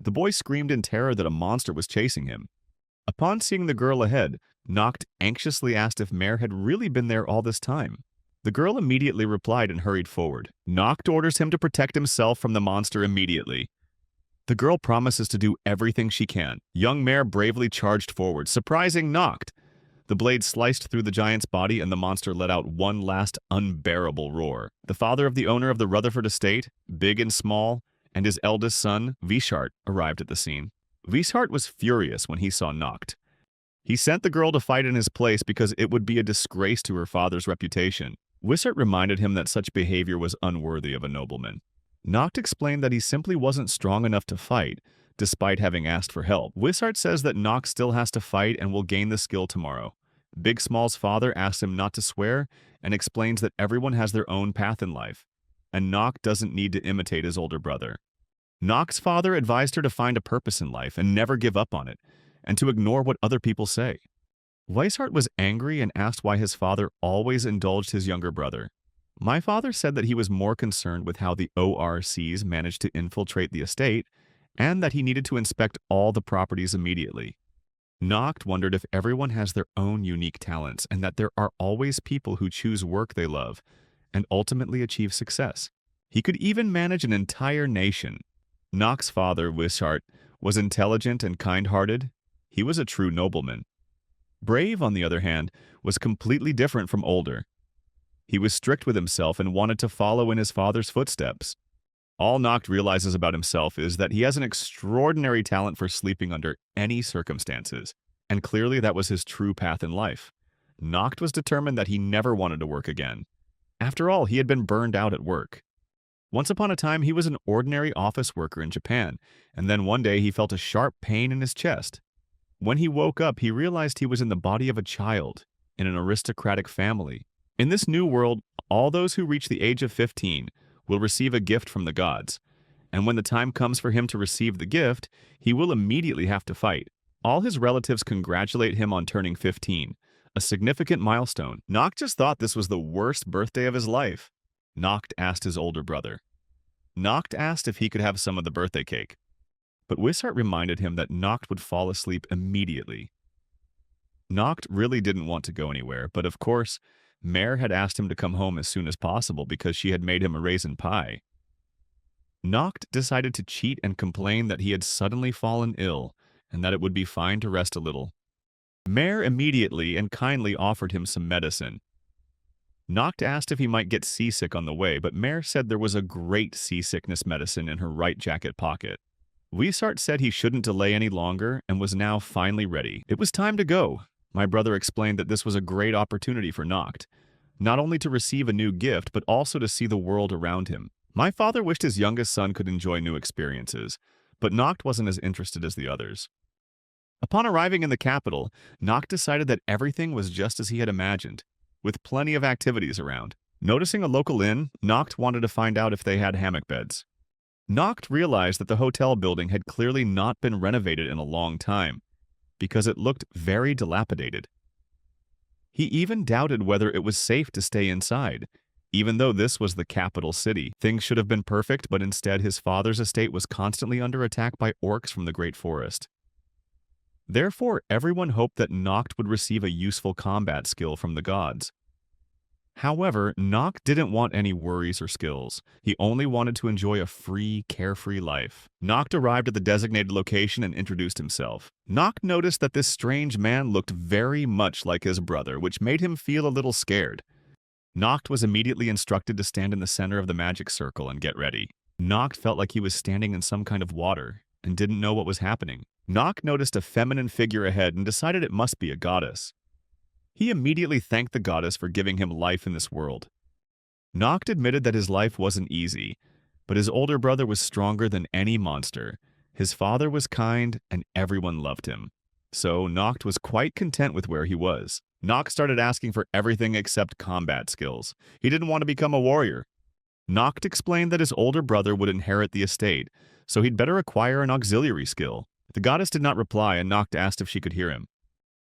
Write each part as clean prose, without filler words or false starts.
The boy screamed in terror that a monster was chasing him. Upon seeing the girl ahead, Noct anxiously asked if Mare had really been there all this time. The girl immediately replied and hurried forward. Noct orders him to protect himself from the monster immediately. The girl promises to do everything she can. Young Mare bravely charged forward, surprising Noct. The blade sliced through the giant's body and the monster let out one last unbearable roar. The father of the owner of the Rutherford estate, big and small, and his eldest son, Wishart, arrived at the scene. Wishart was furious when he saw Noct. He sent the girl to fight in his place because it would be a disgrace to her father's reputation. Wishart reminded him that such behavior was unworthy of a nobleman. Noct explained that he simply wasn't strong enough to fight, despite having asked for help. Wishart says that Noct still has to fight and will gain the skill tomorrow. Big Small's father asks him not to swear and explains that everyone has their own path in life, and Noct doesn't need to imitate his older brother. Noct's father advised her to find a purpose in life and never give up on it, and to ignore what other people say. Wishart was angry and asked why his father always indulged his younger brother. My father said that he was more concerned with how the ORCs managed to infiltrate the estate, and that he needed to inspect all the properties immediately. Noct wondered if everyone has their own unique talents and that there are always people who choose work they love and ultimately achieve success. He could even manage an entire nation. Noct's father, Wishart, was intelligent and kind-hearted. He was a true nobleman. Brave, on the other hand, was completely different from older. He was strict with himself and wanted to follow in his father's footsteps. All Noct realizes about himself is that he has an extraordinary talent for sleeping under any circumstances, and clearly that was his true path in life. Noct was determined that he never wanted to work again. After all, he had been burned out at work. Once upon a time, he was an ordinary office worker in Japan, and then one day he felt a sharp pain in his chest. When he woke up, he realized he was in the body of a child, in an aristocratic family. In this new world, all those who reach the age of 15 will receive a gift from the gods, and when the time comes for him to receive the gift, he will immediately have to fight. All his relatives congratulate him on turning 15, a significant milestone. Noct just thought this was the worst birthday of his life. Noct asked his older brother. Noct asked if he could have some of the birthday cake, but Wishart reminded him that Noct would fall asleep immediately. Noct really didn't want to go anywhere, but of course, Mare had asked him to come home as soon as possible because she had made him a raisin pie. Noct decided to cheat and complain that he had suddenly fallen ill and that it would be fine to rest a little. Mare immediately and kindly offered him some medicine. Noct asked if he might get seasick on the way, but Mare said there was a great seasickness medicine in her right jacket pocket. Wishart said he shouldn't delay any longer and was now finally ready. It was time to go. My brother explained that this was a great opportunity for Noct, not only to receive a new gift, but also to see the world around him. My father wished his youngest son could enjoy new experiences, but Noct wasn't as interested as the others. Upon arriving in the capital, Noct decided that everything was just as he had imagined, with plenty of activities around. Noticing a local inn, Noct wanted to find out if they had hammock beds. Noct realized that the hotel building had clearly not been renovated in a long time, because it looked very dilapidated. He even doubted whether it was safe to stay inside. Even though this was the capital city, things should have been perfect, but instead his father's estate was constantly under attack by orcs from the Great Forest. Therefore, everyone hoped that Noct would receive a useful combat skill from the gods. However, Noct didn't want any worries or skills. He only wanted to enjoy a free, carefree life. Noct arrived at the designated location and introduced himself. Noct noticed that this strange man looked very much like his brother, which made him feel a little scared. Noct was immediately instructed to stand in the center of the magic circle and get ready. Noct felt like he was standing in some kind of water and didn't know what was happening. Noct noticed a feminine figure ahead and decided it must be a goddess. He immediately thanked the goddess for giving him life in this world. Noct admitted that his life wasn't easy, but his older brother was stronger than any monster. His father was kind, and everyone loved him. So Noct was quite content with where he was. Noct started asking for everything except combat skills. He didn't want to become a warrior. Noct explained that his older brother would inherit the estate, so he'd better acquire an auxiliary skill. The goddess did not reply, and Noct asked if she could hear him.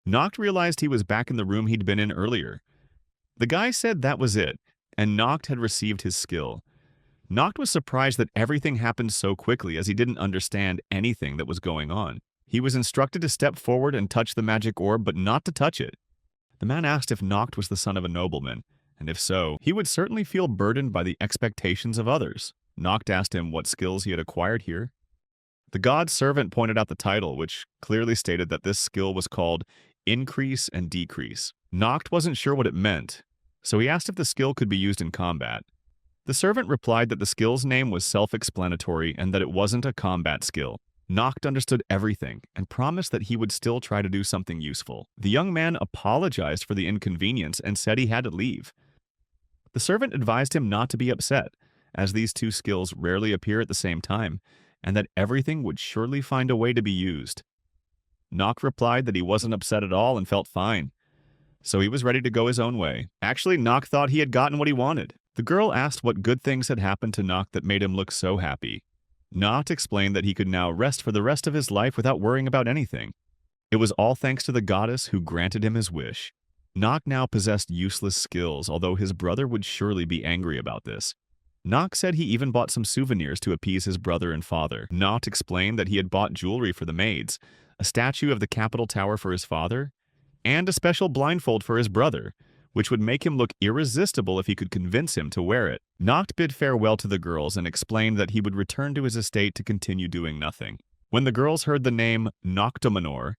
Noct realized he was back in the room he'd been in earlier. The guy said that was it, and Noct had received his skill. Noct was surprised that everything happened so quickly as he didn't understand anything that was going on. He was instructed to step forward and touch the magic orb, but not to touch it. The man asked if Noct was the son of a nobleman, and if so, he would certainly feel burdened by the expectations of others. Noct asked him what skills he had acquired here. The god's servant pointed out the title, which clearly stated that this skill was called Increase and Decrease. Noct wasn't sure what it meant, so he asked if the skill could be used in combat. The servant replied that the skill's name was self-explanatory and that it wasn't a combat skill. Noct understood everything and promised that he would still try to do something useful. The young man apologized for the inconvenience and said he had to leave. The servant advised him not to be upset, as these two skills rarely appear at the same time, and that everything would surely find a way to be used. Noct replied that he wasn't upset at all and felt fine, so he was ready to go his own way. Actually, Noct thought he had gotten what he wanted. The girl asked what good things had happened to Noct that made him look so happy. Noct explained that he could now rest for the rest of his life without worrying about anything. It was all thanks to the goddess who granted him his wish. Noct now possessed useless skills, although his brother would surely be angry about this. Noct said he even bought some souvenirs to appease his brother and father. Noct explained that he had bought jewelry for the maids, a statue of the Capitol Tower for his father, and a special blindfold for his brother, which would make him look irresistible if he could convince him to wear it. Noct bid farewell to the girls and explained that he would return to his estate to continue doing nothing. When the girls heard the name Noctomanor,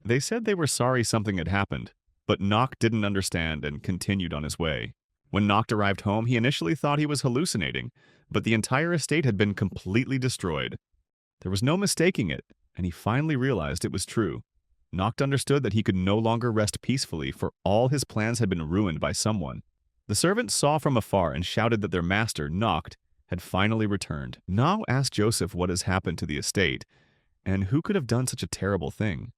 they said they were sorry something had happened, but Noct didn't understand and continued on his way. When Noct arrived home, he initially thought he was hallucinating, but the entire estate had been completely destroyed. There was no mistaking it, and he finally realized it was true. Noct understood that he could no longer rest peacefully, for all his plans had been ruined by someone. The servants saw from afar and shouted that their master, Noct, had finally returned. Now asked Joseph what has happened to the estate, and who could have done such a terrible thing.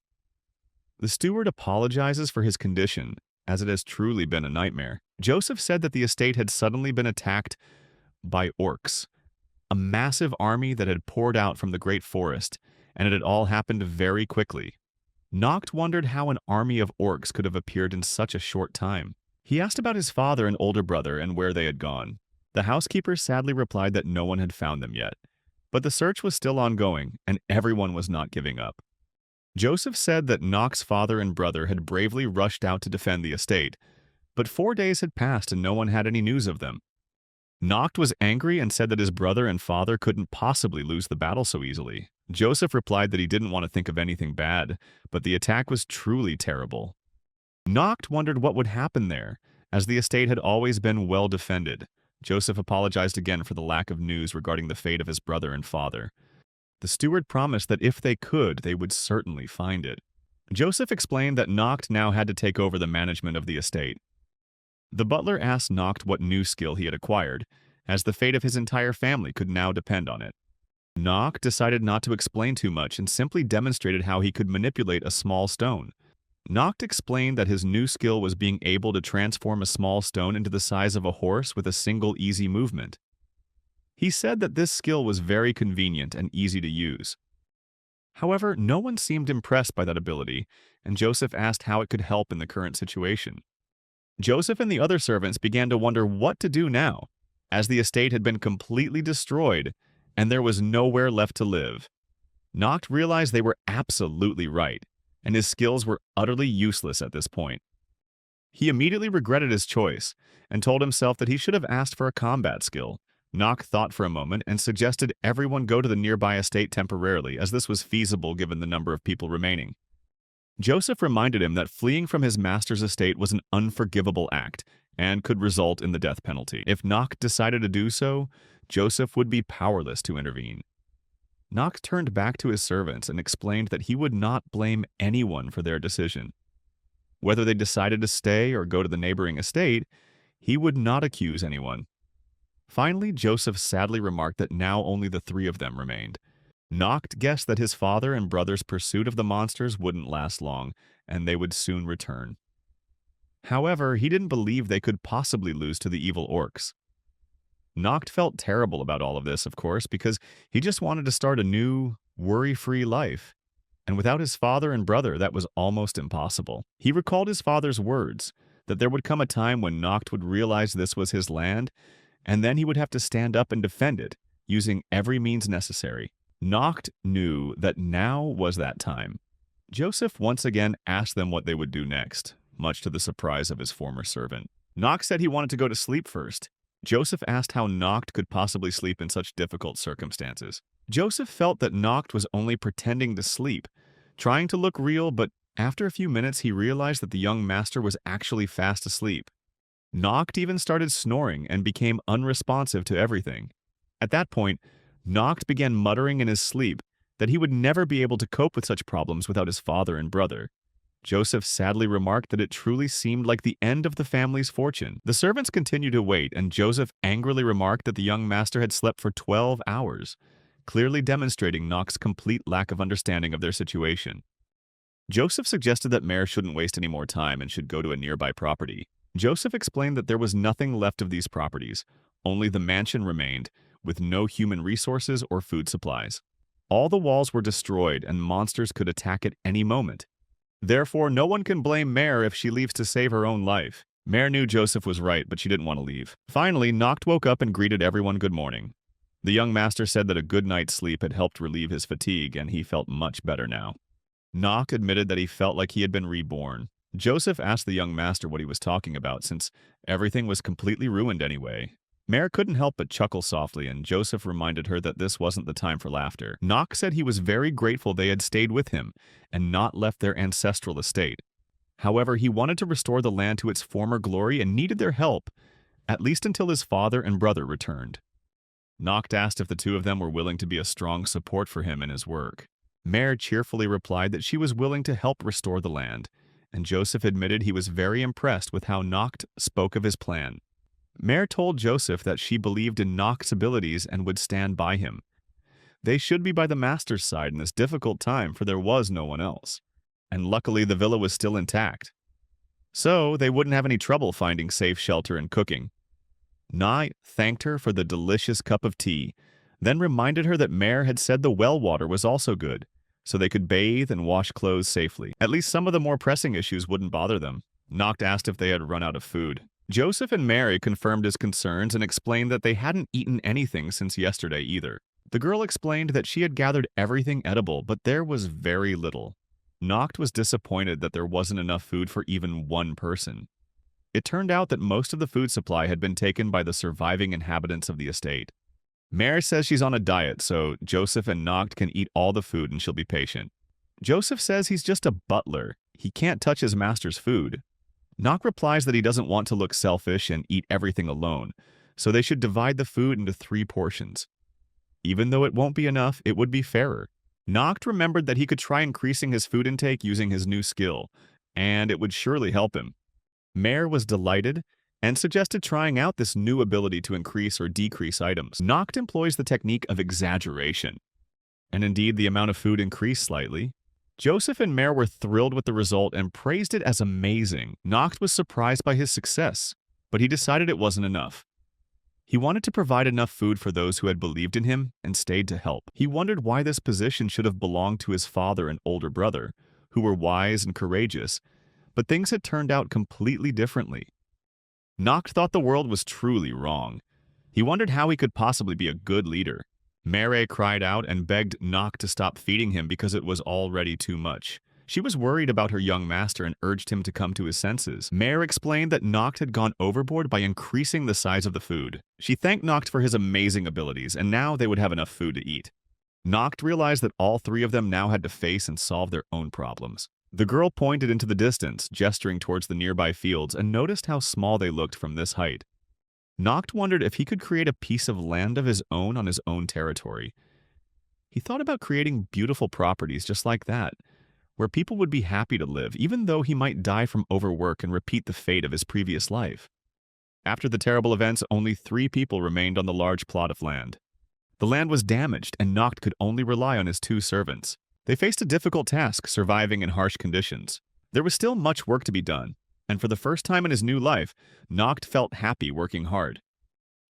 The steward apologizes for his condition, as it has truly been a nightmare. Joseph said that the estate had suddenly been attacked by orcs, a massive army that had poured out from the great forest, and it had all happened very quickly. Noct wondered how an army of orcs could have appeared in such a short time. He asked about his father and older brother and where they had gone. The housekeeper sadly replied that no one had found them yet, but the search was still ongoing, and everyone was not giving up. Joseph said that Noct's father and brother had bravely rushed out to defend the estate, but 4 days had passed and no one had any news of them. Noct was angry and said that his brother and father couldn't possibly lose the battle so easily. Joseph replied that he didn't want to think of anything bad, but the attack was truly terrible. Noct wondered what would happen there, as the estate had always been well defended. Joseph apologized again for the lack of news regarding the fate of his brother and father. The steward promised that if they could, they would certainly find it. Joseph explained that Noct now had to take over the management of the estate. The butler asked Noct what new skill he had acquired, as the fate of his entire family could now depend on it. Noct decided not to explain too much and simply demonstrated how he could manipulate a small stone. Noct explained that his new skill was being able to transform a small stone into the size of a horse with a single easy movement. He said that this skill was very convenient and easy to use. However, no one seemed impressed by that ability, and Joseph asked how it could help in the current situation. Joseph and the other servants began to wonder what to do now, as the estate had been completely destroyed and there was nowhere left to live. Noct realized they were absolutely right, and his skills were utterly useless at this point. He immediately regretted his choice and told himself that he should have asked for a combat skill. Noct thought for a moment and suggested everyone go to the nearby estate temporarily, as this was feasible given the number of people remaining. Joseph reminded him that fleeing from his master's estate was an unforgivable act and could result in the death penalty. If Noct decided to do so, Joseph would be powerless to intervene. Noct turned back to his servants and explained that he would not blame anyone for their decision. Whether they decided to stay or go to the neighboring estate, he would not accuse anyone. Finally, Joseph sadly remarked that now only the 3 of them remained. Noct guessed that his father and brother's pursuit of the monsters wouldn't last long, and they would soon return. However, he didn't believe they could possibly lose to the evil orcs. Noct felt terrible about all of this, of course, because he just wanted to start a new, worry-free life. And without his father and brother, that was almost impossible. He recalled his father's words, that there would come a time when Noct would realize this was his land, and then he would have to stand up and defend it, using every means necessary. Noct knew that now was that time. Joseph once again asked them what they would do next, much to the surprise of his former servant. Noct said he wanted to go to sleep first. Joseph asked how Noct could possibly sleep in such difficult circumstances. Joseph felt that Noct was only pretending to sleep, trying to look real, but after a few minutes he realized that the young master was actually fast asleep. Noct even started snoring and became unresponsive to everything. At that point, Noct began muttering in his sleep that he would never be able to cope with such problems without his father and brother. Joseph sadly remarked that it truly seemed like the end of the family's fortune. The servants continued to wait, and Joseph angrily remarked that the young master had slept for 12 hours, clearly demonstrating Noct's complete lack of understanding of their situation. Joseph suggested that Mare shouldn't waste any more time and should go to a nearby property. Joseph explained that there was nothing left of these properties, only the mansion remained, with no human resources or food supplies. All the walls were destroyed and monsters could attack at any moment. Therefore, no one can blame Mare if she leaves to save her own life. Mare knew Joseph was right, but she didn't want to leave. Finally, Noct woke up and greeted everyone good morning. The young master said that a good night's sleep had helped relieve his fatigue, and he felt much better now. Noct admitted that he felt like he had been reborn. Joseph asked the young master what he was talking about, since everything was completely ruined anyway. Mare couldn't help but chuckle softly, and Joseph reminded her that this wasn't the time for laughter. Noct said he was very grateful they had stayed with him and not left their ancestral estate. However, he wanted to restore the land to its former glory and needed their help, at least until his father and brother returned. Noct asked if the two of them were willing to be a strong support for him in his work. Mare cheerfully replied that she was willing to help restore the land, and Joseph admitted he was very impressed with how Noct spoke of his plan. Mare told Joseph that she believed in Noct's abilities and would stand by him. They should be by the master's side in this difficult time, for there was no one else. And luckily the villa was still intact. So they wouldn't have any trouble finding safe shelter and cooking. Noct thanked her for the delicious cup of tea, then reminded her that Mare had said the well water was also good, so they could bathe and wash clothes safely. At least some of the more pressing issues wouldn't bother them. Noct asked if they had run out of food. Joseph and Mary confirmed his concerns and explained that they hadn't eaten anything since yesterday either. The girl explained that she had gathered everything edible, but there was very little. Noct was disappointed that there wasn't enough food for even one person. It turned out that most of the food supply had been taken by the surviving inhabitants of the estate. Mare says she's on a diet, so Joseph and Noct can eat all the food and she'll be patient. Joseph says he's just a butler. He can't touch his master's food. Noct replies that he doesn't want to look selfish and eat everything alone, so they should divide the food into 3 portions. Even though it won't be enough, it would be fairer. Noct remembered that he could try increasing his food intake using his new skill, and it would surely help him. Mare was delighted and suggested trying out this new ability to increase or decrease items. Noct employs the technique of exaggeration, and indeed the amount of food increased slightly. Joseph and Mare were thrilled with the result and praised it as amazing. Noct was surprised by his success, but he decided it wasn't enough. He wanted to provide enough food for those who had believed in him and stayed to help. He wondered why this position should have belonged to his father and older brother, who were wise and courageous, but things had turned out completely differently. Noct thought the world was truly wrong. He wondered how he could possibly be a good leader. Mare cried out and begged Noct to stop feeding him because it was already too much. She was worried about her young master and urged him to come to his senses. Mare explained that Noct had gone overboard by increasing the size of the food. She thanked Noct for his amazing abilities, and now they would have enough food to eat. Noct realized that all 3 of them now had to face and solve their own problems. The girl pointed into the distance, gesturing towards the nearby fields, and noticed how small they looked from this height. Noct wondered if he could create a piece of land of his own on his own territory. He thought about creating beautiful properties just like that, where people would be happy to live, even though he might die from overwork and repeat the fate of his previous life. After the terrible events, only 3 people remained on the large plot of land. The land was damaged, and Noct could only rely on his 2 servants. They faced a difficult task, surviving in harsh conditions. There was still much work to be done, and for the first time in his new life, Noct felt happy working hard.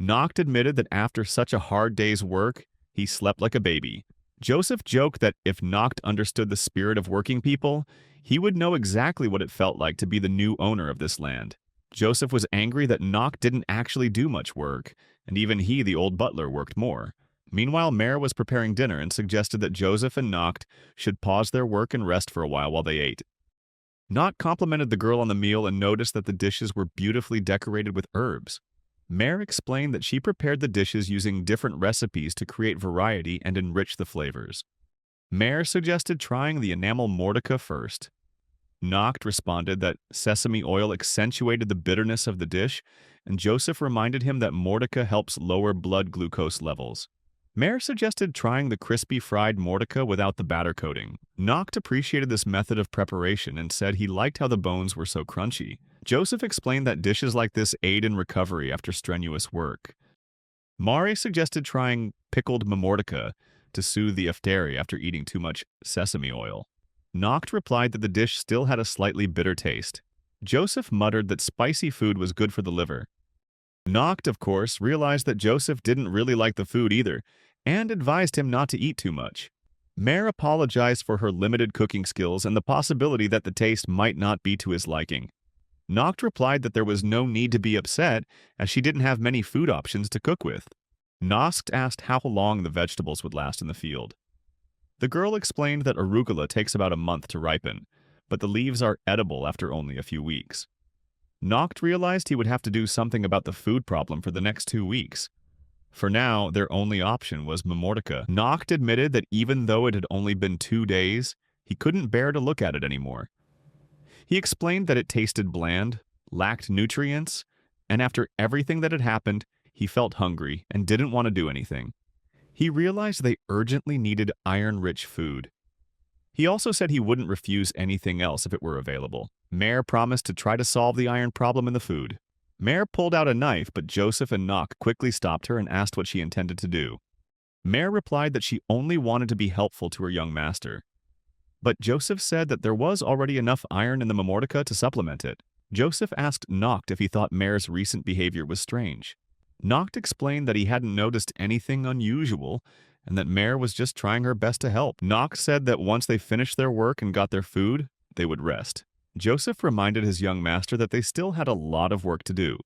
Noct admitted that after such a hard day's work, he slept like a baby. Joseph joked that if Noct understood the spirit of working people, he would know exactly what it felt like to be the new owner of this land. Joseph was angry that Noct didn't actually do much work, and even he, the old butler, worked more. Meanwhile, Mare was preparing dinner and suggested that Joseph and Noct should pause their work and rest for a while they ate. Noct complimented the girl on the meal and noticed that the dishes were beautifully decorated with herbs. Mare explained that she prepared the dishes using different recipes to create variety and enrich the flavors. Mare suggested trying the enamel mordicai first. Noct responded that sesame oil accentuated the bitterness of the dish, and Joseph reminded him that mordicai helps lower blood glucose levels. Mare suggested trying the crispy fried mordicai without the batter coating. Noct appreciated this method of preparation and said he liked how the bones were so crunchy. Joseph explained that dishes like this aid in recovery after strenuous work. Mare suggested trying pickled mordicai to soothe the diphtheria after eating too much sesame oil. Noct replied that the dish still had a slightly bitter taste. Joseph muttered that spicy food was good for the liver. Noct, of course, realized that Joseph didn't really like the food either, and advised him not to eat too much. Mare apologized for her limited cooking skills and the possibility that the taste might not be to his liking. Noct replied that there was no need to be upset, as she didn't have many food options to cook with. Noct asked how long the vegetables would last in the field. The girl explained that arugula takes about a month to ripen, but the leaves are edible after only a few weeks. Noct realized he would have to do something about the food problem for the next 2 weeks. For now, their only option was mordicai. Noct admitted that even though it had only been 2 days, he couldn't bear to look at it anymore. He explained that it tasted bland, lacked nutrients, and after everything that had happened, he felt hungry and didn't want to do anything. He realized they urgently needed iron-rich food. He also said he wouldn't refuse anything else if it were available. Mare promised to try to solve the iron problem in the food. Mare pulled out a knife, but Joseph and Noct quickly stopped her and asked what she intended to do. Mare replied that she only wanted to be helpful to her young master. But Joseph said that there was already enough iron in the mordicai to supplement it. Joseph asked Noct if he thought Mare's recent behavior was strange. Noct explained that he hadn't noticed anything unusual and that Mare was just trying her best to help. Noct said that once they finished their work and got their food, they would rest. Joseph reminded his young master that they still had a lot of work to do.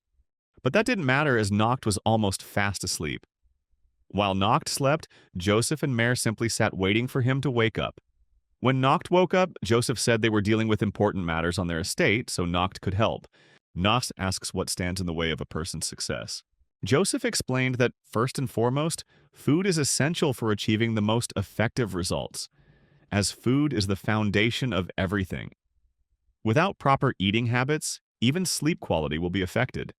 But that didn't matter as Noct was almost fast asleep. While Noct slept, Joseph and Mare simply sat waiting for him to wake up. When Noct woke up, Joseph said they were dealing with important matters on their estate, so Noct could help. Noct asks what stands in the way of a person's success. Joseph explained that, first and foremost, food is essential for achieving the most effective results, as food is the foundation of everything. Without proper eating habits, even sleep quality will be affected.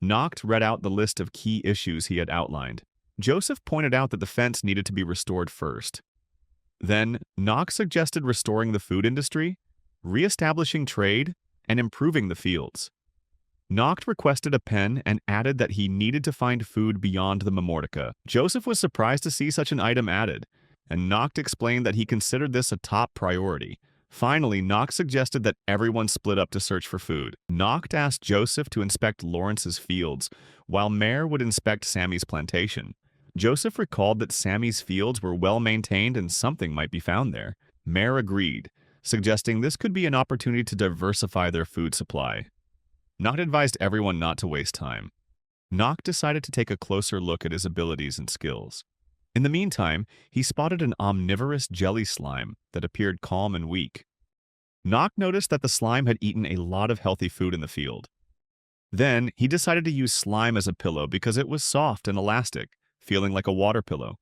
Noct read out the list of key issues he had outlined. Joseph pointed out that the fence needed to be restored first. Then, Noct suggested restoring the food industry, re-establishing trade, and improving the fields. Noct requested a pen and added that he needed to find food beyond the mordicai. Joseph was surprised to see such an item added, and Noct explained that he considered this a top priority. Finally, Noct suggested that everyone split up to search for food. Noct asked Joseph to inspect Lawrence's fields, while Mare would inspect Sammy's plantation. Joseph recalled that Sammy's fields were well maintained and something might be found there. Mare agreed, suggesting this could be an opportunity to diversify their food supply. Noct advised everyone not to waste time. Noct decided to take a closer look at his abilities and skills. In the meantime, he spotted an omnivorous jelly slime that appeared calm and weak. Noct noticed that the slime had eaten a lot of healthy food in the field. Then, he decided to use slime as a pillow because it was soft and elastic, feeling like a water pillow.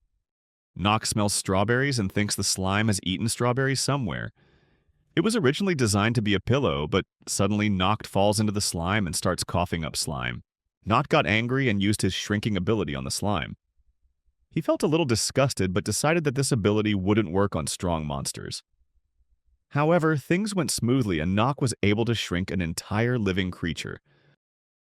Noct smells strawberries and thinks the slime has eaten strawberries somewhere. It was originally designed to be a pillow, but suddenly Noct falls into the slime and starts coughing up slime. Noct got angry and used his shrinking ability on the slime. He felt a little disgusted but decided that this ability wouldn't work on strong monsters. However, things went smoothly and Noct was able to shrink an entire living creature.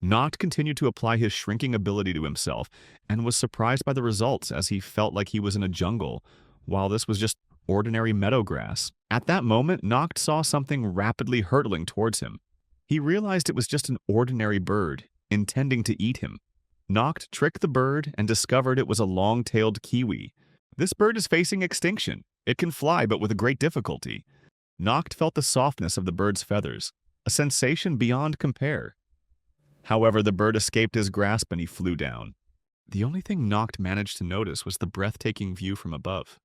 Noct continued to apply his shrinking ability to himself and was surprised by the results as he felt like he was in a jungle, while this was just ordinary meadow grass. At that moment, Noct saw something rapidly hurtling towards him. He realized it was just an ordinary bird, intending to eat him. Noct tricked the bird and discovered it was a long-tailed kiwi. This bird is facing extinction. It can fly, but with great difficulty. Noct felt the softness of the bird's feathers, a sensation beyond compare. However, the bird escaped his grasp and he flew down. The only thing Noct managed to notice was the breathtaking view from above.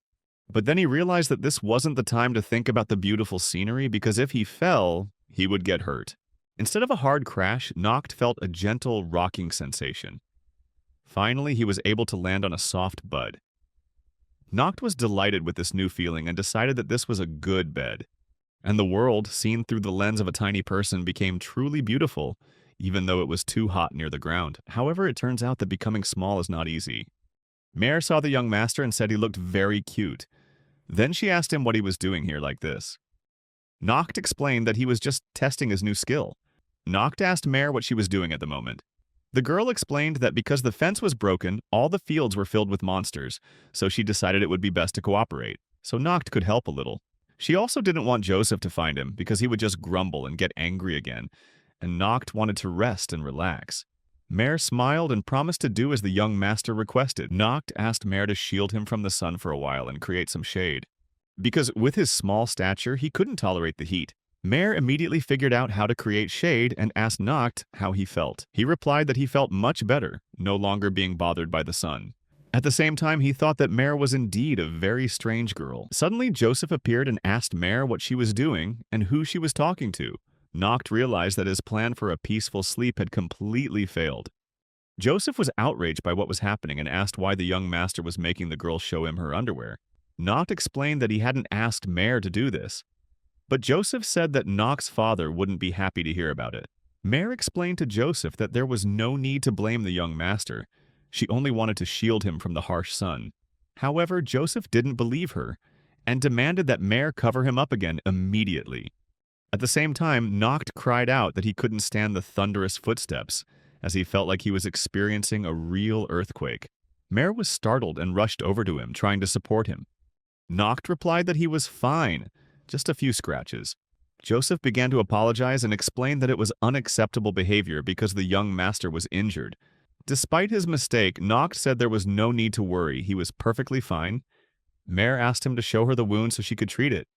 But then he realized that this wasn't the time to think about the beautiful scenery because if he fell, he would get hurt. Instead of a hard crash, Noct felt a gentle rocking sensation. Finally, he was able to land on a soft bud. Noct was delighted with this new feeling and decided that this was a good bed. And the world, seen through the lens of a tiny person, became truly beautiful, even though it was too hot near the ground. However, it turns out that becoming small is not easy. Mare saw the young master and said he looked very cute. Then she asked him what he was doing here like this. Noct explained that he was just testing his new skill. Noct asked Mare what she was doing at the moment. The girl explained that because the fence was broken, all the fields were filled with monsters, so she decided it would be best to cooperate, so Noct could help a little. She also didn't want Joseph to find him because he would just grumble and get angry again, and Noct wanted to rest and relax. Mare smiled and promised to do as the young master requested. Noct asked Mare to shield him from the sun for a while and create some shade. Because with his small stature, he couldn't tolerate the heat. Mare immediately figured out how to create shade and asked Noct how he felt. He replied that he felt much better, no longer being bothered by the sun. At the same time, he thought that Mare was indeed a very strange girl. Suddenly, Joseph appeared and asked Mare what she was doing and who she was talking to. Noct realized that his plan for a peaceful sleep had completely failed. Joseph was outraged by what was happening and asked why the young master was making the girl show him her underwear. Noct explained that he hadn't asked Mare to do this. But Joseph said that Noct's father wouldn't be happy to hear about it. Mare explained to Joseph that there was no need to blame the young master. She only wanted to shield him from the harsh sun. However, Joseph didn't believe her and demanded that Mare cover him up again immediately. At the same time, Noct cried out that he couldn't stand the thunderous footsteps, as he felt like he was experiencing a real earthquake. Mare was startled and rushed over to him, trying to support him. Noct replied that he was fine, just a few scratches. Joseph began to apologize and explained that it was unacceptable behavior because the young master was injured. Despite his mistake, Noct said there was no need to worry, he was perfectly fine. Mare asked him to show her the wound so she could treat it.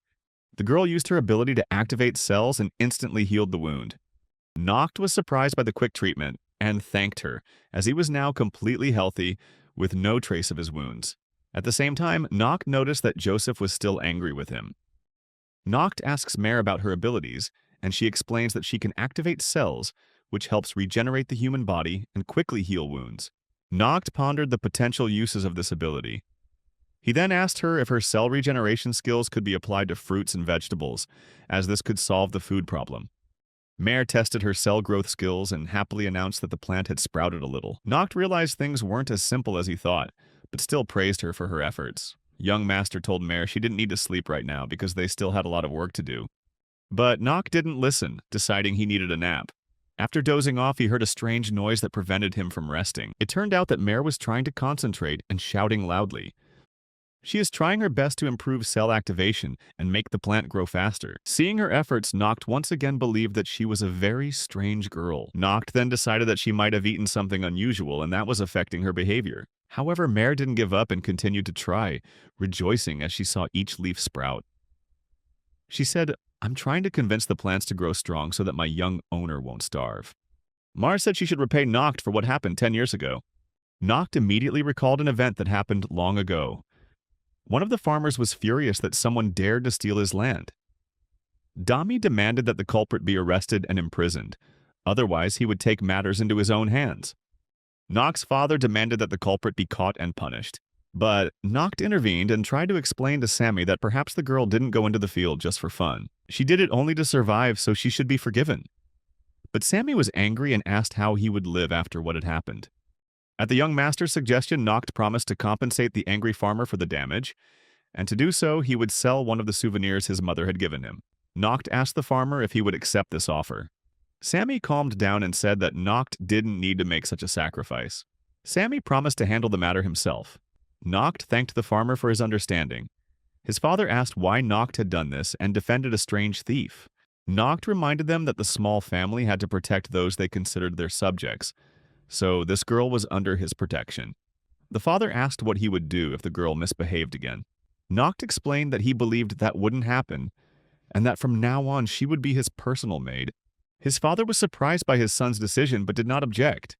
The girl used her ability to activate cells and instantly healed the wound. Noct was surprised by the quick treatment and thanked her, as he was now completely healthy with no trace of his wounds. At the same time, Noct noticed that Joseph was still angry with him. Noct asks Mare about her abilities, and she explains that she can activate cells, which helps regenerate the human body and quickly heal wounds. Noct pondered the potential uses of this ability. He then asked her if her cell regeneration skills could be applied to fruits and vegetables, as this could solve the food problem. Mare tested her cell growth skills and happily announced that the plant had sprouted a little. Noct realized things weren't as simple as he thought, but still praised her for her efforts. Young Master told Mare she didn't need to sleep right now because they still had a lot of work to do. But Noct didn't listen, deciding he needed a nap. After dozing off, he heard a strange noise that prevented him from resting. It turned out that Mare was trying to concentrate and shouting loudly. She is trying her best to improve cell activation and make the plant grow faster. Seeing her efforts, Noct once again believed that she was a very strange girl. Noct then decided that she might have eaten something unusual and that was affecting her behavior. However, Mare didn't give up and continued to try, rejoicing as she saw each leaf sprout. She said, "I'm trying to convince the plants to grow strong so that my young owner won't starve." Mare said she should repay Noct for what happened 10 years ago. Noct immediately recalled an event that happened long ago. One of the farmers was furious that someone dared to steal his land. Dami demanded that the culprit be arrested and imprisoned. Otherwise, he would take matters into his own hands. Noct's father demanded that the culprit be caught and punished. But Noct intervened and tried to explain to Sammy that perhaps the girl didn't go into the field just for fun. She did it only to survive, so she should be forgiven. But Sammy was angry and asked how he would live after what had happened. At the young master's suggestion, Noct promised to compensate the angry farmer for the damage, and to do so, he would sell one of the souvenirs his mother had given him. Noct asked the farmer if he would accept this offer. Sammy calmed down and said that Noct didn't need to make such a sacrifice. Sammy promised to handle the matter himself. Noct thanked the farmer for his understanding. His father asked why Noct had done this and defended a strange thief. Noct reminded them that the small family had to protect those they considered their subjects, so this girl was under his protection. The father asked what he would do if the girl misbehaved again. Noct explained that he believed that wouldn't happen, and that from now on she would be his personal maid. His father was surprised by his son's decision but did not object.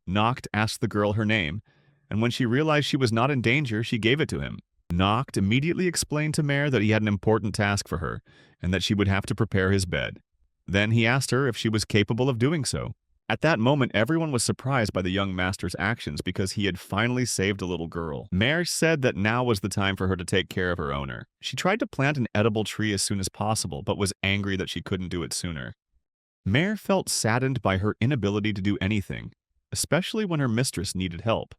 Noct asked the girl her name, and when she realized she was not in danger, she gave it to him. Noct immediately explained to Mare that he had an important task for her, and that she would have to prepare his bed. Then he asked her if she was capable of doing so. At that moment, everyone was surprised by the young master's actions because he had finally saved a little girl. Mare said that now was the time for her to take care of her owner. She tried to plant an edible tree as soon as possible, but was angry that she couldn't do it sooner. Mare felt saddened by her inability to do anything, especially when her mistress needed help.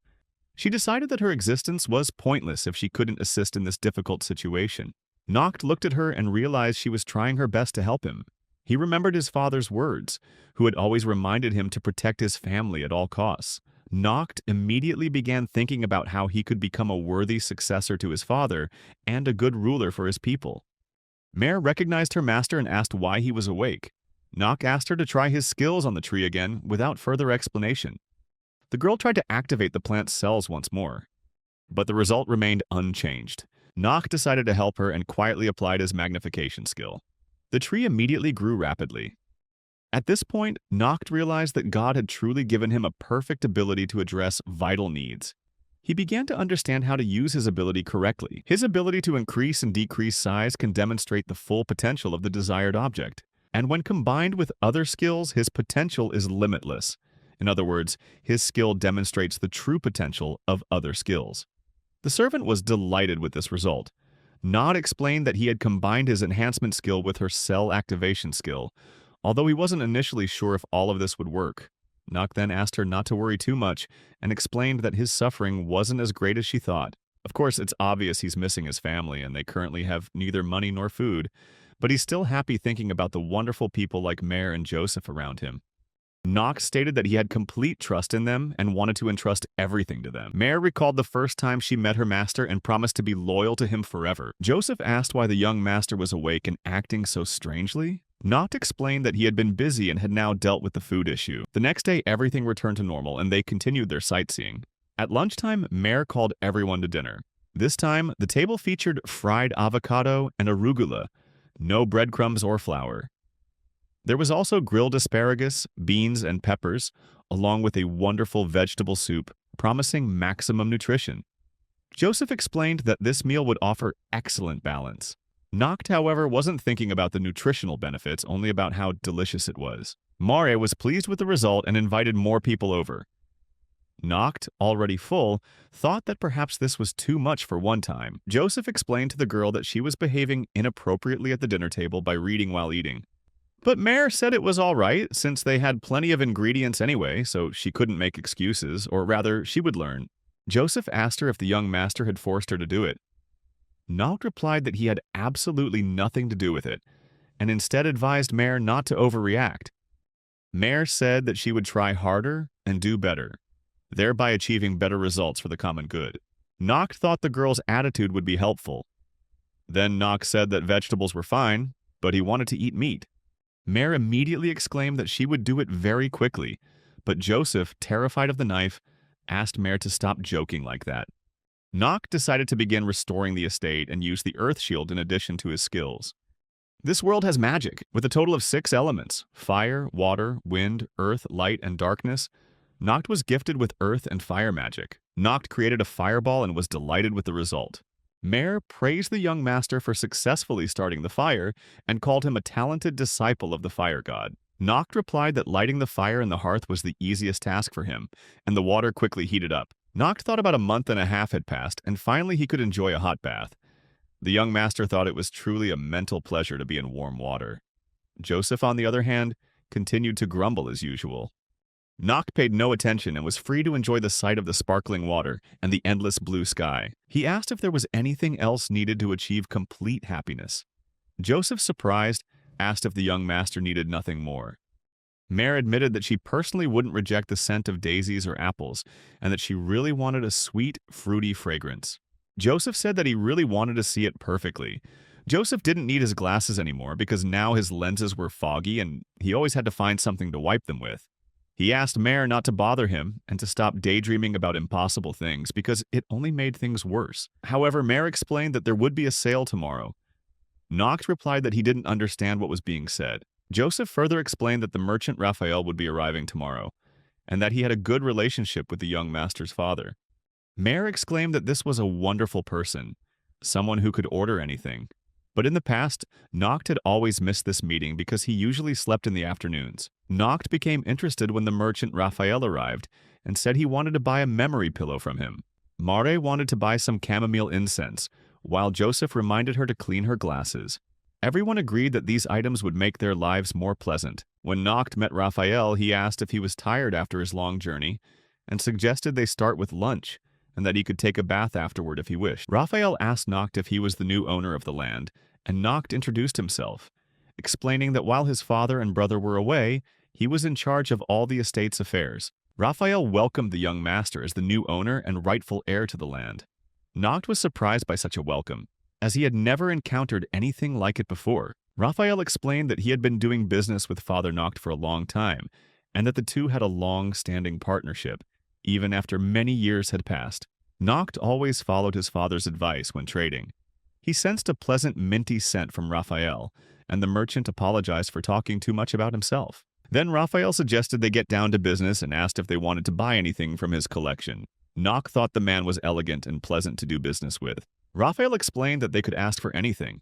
She decided that her existence was pointless if she couldn't assist in this difficult situation. Noct looked at her and realized she was trying her best to help him. He remembered his father's words, who had always reminded him to protect his family at all costs. Noct immediately began thinking about how he could become a worthy successor to his father and a good ruler for his people. Mare recognized her master and asked why he was awake. Noct asked her to try his skills on the tree again without further explanation. The girl tried to activate the plant's cells once more, but the result remained unchanged. Noct decided to help her and quietly applied his magnification skill. The tree immediately grew rapidly. At this point, Noct realized that God had truly given him a perfect ability to address vital needs. He began to understand how to use his ability correctly. His ability to increase and decrease size can demonstrate the full potential of the desired object. And when combined with other skills, his potential is limitless. In other words, his skill demonstrates the true potential of other skills. The servant was delighted with this result. Noct explained that he had combined his enhancement skill with her cell activation skill, although he wasn't initially sure if all of this would work. Noct then asked her not to worry too much and explained that his suffering wasn't as great as she thought. Of course, it's obvious he's missing his family and they currently have neither money nor food, but he's still happy thinking about the wonderful people like Mare and Joseph around him. Noct stated that he had complete trust in them and wanted to entrust everything to them. Mare recalled the first time she met her master and promised to be loyal to him forever. Joseph asked why the young master was awake and acting so strangely. Noct explained that he had been busy and had now dealt with the food issue. The next day, everything returned to normal and they continued their sightseeing. At lunchtime, Mare called everyone to dinner. This time, the table featured fried avocado and arugula, no breadcrumbs or flour. There was also grilled asparagus, beans, and peppers, along with a wonderful vegetable soup, promising maximum nutrition. Joseph explained that this meal would offer excellent balance. Noct, however, wasn't thinking about the nutritional benefits, only about how delicious it was. Mare was pleased with the result and invited more people over. Noct, already full, thought that perhaps this was too much for one time. Joseph explained to the girl that she was behaving inappropriately at the dinner table by reading while eating. But Mare said it was all right, since they had plenty of ingredients anyway, so she couldn't make excuses, or rather, she would learn. Joseph asked her if the young master had forced her to do it. Noct replied that he had absolutely nothing to do with it, and instead advised Mare not to overreact. Mare said that she would try harder and do better, thereby achieving better results for the common good. Noct thought the girl's attitude would be helpful. Then Noct said that vegetables were fine, but he wanted to eat meat. Mare immediately exclaimed that she would do it very quickly, but Joseph, terrified of the knife, asked Mare to stop joking like that. Noct decided to begin restoring the estate and use the Earth Shield in addition to his skills. This world has magic, with a total of 6 elements: fire, water, wind, earth, light, and darkness. Noct was gifted with earth and fire magic. Noct created a fireball and was delighted with the result. Mare praised the young master for successfully starting the fire and called him a talented disciple of the fire god. Noct replied that lighting the fire in the hearth was the easiest task for him, and the water quickly heated up. Noct thought about a month and a half had passed, and finally he could enjoy a hot bath. The young master thought it was truly a mental pleasure to be in warm water. Joseph, on the other hand, continued to grumble as usual. Noct paid no attention and was free to enjoy the sight of the sparkling water and the endless blue sky. He asked if there was anything else needed to achieve complete happiness. Joseph, surprised, asked if the young master needed nothing more. Mare admitted that she personally wouldn't reject the scent of daisies or apples, and that she really wanted a sweet, fruity fragrance. Joseph said that he really wanted to see it perfectly. Joseph didn't need his glasses anymore because now his lenses were foggy and he always had to find something to wipe them with. He asked Mare not to bother him and to stop daydreaming about impossible things because it only made things worse. However, Mare explained that there would be a sale tomorrow. Noct replied that he didn't understand what was being said. Joseph further explained that the merchant Raphael would be arriving tomorrow, and that he had a good relationship with the young master's father. Mare exclaimed that this was a wonderful person, someone who could order anything. But in the past, Noct had always missed this meeting because he usually slept in the afternoons. Noct became interested when the merchant Raphael arrived and said he wanted to buy a memory pillow from him. Mare wanted to buy some chamomile incense, while Joseph reminded her to clean her glasses. Everyone agreed that these items would make their lives more pleasant. When Noct met Raphael, he asked if he was tired after his long journey and suggested they start with lunch and that he could take a bath afterward if he wished. Raphael asked Noct if he was the new owner of the land, and Noct introduced himself, explaining that while his father and brother were away, he was in charge of all the estate's affairs. Raphael welcomed the young master as the new owner and rightful heir to the land. Noct was surprised by such a welcome, as he had never encountered anything like it before. Raphael explained that he had been doing business with Father Noct for a long time, and that the two had a long-standing partnership, even after many years had passed. Noct always followed his father's advice when trading. He sensed a pleasant minty scent from Raphael, and the merchant apologized for talking too much about himself. Then Raphael suggested they get down to business and asked if they wanted to buy anything from his collection. Noct thought the man was elegant and pleasant to do business with. Raphael explained that they could ask for anything.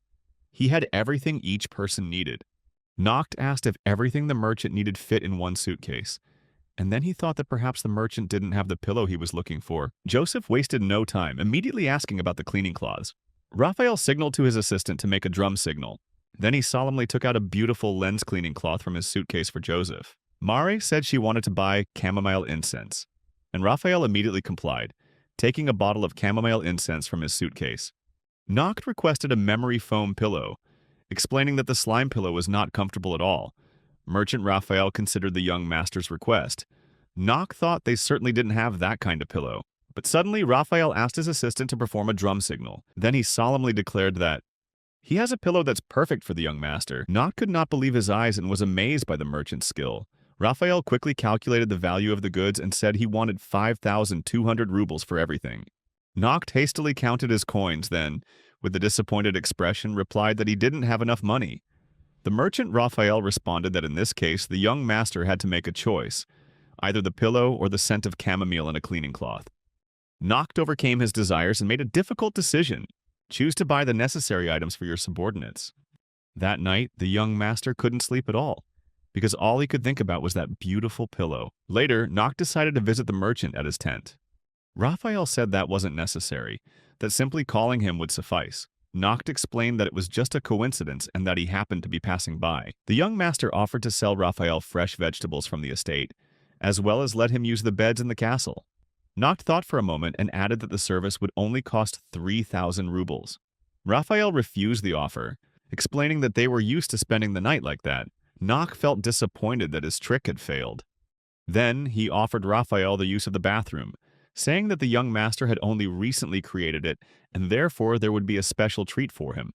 He had everything each person needed. Noct asked if everything the merchant needed fit in one suitcase, and then he thought that perhaps the merchant didn't have the pillow he was looking for. Joseph wasted no time, immediately asking about the cleaning cloths. Raphael signaled to his assistant to make a drum signal. Then he solemnly took out a beautiful lens cleaning cloth from his suitcase for Joseph. Mare said she wanted to buy chamomile incense, and Raphael immediately complied, taking a bottle of chamomile incense from his suitcase. Noct requested a memory foam pillow, explaining that the slime pillow was not comfortable at all. Merchant Raphael considered the young master's request. Noct thought they certainly didn't have that kind of pillow. But suddenly, Raphael asked his assistant to perform a drum signal. Then he solemnly declared that he has a pillow that's perfect for the young master. Noct could not believe his eyes and was amazed by the merchant's skill. Raphael quickly calculated the value of the goods and said he wanted 5,200 rubles for everything. Noct hastily counted his coins, then, with a disappointed expression, replied that he didn't have enough money. The merchant Raphael responded that in this case, the young master had to make a choice, either the pillow or the scent of chamomile in a cleaning cloth. Noct overcame his desires and made a difficult decision. Choose to buy the necessary items for your subordinates. That night, the young master couldn't sleep at all, because all he could think about was that beautiful pillow. Later, Noct decided to visit the merchant at his tent. Raphael said that wasn't necessary, that simply calling him would suffice. Noct explained that it was just a coincidence and that he happened to be passing by. The young master offered to sell Raphael fresh vegetables from the estate, as well as let him use the beds in the castle. Noct thought for a moment and added that the service would only cost 3,000 rubles. Raphael refused the offer, explaining that they were used to spending the night like that. Noct felt disappointed that his trick had failed. Then he offered Raphael the use of the bathroom, saying that the young master had only recently created it and therefore there would be a special treat for him.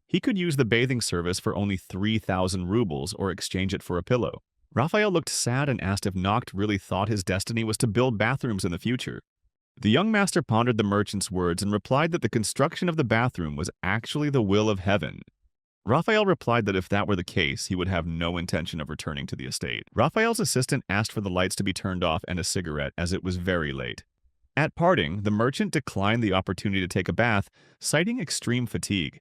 He could use the bathing service for only 3,000 rubles or exchange it for a pillow. Raphael looked sad and asked if Noct really thought his destiny was to build bathrooms in the future. The young master pondered the merchant's words and replied that the construction of the bathroom was actually the will of heaven. Raphael replied that if that were the case, he would have no intention of returning to the estate. Raphael's assistant asked for the lights to be turned off and a cigarette, as it was very late. At parting, the merchant declined the opportunity to take a bath, citing extreme fatigue.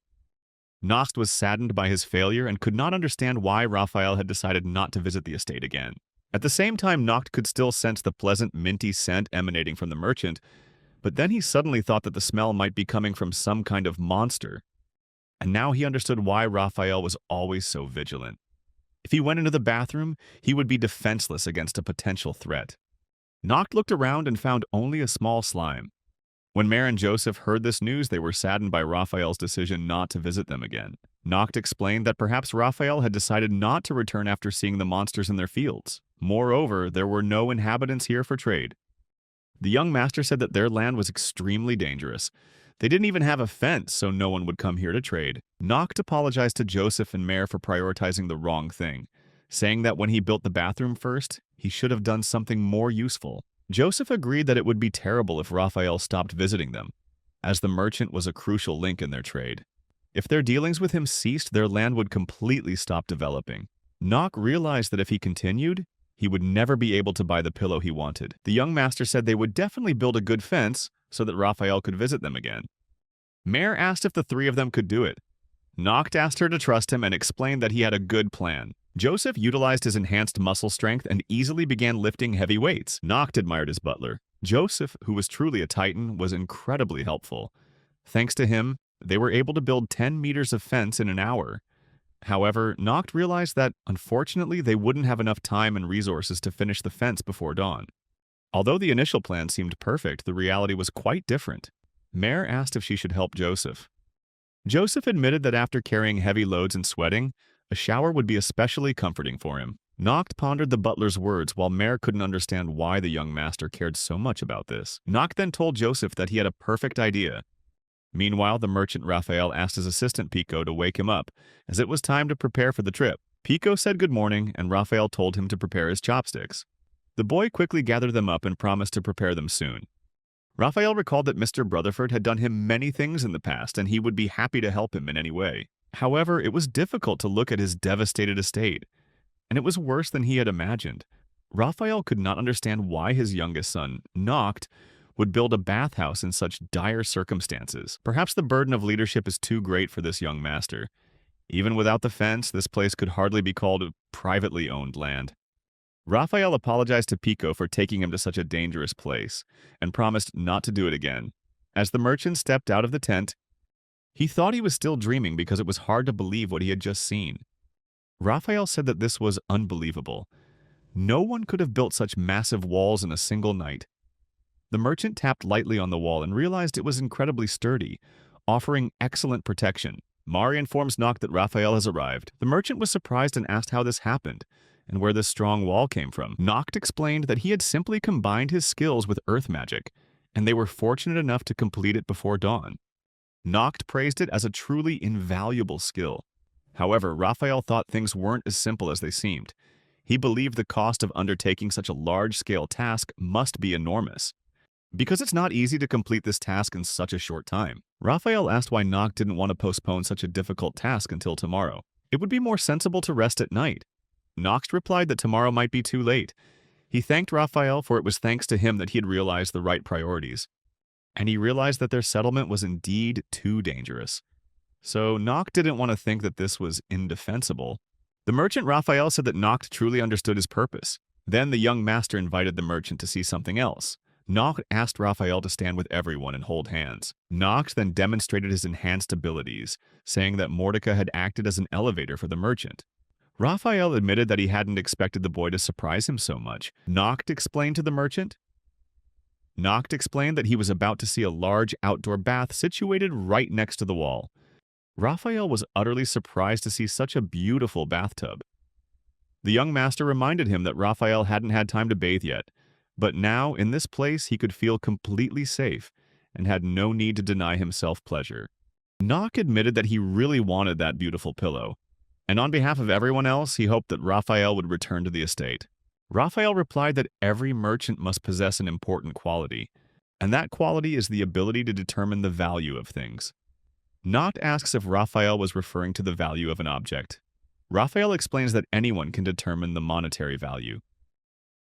Noct was saddened by his failure and could not understand why Raphael had decided not to visit the estate again. At the same time, Noct could still sense the pleasant, minty scent emanating from the merchant, but then he suddenly thought that the smell might be coming from some kind of monster. And now he understood why Raphael was always so vigilant. If he went into the bathroom, he would be defenseless against a potential threat. Noct looked around and found only a small slime. When Mare and Joseph heard this news, they were saddened by Raphael's decision not to visit them again. Noct explained that perhaps Raphael had decided not to return after seeing the monsters in their fields. Moreover, there were no inhabitants here for trade. The young master said that their land was extremely dangerous. They didn't even have a fence, so no one would come here to trade. Noct apologized to Joseph and Mare for prioritizing the wrong thing, saying that when he built the bathroom first, he should have done something more useful. Joseph agreed that it would be terrible if Raphael stopped visiting them, as the merchant was a crucial link in their trade. If their dealings with him ceased, their land would completely stop developing. Nock realized that if he continued, he would never be able to buy the pillow he wanted. The young master said they would definitely build a good fence so that Raphael could visit them again. Mare asked if the three of them could do it. Nock asked her to trust him and explained that he had a good plan. Joseph utilized his enhanced muscle strength and easily began lifting heavy weights. Nock admired his butler. Joseph, who was truly a titan, was incredibly helpful. Thanks to him, they were able to build 10 meters of fence in an hour. However, Nock realized that, unfortunately, they wouldn't have enough time and resources to finish the fence before dawn. Although the initial plan seemed perfect, the reality was quite different. Mare asked if she should help Joseph. Joseph admitted that after carrying heavy loads and sweating, a shower would be especially comforting for him. Nock pondered the butler's words while Mare couldn't understand why the young master cared so much about this. Nock then told Joseph that he had a perfect idea. Meanwhile, the merchant Raphael asked his assistant Pico to wake him up, as it was time to prepare for the trip. Pico said good morning, and Raphael told him to prepare his chopsticks. The boy quickly gathered them up and promised to prepare them soon. Raphael recalled that Mr. Brotherford had done him many things in the past, and he would be happy to help him in any way. However, it was difficult to look at his devastated estate, and it was worse than he had imagined. Raphael could not understand why his youngest son, Noct, would build a bathhouse in such dire circumstances. Perhaps the burden of leadership is too great for this young master. Even without the fence, this place could hardly be called privately owned land. Raphael apologized to Pico for taking him to such a dangerous place, and promised not to do it again. As the merchant stepped out of the tent, he thought he was still dreaming because it was hard to believe what he had just seen. Raphael said that this was unbelievable. No one could have built such massive walls in a single night. The merchant tapped lightly on the wall and realized it was incredibly sturdy, offering excellent protection. Mari informs Nock that Raphael has arrived. The merchant was surprised and asked how this happened, and where this strong wall came from. Noct explained that he had simply combined his skills with earth magic, and they were fortunate enough to complete it before dawn. Noct praised it as a truly invaluable skill. However, Raphael thought things weren't as simple as they seemed. He believed the cost of undertaking such a large-scale task must be enormous, because it's not easy to complete this task in such a short time. Raphael asked why Noct didn't want to postpone such a difficult task until tomorrow. It would be more sensible to rest at night. Noct replied that tomorrow might be too late. He thanked Raphael for it was thanks to him that he had realized the right priorities. And he realized that their settlement was indeed too dangerous. So Noct didn't want to think that this was indefensible. The merchant Raphael said that Noct truly understood his purpose. Then the young master invited the merchant to see something else. Noct asked Raphael to stand with everyone and hold hands. Noct then demonstrated his enhanced abilities, saying that Mordecai had acted as an elevator for the merchant. Raphael admitted that he hadn't expected the boy to surprise him so much. Noct explained to the merchant. Noct explained that he was about to see a large outdoor bath situated right next to the wall. Raphael was utterly surprised to see such a beautiful bathtub. The young master reminded him that Raphael hadn't had time to bathe yet, but now, in this place, he could feel completely safe and had no need to deny himself pleasure. Nock admitted that he really wanted that beautiful pillow, and on behalf of everyone else, he hoped that Raphael would return to the estate. Raphael replied that every merchant must possess an important quality, and that quality is the ability to determine the value of things. Nock asks if Raphael was referring to the value of an object. Raphael explains that anyone can determine the monetary value.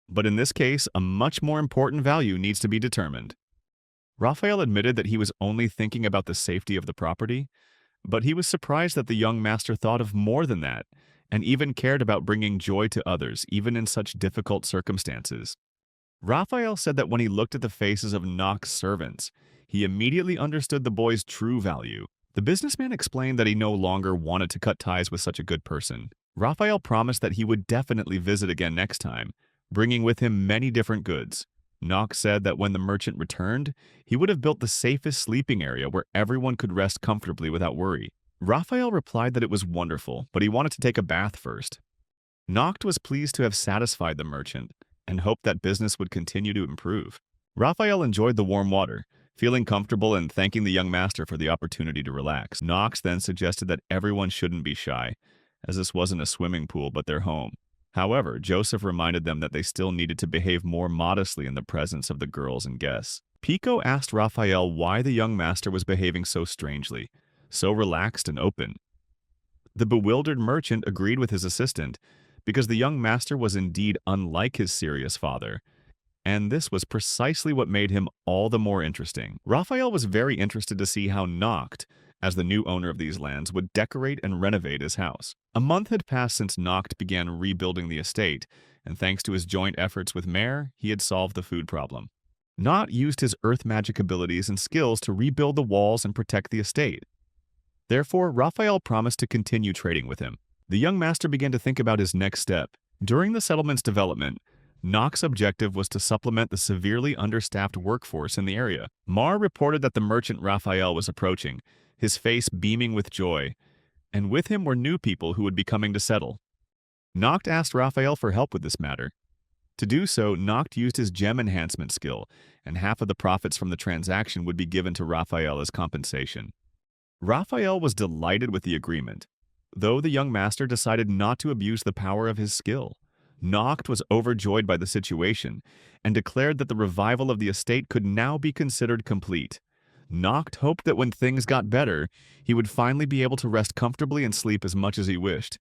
But in this case, a much more important value needs to be determined. Raphael admitted that he was only thinking about the safety of the property, but he was surprised that the young master thought of more than that, and even cared about bringing joy to others, even in such difficult circumstances. Raphael said that when he looked at the faces of Nock's servants, he immediately understood the boy's true value. The businessman explained that he no longer wanted to cut ties with such a good person. Raphael promised that he would definitely visit again next time, bringing with him many different goods. Nock said that when the merchant returned, he would have built the safest sleeping area where everyone could rest comfortably without worry. Raphael replied that it was wonderful, but he wanted to take a bath first. Noct was pleased to have satisfied the merchant and hoped that business would continue to improve. Raphael enjoyed the warm water, feeling comfortable and thanking the young master for the opportunity to relax. Nox then suggested that everyone shouldn't be shy, as this wasn't a swimming pool but their home. However, Joseph reminded them that they still needed to behave more modestly in the presence of the girls and guests. Pico asked Raphael why the young master was behaving so strangely, so relaxed and open. The bewildered merchant agreed with his assistant, because the young master was indeed unlike his serious father, and this was precisely what made him all the more interesting. Raphael was very interested to see how Noct, as the new owner of these lands, would decorate and renovate his house. A month had passed since Noct began rebuilding the estate, and thanks to his joint efforts with Mare, he had solved the food problem. Noct used his earth magic abilities and skills to rebuild the walls and protect the estate. Therefore, Raphael promised to continue trading with him. The young master began to think about his next step. During the settlement's development, Noct's objective was to supplement the severely understaffed workforce in the area. Mar reported that the merchant Raphael was approaching, his face beaming with joy, and with him were new people who would be coming to settle. Noct asked Raphael for help with this matter. To do so, Noct used his gem enhancement skill, and half of the profits from the transaction would be given to Raphael as compensation. Raphael was delighted with the agreement, though the young master decided not to abuse the power of his skill. Noct was overjoyed by the situation and declared that the revival of the estate could now be considered complete. Noct hoped that when things got better, he would finally be able to rest comfortably and sleep as much as he wished.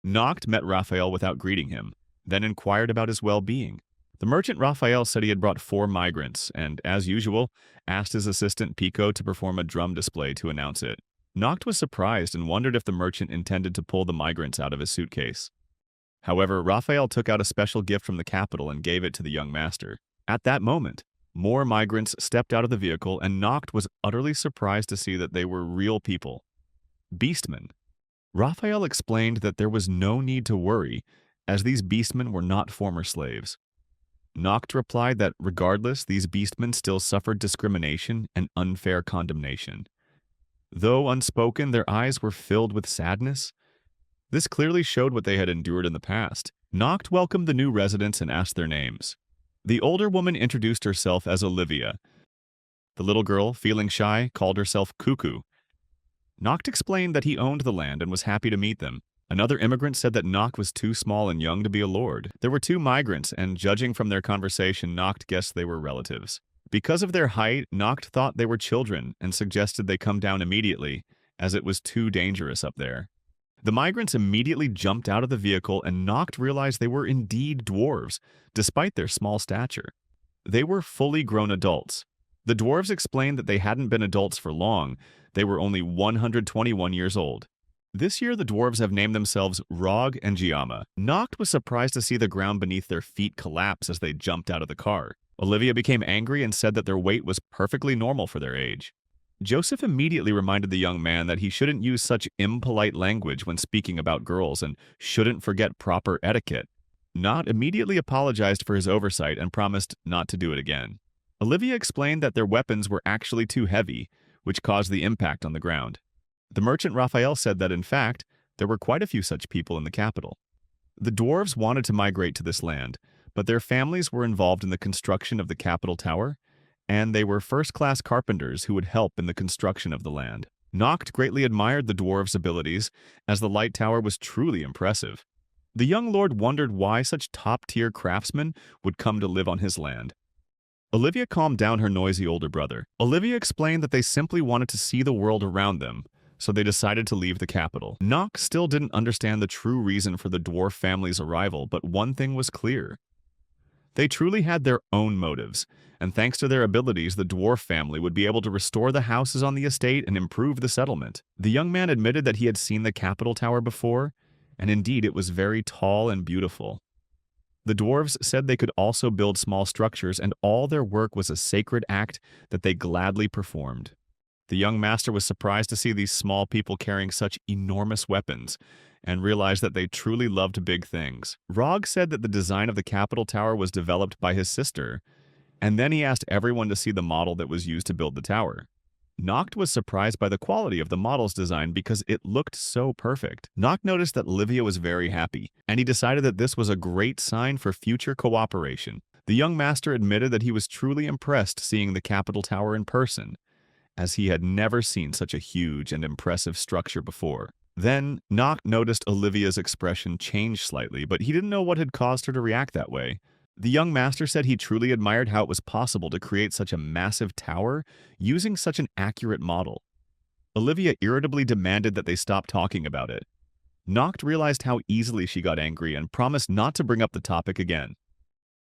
Noct met Raphael without greeting him, then inquired about his well-being. The merchant Raphael said he had brought 4 migrants and, as usual, asked his assistant Pico to perform a drum display to announce it. Noct was surprised and wondered if the merchant intended to pull the migrants out of his suitcase. However, Raphael took out a special gift from the capital and gave it to the young master. At that moment, more migrants stepped out of the vehicle, and Noct was utterly surprised to see that they were real people. Beastmen. Raphael explained that there was no need to worry, as these beastmen were not former slaves. Noct replied that regardless, these beastmen still suffered discrimination and unfair condemnation. Though unspoken, their eyes were filled with sadness. This clearly showed what they had endured in the past. Noct welcomed the new residents and asked their names. The older woman introduced herself as Olivia. The little girl, feeling shy, called herself Cuckoo. Noct explained that he owned the land and was happy to meet them. Another immigrant said that Noct was too small and young to be a lord. There were 2 migrants, and judging from their conversation, Noct guessed they were relatives. Because of their height, Noct thought they were children and suggested they come down immediately, as it was too dangerous up there. The migrants immediately jumped out of the vehicle, and Noct realized they were indeed dwarves, despite their small stature. They were fully grown adults. The dwarves explained that they hadn't been adults for long. They were only 121 years old. This year, the dwarves have named themselves Rog and Giama. Noct was surprised to see the ground beneath their feet collapse as they jumped out of the car. Olivia became angry and said that their weight was perfectly normal for their age. Joseph immediately reminded the young man that he shouldn't use such impolite language when speaking about girls and shouldn't forget proper etiquette. Noct immediately apologized for his oversight and promised not to do it again. Olivia explained that their weapons were actually too heavy, which caused the impact on the ground. The merchant Raphael said that, in fact, there were quite a few such people in the capital. The dwarves wanted to migrate to this land, but their families were involved in the construction of the capital tower, and they were first-class carpenters who would help in the construction of the land. Noct greatly admired the dwarves' abilities, as the light tower was truly impressive. The young lord wondered why such top-tier craftsmen would come to live on his land. Olivia calmed down her noisy older brother. Olivia explained that they simply wanted to see the world around them, so they decided to leave the capital. Noct still didn't understand the true reason for the dwarf family's arrival, but one thing was clear. They truly had their own motives, and thanks to their abilities, the dwarf family would be able to restore the houses on the estate and improve the settlement. The young man admitted that he had seen the capital tower before, and indeed it was very tall and beautiful. The dwarves said they could also build small structures, and all their work was a sacred act that they gladly performed. The young master was surprised to see these small people carrying such enormous weapons, and realized that they truly loved big things. Rog said that the design of the capital tower was developed by his sister, and then he asked everyone to see the model that was used to build the tower. Noct was surprised by the quality of the model's design because it looked so perfect. Noct noticed that Olivia was very happy, and he decided that this was a great sign for future cooperation. The young master admitted that he was truly impressed seeing the capital tower in person, as he had never seen such a huge and impressive structure before. Then, Noct noticed Olivia's expression change slightly, but he didn't know what had caused her to react that way. The young master said he truly admired how it was possible to create such a massive tower using such an accurate model. Olivia irritably demanded that they stop talking about it. Noct realized how easily she got angry and promised not to bring up the topic again.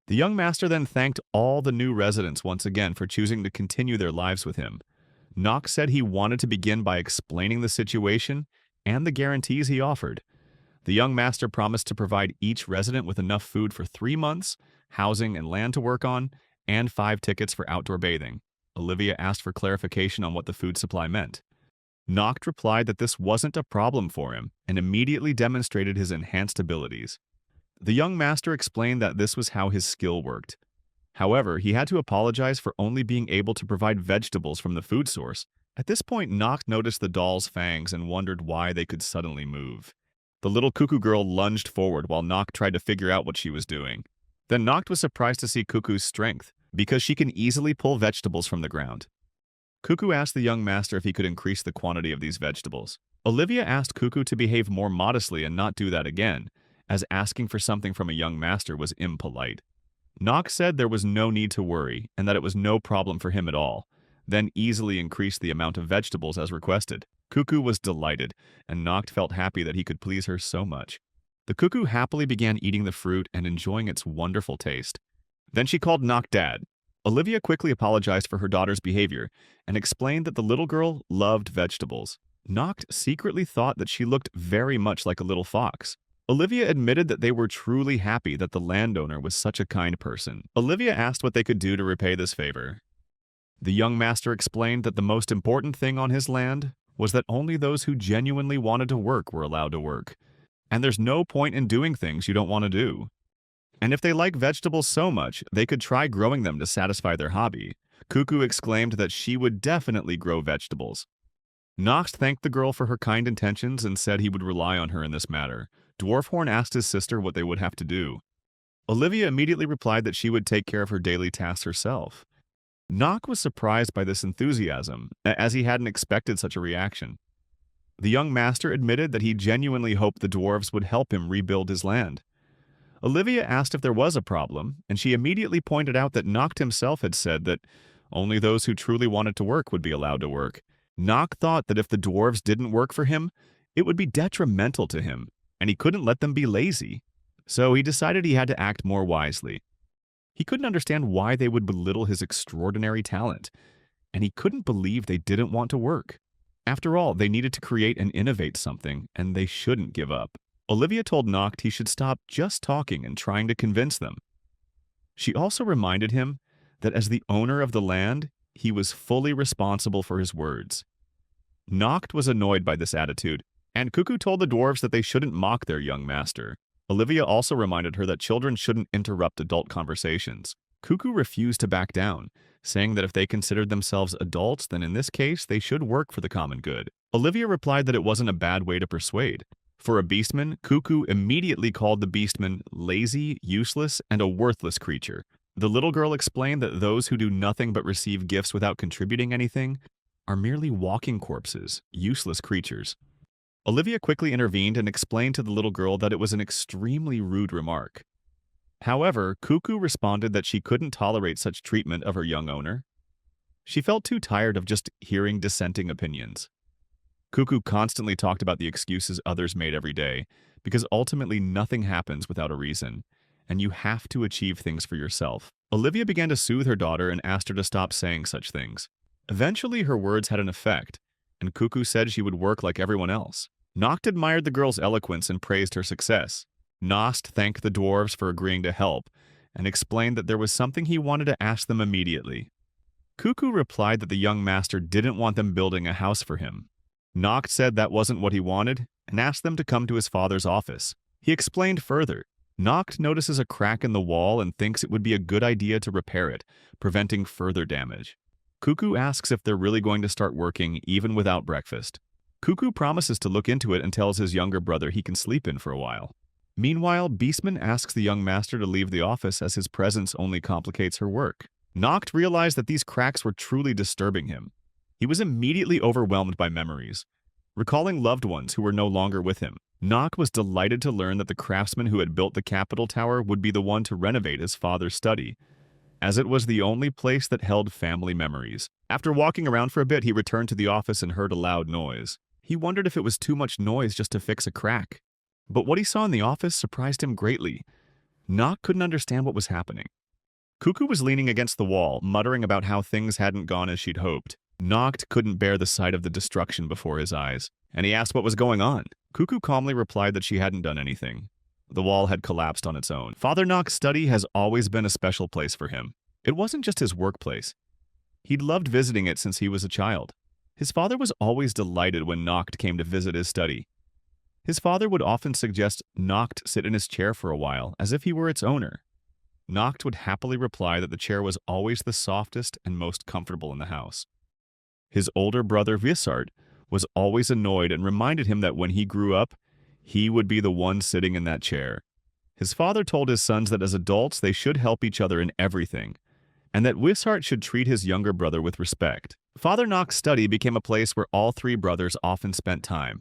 The young master then thanked all the new residents once again for choosing to continue their lives with him. Noct said he wanted to begin by explaining the situation and the guarantees he offered. The young master promised to provide each resident with enough food for 3 months, housing and land to work on, and 5 tickets for outdoor bathing. Olivia asked for clarification on what the food supply meant. Noct replied that this wasn't a problem for him and immediately demonstrated his enhanced abilities. The young master explained that this was how his skill worked. However, he had to apologize for only being able to provide vegetables from the food source. At this point, Noct noticed the doll's fangs and wondered why they could suddenly move. The little cuckoo girl lunged forward while Noct tried to figure out what she was doing. Then Noct was surprised to see Cuckoo's strength, because she can easily pull vegetables from the ground. Cuckoo asked the young master if he could increase the quantity of these vegetables. Olivia asked Cuckoo to behave more modestly and not do that again, as asking for something from a young master was impolite. Noct said there was no need to worry and that it was no problem for him at all, then easily increased the amount of vegetables as requested. Cuckoo was delighted, and Noct felt happy that he could please her so much. The cuckoo happily began eating the fruit and enjoying its wonderful taste. Then she called Noct Dad. Olivia quickly apologized for her daughter's behavior and explained that the little girl loved vegetables. Noct secretly thought that she looked very much like a little fox. Olivia admitted that they were truly happy that the landowner was such a kind person. Olivia asked what they could do to repay this favor. The young master explained that the most important thing on his land was that only those who genuinely wanted to work were allowed to work. And there's no point in doing things you don't want to do. And if they like vegetables so much, they could try growing them to satisfy their hobby. Cuckoo exclaimed that she would definitely grow vegetables. Noct thanked the girl for her kind intentions and said he would rely on her in this matter. Dwarfhorn asked his sister what they would have to do. Olivia immediately replied that she would take care of her daily tasks herself. Noct was surprised by this enthusiasm, as he hadn't expected such a reaction. The young master admitted that he genuinely hoped the dwarves would help him rebuild his land. Olivia asked if there was a problem, and she immediately pointed out that Noct himself had said that only those who truly wanted to work would be allowed to work. Noct thought that if the dwarves didn't work for him, it would be detrimental to him, and he couldn't let them be lazy. So he decided he had to act more wisely. He couldn't understand why they would belittle his extraordinary talent, and he couldn't believe they didn't want to work. After all, they needed to create and innovate something, and they shouldn't give up. Olivia told Noct he should stop just talking and trying to convince them. She also reminded him that as the owner of the land, he was fully responsible for his words. Noct was annoyed by this attitude, and Cuckoo told the dwarves that they shouldn't mock their young master. Olivia also reminded her that children shouldn't interrupt adult conversations. Cuckoo refused to back down, saying that if they considered themselves adults, then in this case they should work for the common good. Olivia replied that it wasn't a bad way to persuade. For a beastman, Cuckoo immediately called the beastman lazy, useless, and a worthless creature. The little girl explained that those who do nothing but receive gifts without contributing anything are merely walking corpses, useless creatures. Olivia quickly intervened and explained to the little girl that it was an extremely rude remark. However, Cuckoo responded that she couldn't tolerate such treatment of her young owner. She felt too tired of just hearing dissenting opinions. Cuckoo constantly talked about the excuses others made every day, because ultimately nothing happens without a reason, and you have to achieve things for yourself. Olivia began to soothe her daughter and asked her to stop saying such things. Eventually, her words had an effect, and Cuckoo said she would work like everyone else. Noct admired the girl's eloquence and praised her success. Noct thanked the dwarves for agreeing to help, and explained that there was something he wanted to ask them immediately. Cuckoo replied that the young master didn't want them building a house for him. Noct said that wasn't what he wanted, and asked them to come to his father's office. He explained further. Noct notices a crack in the wall and thinks it would be a good idea to repair it, preventing further damage. Cuckoo asks if they're really going to start working even without breakfast. Cuckoo promises to look into it and tells his younger brother he can sleep in for a while. Meanwhile, Beastman asks the young master to leave the office as his presence only complicates her work. Noct realized that these cracks were truly disturbing him. He was immediately overwhelmed by memories, recalling loved ones who were no longer with him. Noct was delighted to learn that the craftsman who had built the Capitol Tower would be the one to renovate his father's study, as it was the only place that held family memories. After walking around for a bit, he returned to the office and heard a loud noise. He wondered if it was too much noise just to fix a crack. But what he saw in the office surprised him greatly. Noct couldn't understand what was happening. Cuckoo was leaning against the wall, muttering about how things hadn't gone as she'd hoped. Noct couldn't bear the sight of the destruction before his eyes, and he asked what was going on. Cuckoo calmly replied that she hadn't done anything. The wall had collapsed on its own. Father Noct's study has always been a special place for him. It wasn't just his workplace. He'd loved visiting it since he was a child. His father was always delighted when Noct came to visit his study. His father would often suggest Noct sit in his chair for a while, as if he were its owner. Noct would happily reply that the chair was always the softest and most comfortable in the house. His older brother Vissart was always annoyed and reminded him that when he grew up, he would be the one sitting in that chair. His father told his sons that as adults they should help each other in everything, and that Vissart should treat his younger brother with respect. Father Noct's study became a place where all three brothers often spent time.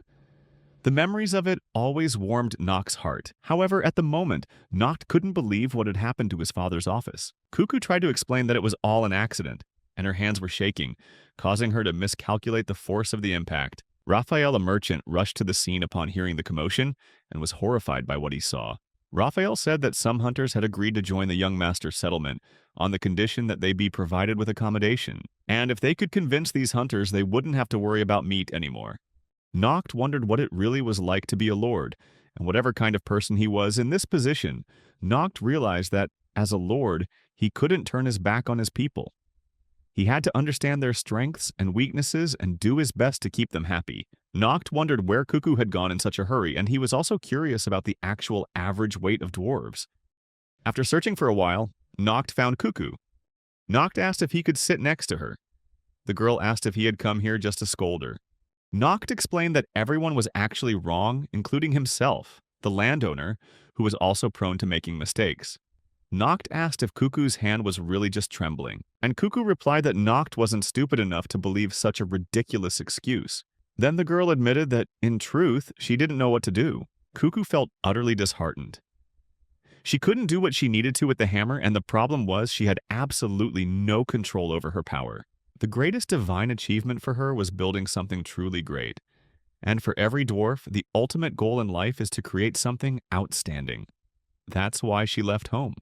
The memories of it always warmed Noct's heart. However, at the moment, Noct couldn't believe what had happened to his father's office. Cuckoo tried to explain that it was all an accident, and her hands were shaking, causing her to miscalculate the force of the impact. Raphael, a merchant, rushed to the scene upon hearing the commotion and was horrified by what he saw. Raphael said that some hunters had agreed to join the young master's settlement on the condition that they be provided with accommodation, and if they could convince these hunters, they wouldn't have to worry about meat anymore. Noct wondered what it really was like to be a lord, and whatever kind of person he was in this position, Noct realized that, as a lord, he couldn't turn his back on his people. He had to understand their strengths and weaknesses and do his best to keep them happy. Noct wondered where Cuckoo had gone in such a hurry, and he was also curious about the actual average weight of dwarves. After searching for a while, Noct found Cuckoo. Noct asked if he could sit next to her. The girl asked if he had come here just to scold her. Noct explained that everyone was actually wrong, including himself, the landowner, who was also prone to making mistakes. Noct asked if Cuckoo's hand was really just trembling, and Cuckoo replied that Noct wasn't stupid enough to believe such a ridiculous excuse. Then the girl admitted that, in truth, she didn't know what to do. Cuckoo felt utterly disheartened. She couldn't do what she needed to with the hammer, and the problem was she had absolutely no control over her power. The greatest divine achievement for her was building something truly great. And for every dwarf, the ultimate goal in life is to create something outstanding. That's why she left home.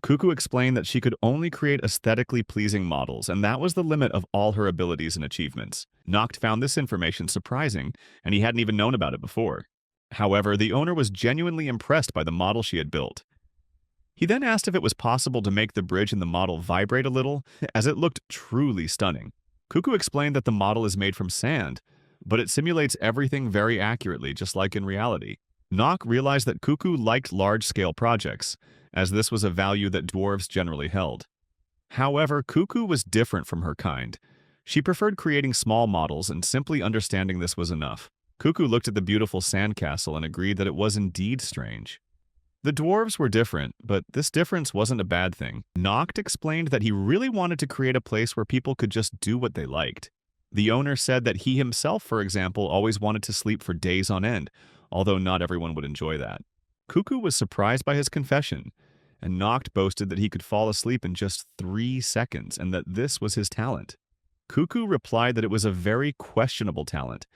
Cuckoo explained that she could only create aesthetically pleasing models, and that was the limit of all her abilities and achievements. Noct found this information surprising, and he hadn't even known about it before. However, the owner was genuinely impressed by the model she had built. He then asked if it was possible to make the bridge in the model vibrate a little, as it looked truly stunning. Cuckoo explained that the model is made from sand, but it simulates everything very accurately, just like in reality. Noct realized that Cuckoo liked large-scale projects, as this was a value that dwarves generally held. However, Cuckoo was different from her kind. She preferred creating small models, and simply understanding this was enough. Cuckoo looked at the beautiful sandcastle and agreed that it was indeed strange. The dwarves were different, but this difference wasn't a bad thing. Noct explained that he really wanted to create a place where people could just do what they liked. The owner said that he himself, for example, always wanted to sleep for days on end, although not everyone would enjoy that. Cuckoo was surprised by his confession, and Noct boasted that he could fall asleep in just 3 seconds and that this was his talent. Cuckoo replied that it was a very questionable talent,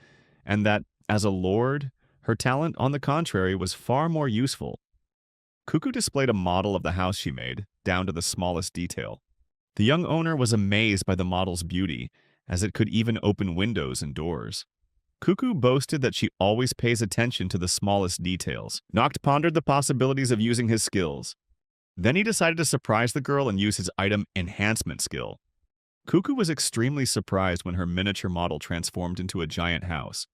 and that, as a lord, her talent, on the contrary, was far more useful. Cuckoo displayed a model of the house she made, down to the smallest detail. The young owner was amazed by the model's beauty, as it could even open windows and doors. Cuckoo boasted that she always pays attention to the smallest details. Noct pondered the possibilities of using his skills. Then he decided to surprise the girl and use his item enhancement skill. Cuckoo was extremely surprised when her miniature model transformed into a giant house.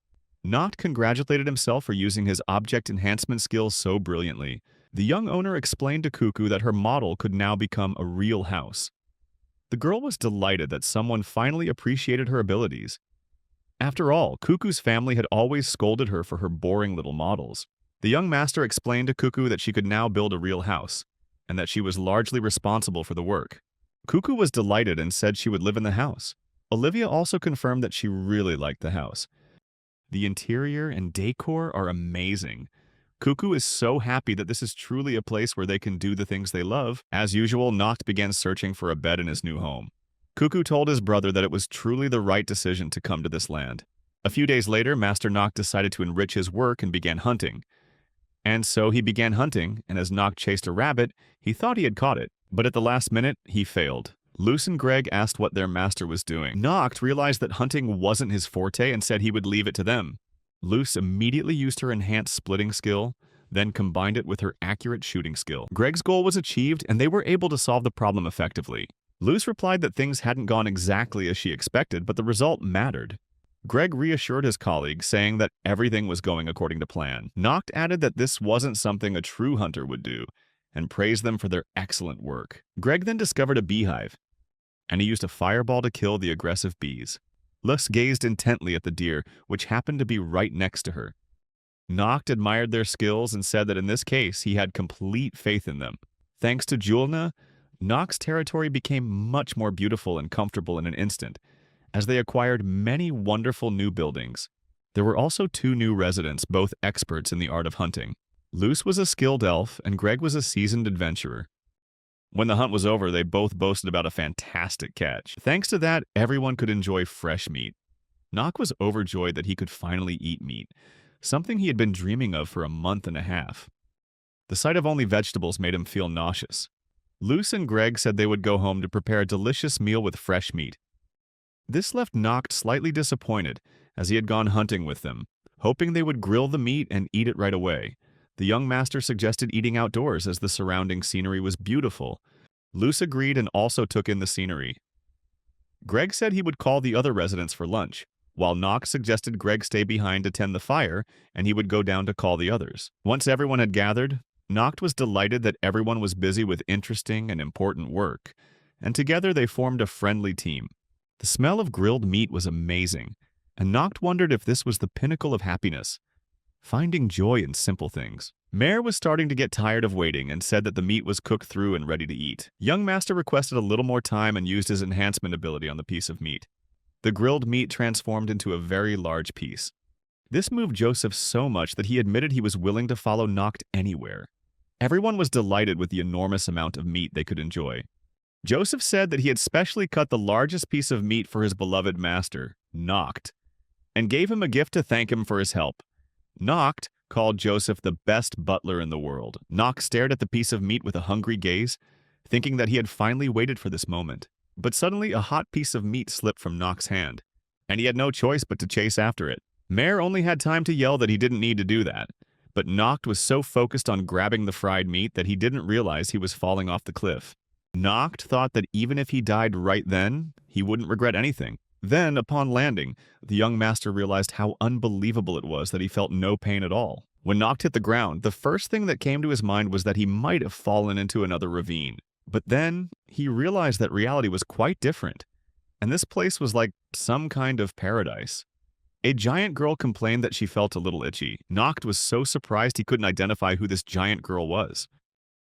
Noct congratulated himself for using his object enhancement skill so brilliantly. The young owner explained to Cuckoo that her model could now become a real house. The girl was delighted that someone finally appreciated her abilities. After all, Cuckoo's family had always scolded her for her boring little models. The young master explained to Cuckoo that she could now build a real house, and that she was largely responsible for the work. Cuckoo was delighted and said she would live in the house. Olivia also confirmed that she really liked the house. The interior and decor are amazing. Cuckoo is so happy that this is truly a place where they can do the things they love. As usual, Noct began searching for a bed in his new home. Cuckoo told his brother that it was truly the right decision to come to this land. A few days later, Master Noct decided to enrich his work and began hunting. And so he began hunting, and as Noct chased a rabbit, he thought he had caught it. But at the last minute, he failed. Luce and Greg asked what their master was doing. Noct realized that hunting wasn't his forte and said he would leave it to them. Luce immediately used her enhanced splitting skill, then combined it with her accurate shooting skill. Greg's goal was achieved, and they were able to solve the problem effectively. Luce replied that things hadn't gone exactly as she expected, but the result mattered. Greg reassured his colleague, saying that everything was going according to plan. Noct added that this wasn't something a true hunter would do, and praised them for their excellent work. Greg then discovered a beehive, and he used a fireball to kill the aggressive bees. Luce gazed intently at the deer, which happened to be right next to her. Noct admired their skills and said that in this case he had complete faith in them. Thanks to Julna, Noct's territory became much more beautiful and comfortable in an instant, as they acquired many wonderful new buildings. There were also 2 new residents, both experts in the art of hunting. Luce was a skilled elf, and Greg was a seasoned adventurer. When the hunt was over, they both boasted about a fantastic catch. Thanks to that, everyone could enjoy fresh meat. Noct was overjoyed that he could finally eat meat, something he had been dreaming of for a month and a half. The sight of only vegetables made him feel nauseous. Luce and Greg said they would go home to prepare a delicious meal with fresh meat. This left Noct slightly disappointed, as he had gone hunting with them, hoping they would grill the meat and eat it right away. The young master suggested eating outdoors as the surrounding scenery was beautiful. Luce agreed and also took in the scenery. Greg said he would call the other residents for lunch, while Noct suggested Greg stay behind to tend the fire, and he would go down to call the others. Once everyone had gathered, Noct was delighted that everyone was busy with interesting and important work, and together they formed a friendly team. The smell of grilled meat was amazing, and Noct wondered if this was the pinnacle of happiness, finding joy in simple things. Mare was starting to get tired of waiting and said that the meat was cooked through and ready to eat. Young Master requested a little more time and used his enhancement ability on the piece of meat. The grilled meat transformed into a very large piece. This moved Joseph so much that he admitted he was willing to follow Noct anywhere. Everyone was delighted with the enormous amount of meat they could enjoy. Joseph said that he had specially cut the largest piece of meat for his beloved master, Noct, and gave him a gift to thank him for his help. Noct called Joseph the best butler in the world. Noct stared at the piece of meat with a hungry gaze, thinking that he had finally waited for this moment. But suddenly a hot piece of meat slipped from Noct's hand, and he had no choice but to chase after it. Mare only had time to yell that he didn't need to do that, but Noct was so focused on grabbing the fried meat that he didn't realize he was falling off the cliff. Noct thought that even if he died right then, he wouldn't regret anything. Then, upon landing, the young master realized how unbelievable it was that he felt no pain at all. When Noct hit the ground, the first thing that came to his mind was that he might have fallen into another ravine. But then, he realized that reality was quite different, and this place was like some kind of paradise. A giant girl complained that she felt a little itchy. Noct was so surprised he couldn't identify who this giant girl was.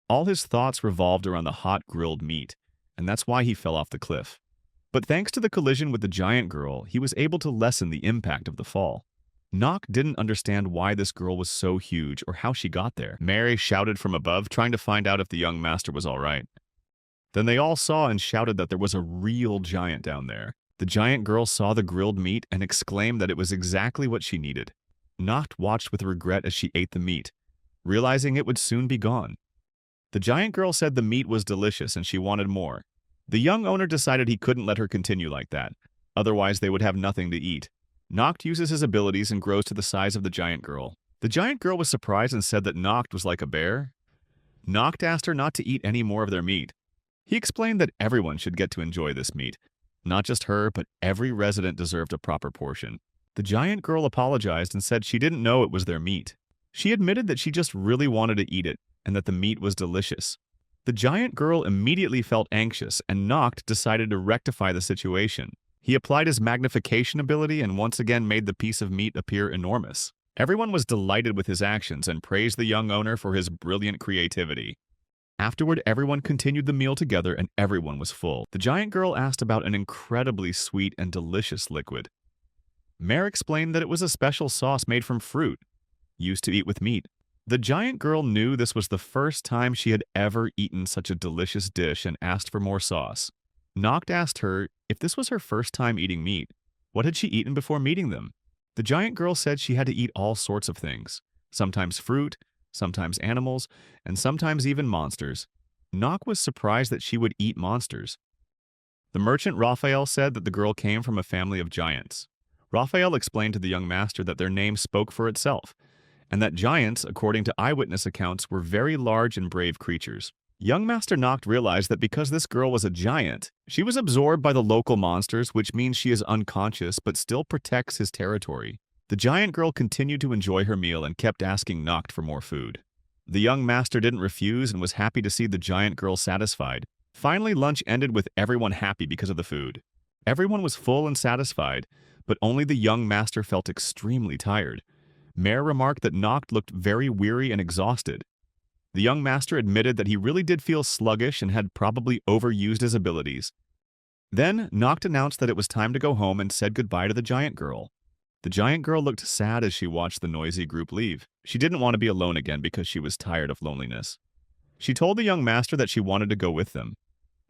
All his thoughts revolved around the hot grilled meat, and that's why he fell off the cliff. But thanks to the collision with the giant girl, he was able to lessen the impact of the fall. Noct didn't understand why this girl was so huge or how she got there. Mary shouted from above, trying to find out if the young master was all right. Then they all saw and shouted that there was a real giant down there. The giant girl saw the grilled meat and exclaimed that it was exactly what she needed. Noct watched with regret as she ate the meat, realizing it would soon be gone. The giant girl said the meat was delicious and she wanted more. The young owner decided he couldn't let her continue like that, otherwise they would have nothing to eat. Noct uses his abilities and grows to the size of the giant girl. The giant girl was surprised and said that Noct was like a bear. Noct asked her not to eat any more of their meat. He explained that everyone should get to enjoy this meat. Not just her, but every resident deserved a proper portion. The giant girl apologized and said she didn't know it was their meat. She admitted that she just really wanted to eat it and that the meat was delicious. The giant girl immediately felt anxious, and Noct decided to rectify the situation. He applied his magnification ability and once again made the piece of meat appear enormous. Everyone was delighted with his actions and praised the young owner for his brilliant creativity. Afterward, everyone continued the meal together and everyone was full. The giant girl asked about an incredibly sweet and delicious liquid. Mare explained that it was a special sauce made from fruit, used to eat with meat. The giant girl knew this was the first time she had ever eaten such a delicious dish and asked for more sauce. Noct asked her if this was her first time eating meat. What had she eaten before meeting them? The giant girl said she had to eat all sorts of things, sometimes fruit, sometimes animals, and sometimes even monsters. Noct was surprised that she would eat monsters. The merchant Raphael said that the girl came from a family of giants. Raphael explained to the young master that their name spoke for itself, and that giants, according to eyewitness accounts, were very large and brave creatures. Young Master Noct realized that because this girl was a giant, she was absorbed by the local monsters, which means she is unconscious but still protects his territory. The giant girl continued to enjoy her meal and kept asking Noct for more food. The young master didn't refuse and was happy to see the giant girl satisfied. Finally, lunch ended with everyone happy because of the food. Everyone was full and satisfied, but only the young master felt extremely tired. Mare remarked that Noct looked very weary and exhausted. The young master admitted that he really did feel sluggish and had probably overused his abilities. Then, Noct announced that it was time to go home and said goodbye to the giant girl. The giant girl looked sad as she watched the noisy group leave. She didn't want to be alone again because she was tired of loneliness. She told the young master that she wanted to go with them.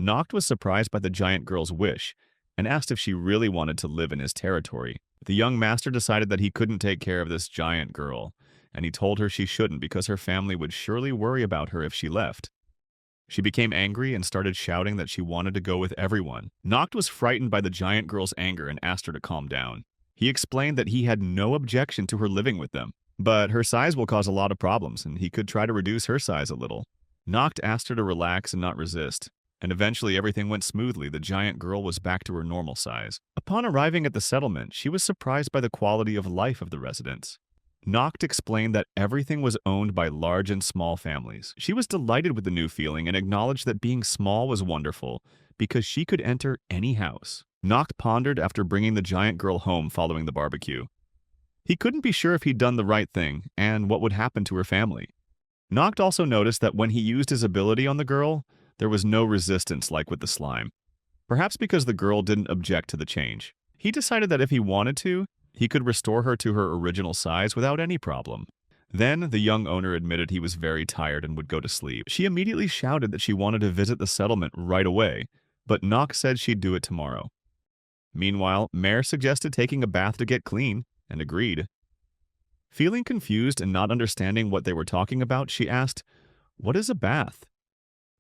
Noct was surprised by the giant girl's wish and asked if she really wanted to live in his territory. The young master decided that he couldn't take care of this giant girl, and he told her she shouldn't because her family would surely worry about her if she left. She became angry and started shouting that she wanted to go with everyone. Noct was frightened by the giant girl's anger and asked her to calm down. He explained that he had no objection to her living with them, but her size will cause a lot of problems, and he could try to reduce her size a little. Noct asked her to relax and not resist, and eventually everything went smoothly. The giant girl was back to her normal size. Upon arriving at the settlement, she was surprised by the quality of life of the residents. Noct explained that everything was owned by large and small families. She was delighted with the new feeling and acknowledged that being small was wonderful because she could enter any house. Noct pondered after bringing the giant girl home following the barbecue. He couldn't be sure if he'd done the right thing and what would happen to her family. Noct also noticed that when he used his ability on the girl, there was no resistance like with the slime. Perhaps because the girl didn't object to the change. He decided that if he wanted to, he could restore her to her original size without any problem. Then, the young owner admitted he was very tired and would go to sleep. She immediately shouted that she wanted to visit the settlement right away, but Noct said she'd do it tomorrow. Meanwhile, Mare suggested taking a bath to get clean, and agreed. Feeling confused and not understanding what they were talking about, she asked, "What is a bath?"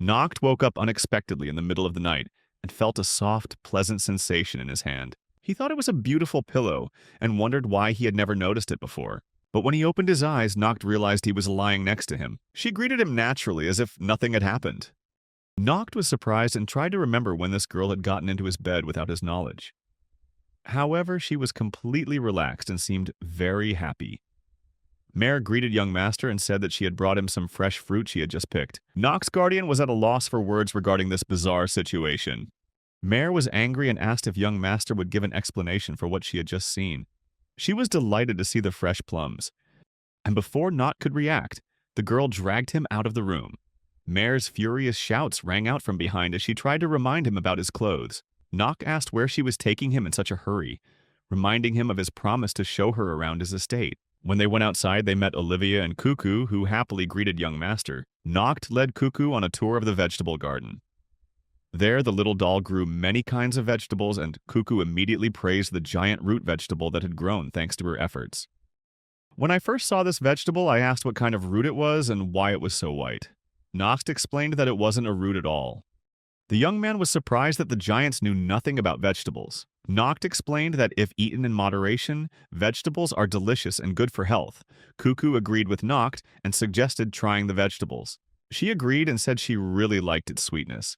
Noct woke up unexpectedly in the middle of the night and felt a soft, pleasant sensation in his hand. He thought it was a beautiful pillow and wondered why he had never noticed it before. But when he opened his eyes, Noct realized he was lying next to him. She greeted him naturally as if nothing had happened. Noct was surprised and tried to remember when this girl had gotten into his bed without his knowledge. However, she was completely relaxed and seemed very happy. Mare greeted young master and said that she had brought him some fresh fruit she had just picked. Noct's guardian was at a loss for words regarding this bizarre situation. Mare was angry and asked if young master would give an explanation for what she had just seen. She was delighted to see the fresh plums. And before Noct could react, the girl dragged him out of the room. Mare's furious shouts rang out from behind as she tried to remind him about his clothes. Noct asked where she was taking him in such a hurry, reminding him of his promise to show her around his estate. When they went outside, they met Olivia and Cuckoo, who happily greeted young master. Noct led Cuckoo on a tour of the vegetable garden. There, the little doll grew many kinds of vegetables, and Cuckoo immediately praised the giant root vegetable that had grown thanks to her efforts. When I first saw this vegetable, I asked what kind of root it was and why it was so white. Noct explained that it wasn't a root at all. The young man was surprised that the giants knew nothing about vegetables. Noct explained that if eaten in moderation, vegetables are delicious and good for health. Cuckoo agreed with Noct and suggested trying the vegetables. She agreed and said she really liked its sweetness.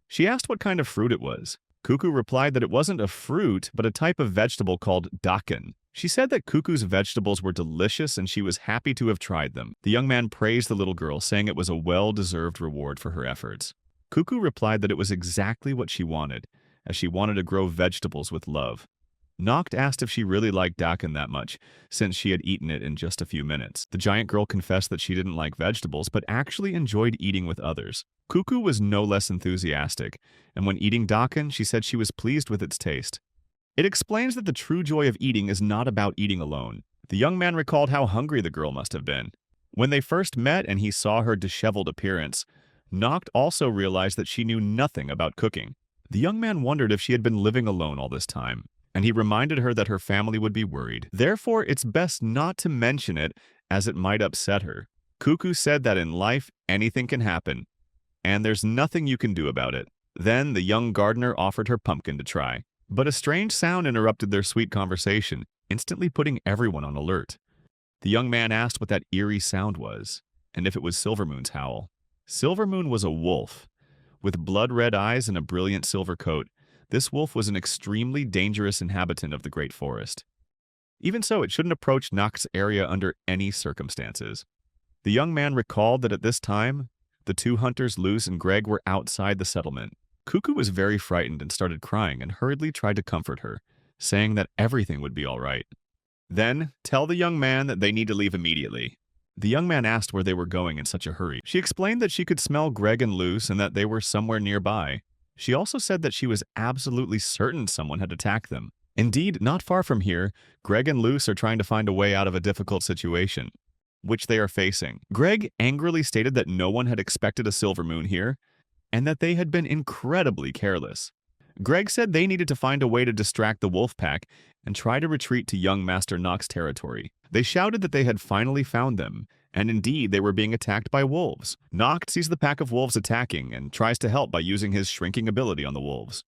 She asked what kind of fruit it was. Cuckoo replied that it wasn't a fruit, but a type of vegetable called dakan. She said that Cuckoo's vegetables were delicious and she was happy to have tried them. The young man praised the little girl, saying it was a well-deserved reward for her efforts. Cuckoo replied that it was exactly what she wanted, as she wanted to grow vegetables with love. Noct asked if she really liked dakan that much, since she had eaten it in just a few minutes. The giant girl confessed that she didn't like vegetables, but actually enjoyed eating with others. Cuckoo was no less enthusiastic, and when eating dakan, she said she was pleased with its taste. It explains that the true joy of eating is not about eating alone. The young man recalled how hungry the girl must have been. When they first met and he saw her disheveled appearance, Noct also realized that she knew nothing about cooking. The young man wondered if she had been living alone all this time, and he reminded her that her family would be worried. Therefore, it's best not to mention it, as it might upset her. Cuckoo said that in life, anything can happen, and there's nothing you can do about it. Then the young gardener offered her pumpkin to try. But a strange sound interrupted their sweet conversation, instantly putting everyone on alert. The young man asked what that eerie sound was, and if it was Silvermoon's howl. Silvermoon was a wolf. With blood-red eyes and a brilliant silver coat, this wolf was an extremely dangerous inhabitant of the Great Forest. Even so, it shouldn't approach Nokt's area under any circumstances. The young man recalled that at this time, the two hunters, Luce and Greg, were outside the settlement. Cuckoo was very frightened and started crying and hurriedly tried to comfort her, saying that everything would be all right. Then, tell the young man that they need to leave immediately. The young man asked where they were going in such a hurry. She explained that she could smell Greg and Luce and that they were somewhere nearby. She also said that she was absolutely certain someone had attacked them. Indeed, not far from here, Greg and Luce are trying to find a way out of a difficult situation, which they are facing. Greg angrily stated that no one had expected a silver moon here, and that they had been incredibly careless. Greg said they needed to find a way to distract the wolf pack and try to retreat to young Master Nokt's territory. They shouted that they had finally found them, and indeed they were being attacked by wolves. Nokt sees the pack of wolves attacking and tries to help by using his shrinking ability on the wolves.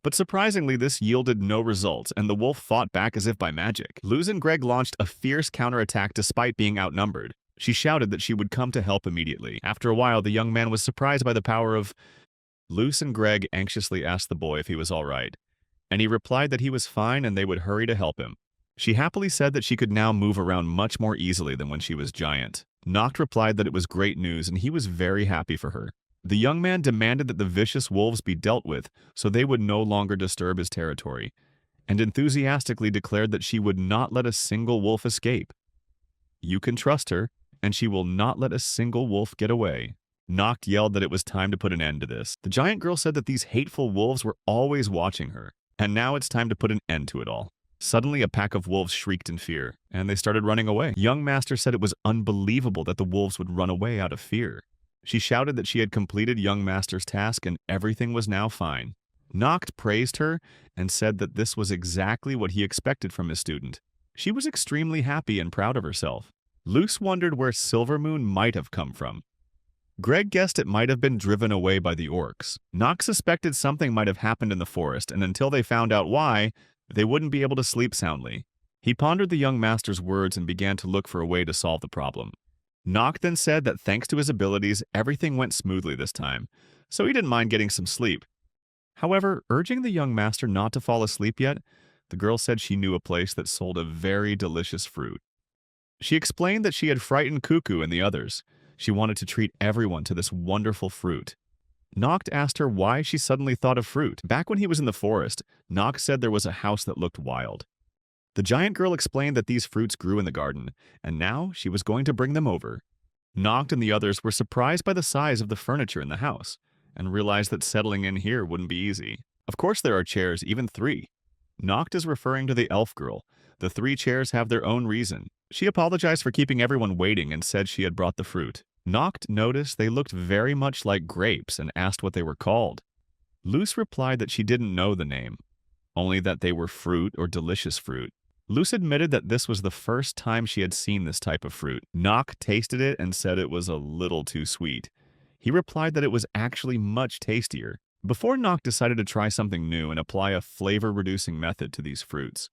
But surprisingly, this yielded no results, and the wolf fought back as if by magic. Luz and Greg launched a fierce counterattack despite being outnumbered. She shouted that she would come to help immediately. After a while, the young man was surprised by the power of... Luce and Greg anxiously asked the boy if he was all right, and he replied that he was fine and they would hurry to help him. She happily said that she could now move around much more easily than when she was giant. Nokt replied that it was great news and he was very happy for her. The young man demanded that the vicious wolves be dealt with so they would no longer disturb his territory, and enthusiastically declared that she would not let a single wolf escape. You can trust her, and she will not let a single wolf get away. Nokt yelled that it was time to put an end to this. The giant girl said that these hateful wolves were always watching her, and now it's time to put an end to it all. Suddenly, a pack of wolves shrieked in fear, and they started running away. Young Master said it was unbelievable that the wolves would run away out of fear. She shouted that she had completed Young Master's task and everything was now fine. Nokt praised her and said that this was exactly what he expected from his student. She was extremely happy and proud of herself. Luce wondered where Silvermoon might have come from. Greg guessed it might have been driven away by the orcs. Nokt suspected something might have happened in the forest, and until they found out why, they wouldn't be able to sleep soundly. He pondered the young master's words and began to look for a way to solve the problem. Nokt then said that thanks to his abilities, everything went smoothly this time, so he didn't mind getting some sleep. However, urging the young master not to fall asleep yet, the girl said she knew a place that sold a very delicious fruit. She explained that she had frightened Cuckoo and the others. She wanted to treat everyone to this wonderful fruit. Nokt asked her why she suddenly thought of fruit. Back when he was in the forest, Nokt said there was a house that looked wild. The giant girl explained that these fruits grew in the garden, and now she was going to bring them over. Nokt and the others were surprised by the size of the furniture in the house, and realized that settling in here wouldn't be easy. Of course there are chairs, even 3. Nokt is referring to the elf girl. The 3 chairs have their own reason. She apologized for keeping everyone waiting and said she had brought the fruit. Nokt noticed they looked very much like grapes and asked what they were called. Luce replied that she didn't know the name, only that they were fruit or delicious fruit. Luce admitted that this was the first time she had seen this type of fruit. Nokt tasted it and said it was a little too sweet. He replied that it was actually much tastier. Before Nokt decided to try something new and apply a flavor-reducing method to these fruits,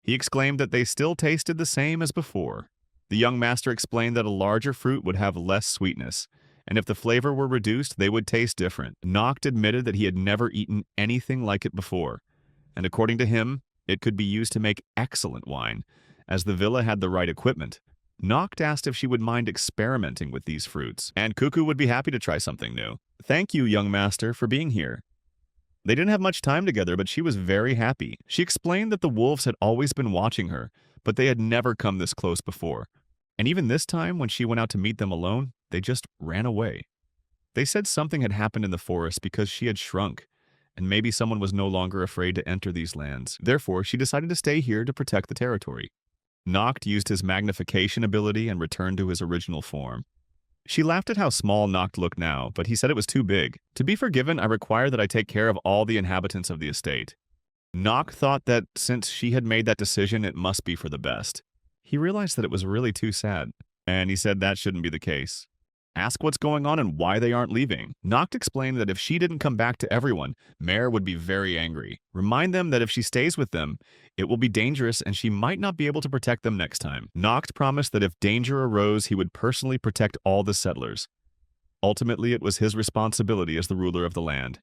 he exclaimed that they still tasted the same as before. The young master explained that a larger fruit would have less sweetness, and if the flavor were reduced, they would taste different. Nokt admitted that he had never eaten anything like it before, and according to him, it could be used to make excellent wine, as the villa had the right equipment. Nokt asked if she would mind experimenting with these fruits, and Cuckoo would be happy to try something new. Thank you, young master, for being here. They didn't have much time together, but she was very happy. She explained that the wolves had always been watching her, but they had never come this close before. And even this time, when she went out to meet them alone, they just ran away. They said something had happened in the forest because she had shrunk, and maybe someone was no longer afraid to enter these lands. Therefore, she decided to stay here to protect the territory. Nokt used his magnification ability and returned to his original form. She laughed at how small Nokt looked now, but he said it was too big. To be forgiven, I require that I take care of all the inhabitants of the estate. Nokt thought that since she had made that decision, it must be for the best. He realized that it was really too sad. And he said that shouldn't be the case. Ask what's going on and why they aren't leaving. Noct explained that if she didn't come back to everyone, Mare would be very angry. Remind them that if she stays with them, it will be dangerous and she might not be able to protect them next time. Noct promised that if danger arose, he would personally protect all the settlers. Ultimately, it was his responsibility as the ruler of the land.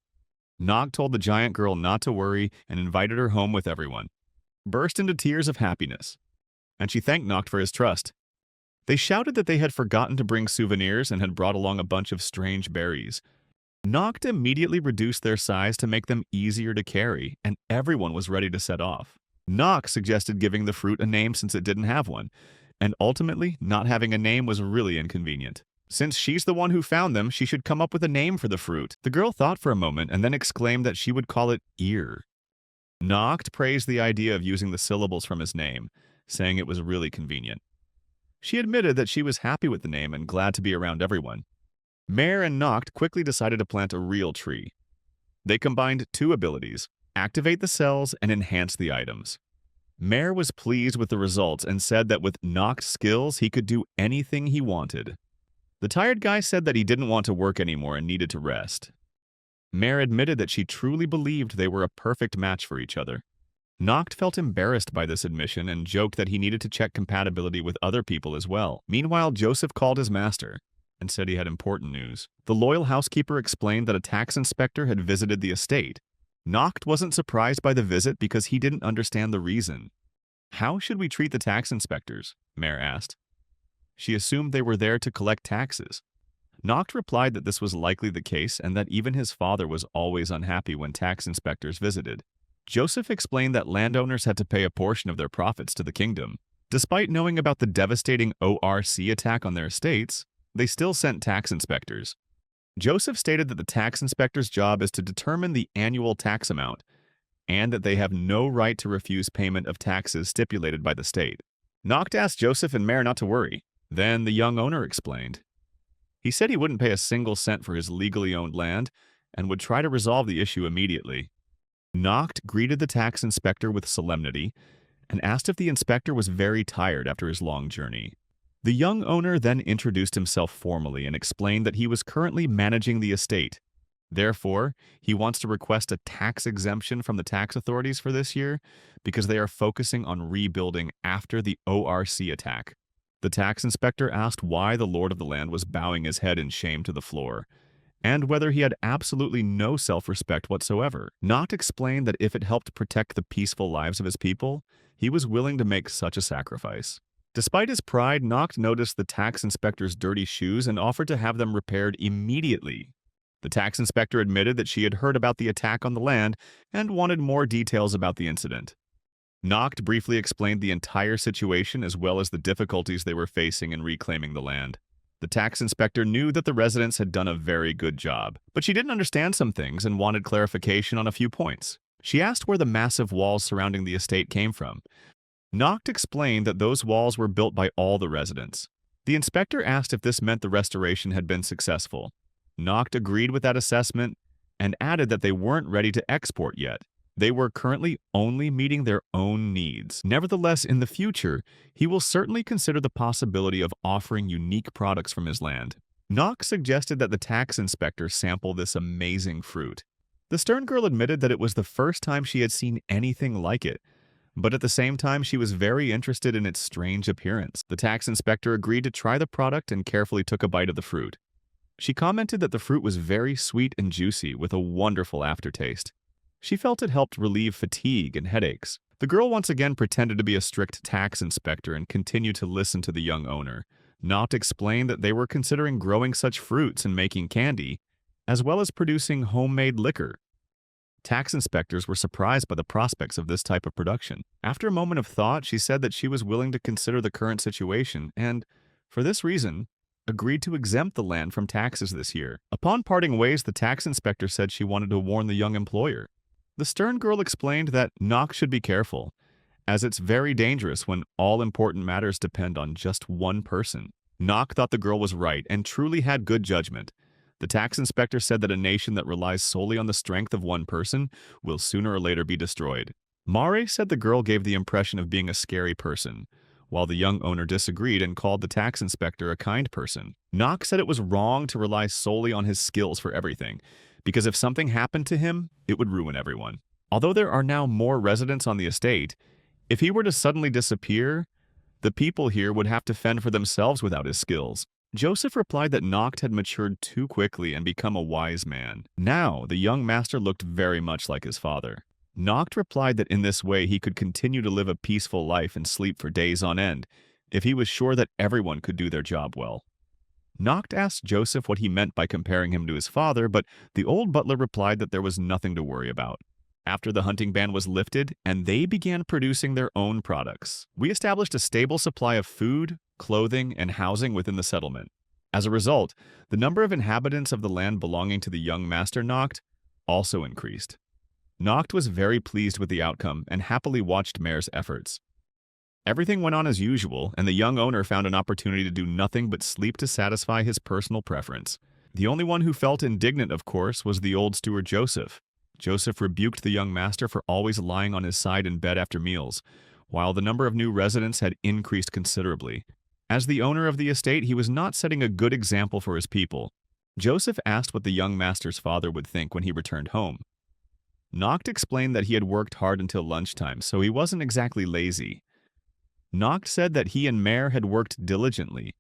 Noct told the giant girl not to worry and invited her home with everyone. Burst into tears of happiness, and she thanked Noct for his trust. They shouted that they had forgotten to bring souvenirs and had brought along a bunch of strange berries. Noct immediately reduced their size to make them easier to carry, and everyone was ready to set off. Noct suggested giving the fruit a name since it didn't have one, and ultimately, not having a name was really inconvenient. Since she's the one who found them, she should come up with a name for the fruit. The girl thought for a moment and then exclaimed that she would call it ear. Noct praised the idea of using the syllables from his name, saying it was really convenient. She admitted that she was happy with the name and glad to be around everyone. Mare and Noct quickly decided to plant a real tree. They combined two abilities, activate the cells and enhance the items. Mare was pleased with the results and said that with Noct's skills, he could do anything he wanted. The tired guy said that he didn't want to work anymore and needed to rest. Mare admitted that she truly believed they were a perfect match for each other. Noct felt embarrassed by this admission and joked that he needed to check compatibility with other people as well. Meanwhile, Joseph called his master and said he had important news. The loyal housekeeper explained that a tax inspector had visited the estate. Noct wasn't surprised by the visit because he didn't understand the reason. How should we treat the tax inspectors? Mare asked. She assumed they were there to collect taxes. Noct replied that this was likely the case and that even his father was always unhappy when tax inspectors visited. Joseph explained that landowners had to pay a portion of their profits to the kingdom. Despite knowing about the devastating ORC attack on their estates, they still sent tax inspectors. Joseph stated that the tax inspector's job is to determine the annual tax amount and that they have no right to refuse payment of taxes stipulated by the state. Noct asked Joseph and Mare not to worry. Then the young owner explained. He said he wouldn't pay a single cent for his legally owned land and would try to resolve the issue immediately. Noct greeted the tax inspector with solemnity and asked if the inspector was very tired after his long journey. The young owner then introduced himself formally and explained that he was currently managing the estate. Therefore, he wants to request a tax exemption from the tax authorities for this year because they are focusing on rebuilding after the ORC attack. The tax inspector asked why the lord of the land was bowing his head in shame to the floor, and whether he had absolutely no self-respect whatsoever. Noct explained that if it helped protect the peaceful lives of his people, he was willing to make such a sacrifice. Despite his pride, Noct noticed the tax inspector's dirty shoes and offered to have them repaired immediately. The tax inspector admitted that she had heard about the attack on the land and wanted more details about the incident. Noct briefly explained the entire situation as well as the difficulties they were facing in reclaiming the land. The tax inspector knew that the residents had done a very good job, but she didn't understand some things and wanted clarification on a few points. She asked where the massive walls surrounding the estate came from. Noct explained that those walls were built by all the residents. The inspector asked if this meant the restoration had been successful. Noct agreed with that assessment and added that they weren't ready to export yet. They were currently only meeting their own needs. Nevertheless, in the future, he will certainly consider the possibility of offering unique products from his land. Noct suggested that the tax inspector sample this amazing fruit. The stern girl admitted that it was the first time she had seen anything like it, but at the same time she was very interested in its strange appearance. The tax inspector agreed to try the product and carefully took a bite of the fruit. She commented that the fruit was very sweet and juicy with a wonderful aftertaste. She felt it helped relieve fatigue and headaches. The girl once again pretended to be a strict tax inspector and continued to listen to the young owner. Noct explained that they were considering growing such fruits and making candy, as well as producing homemade liquor. Tax inspectors were surprised by the prospects of this type of production. After a moment of thought, she said that she was willing to consider the current situation and, for this reason, agreed to exempt the land from taxes this year. Upon parting ways, the tax inspector said she wanted to warn the young employer. The stern girl explained that Noct should be careful, as it's very dangerous when all important matters depend on just one person. Noct thought the girl was right and truly had good judgment. The tax inspector said that a nation that relies solely on the strength of one person will sooner or later be destroyed. Mare said the girl gave the impression of being a scary person, while the young owner disagreed and called the tax inspector a kind person. Knock said it was wrong to rely solely on his skills for everything, because if something happened to him, it would ruin everyone. Although there are now more residents on the estate, if he were to suddenly disappear, the people here would have to fend for themselves without his skills. Joseph replied that Noct had matured too quickly and become a wise man. Now, the young master looked very much like his father. Noct replied that in this way he could continue to live a peaceful life and sleep for days on end, if he was sure that everyone could do their job well. Noct asked Joseph what he meant by comparing him to his father, but the old butler replied that there was nothing to worry about. After the hunting ban was lifted and they began producing their own products, we established a stable supply of food, clothing, and housing within the settlement. As a result, the number of inhabitants of the land belonging to the young master Noct also increased. Noct was very pleased with the outcome and happily watched Mare's efforts. Everything went on as usual, and the young owner found an opportunity to do nothing but sleep to satisfy his personal preference. The only one who felt indignant, of course, was the old steward Joseph. Joseph rebuked the young master for always lying on his side in bed after meals, while the number of new residents had increased considerably. As the owner of the estate, he was not setting a good example for his people. Joseph asked what the young master's father would think when he returned home. Noct explained that he had worked hard until lunchtime, so he wasn't exactly lazy. Noct said that he and Mare had worked diligently,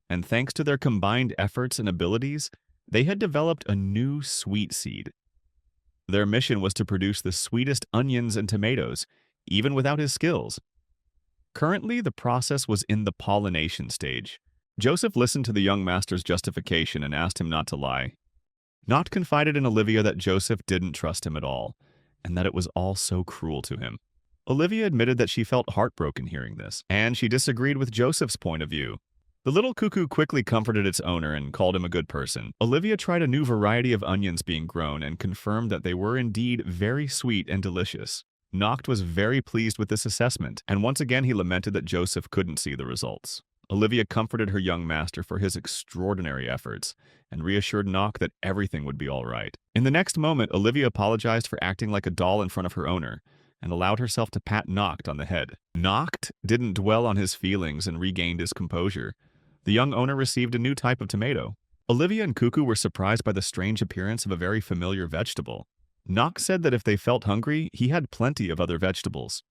and thanks to their combined efforts and abilities, they had developed a new sweet seed. Their mission was to produce the sweetest onions and tomatoes, even without his skills. Currently, the process was in the pollination stage. Joseph listened to the young master's justification and asked him not to lie. Noct confided in Olivia that Joseph didn't trust him at all, and that it was all so cruel to him. Olivia admitted that she felt heartbroken hearing this, and she disagreed with Joseph's point of view. The little cuckoo quickly comforted its owner and called him a good person. Olivia tried a new variety of onions being grown and confirmed that they were indeed very sweet and delicious. Noct was very pleased with this assessment, and once again he lamented that Joseph couldn't see the results. Olivia comforted her young master for his extraordinary efforts and reassured Noct that everything would be all right. In the next moment, Olivia apologized for acting like a doll in front of her owner and allowed herself to pat Noct on the head. Noct didn't dwell on his feelings and regained his composure. The young owner received a new type of tomato. Olivia and Cuckoo were surprised by the strange appearance of a very familiar vegetable. Noct said that if they felt hungry, he had plenty of other vegetables.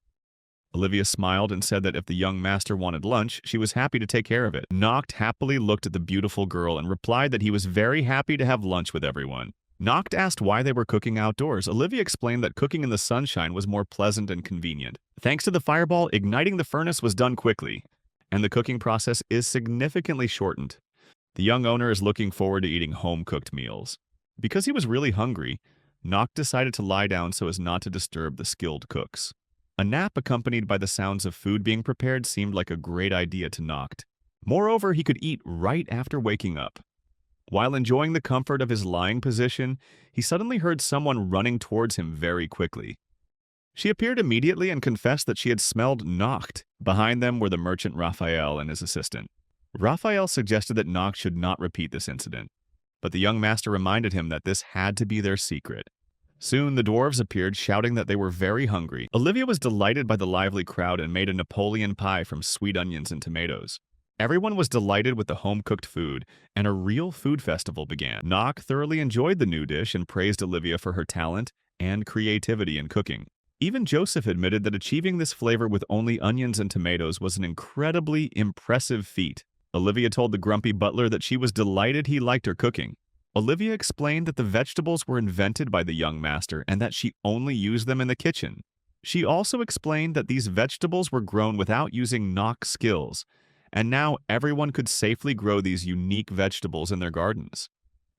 Olivia smiled and said that if the young master wanted lunch, she was happy to take care of it. Noct happily looked at the beautiful girl and replied that he was very happy to have lunch with everyone. Noct asked why they were cooking outdoors. Olivia explained that cooking in the sunshine was more pleasant and convenient. Thanks to the fireball, igniting the furnace was done quickly, and the cooking process is significantly shortened. The young owner is looking forward to eating home-cooked meals. Because he was really hungry, Noct decided to lie down so as not to disturb the skilled cooks. A nap accompanied by the sounds of food being prepared seemed like a great idea to Noct. Moreover, he could eat right after waking up. While enjoying the comfort of his lying position, he suddenly heard someone running towards him very quickly. She appeared immediately and confessed that she had smelled Noct. Behind them were the merchant Raphael and his assistant. Raphael suggested that Noct should not repeat this incident, but the young master reminded him that this had to be their secret. Soon the dwarves appeared, shouting that they were very hungry. Olivia was delighted by the lively crowd and made a Napoleon pie from sweet onions and tomatoes. Everyone was delighted with the home-cooked food, and a real food festival began. Noct thoroughly enjoyed the new dish and praised Olivia for her talent and creativity in cooking. Even Joseph admitted that achieving this flavor with only onions and tomatoes was an incredibly impressive feat. Olivia told the grumpy butler that she was delighted he liked her cooking. Olivia explained that the vegetables were invented by the young master and that she only used them in the kitchen. She also explained that these vegetables were grown without using Noct's skills, and now everyone could safely grow these unique vegetables in their gardens.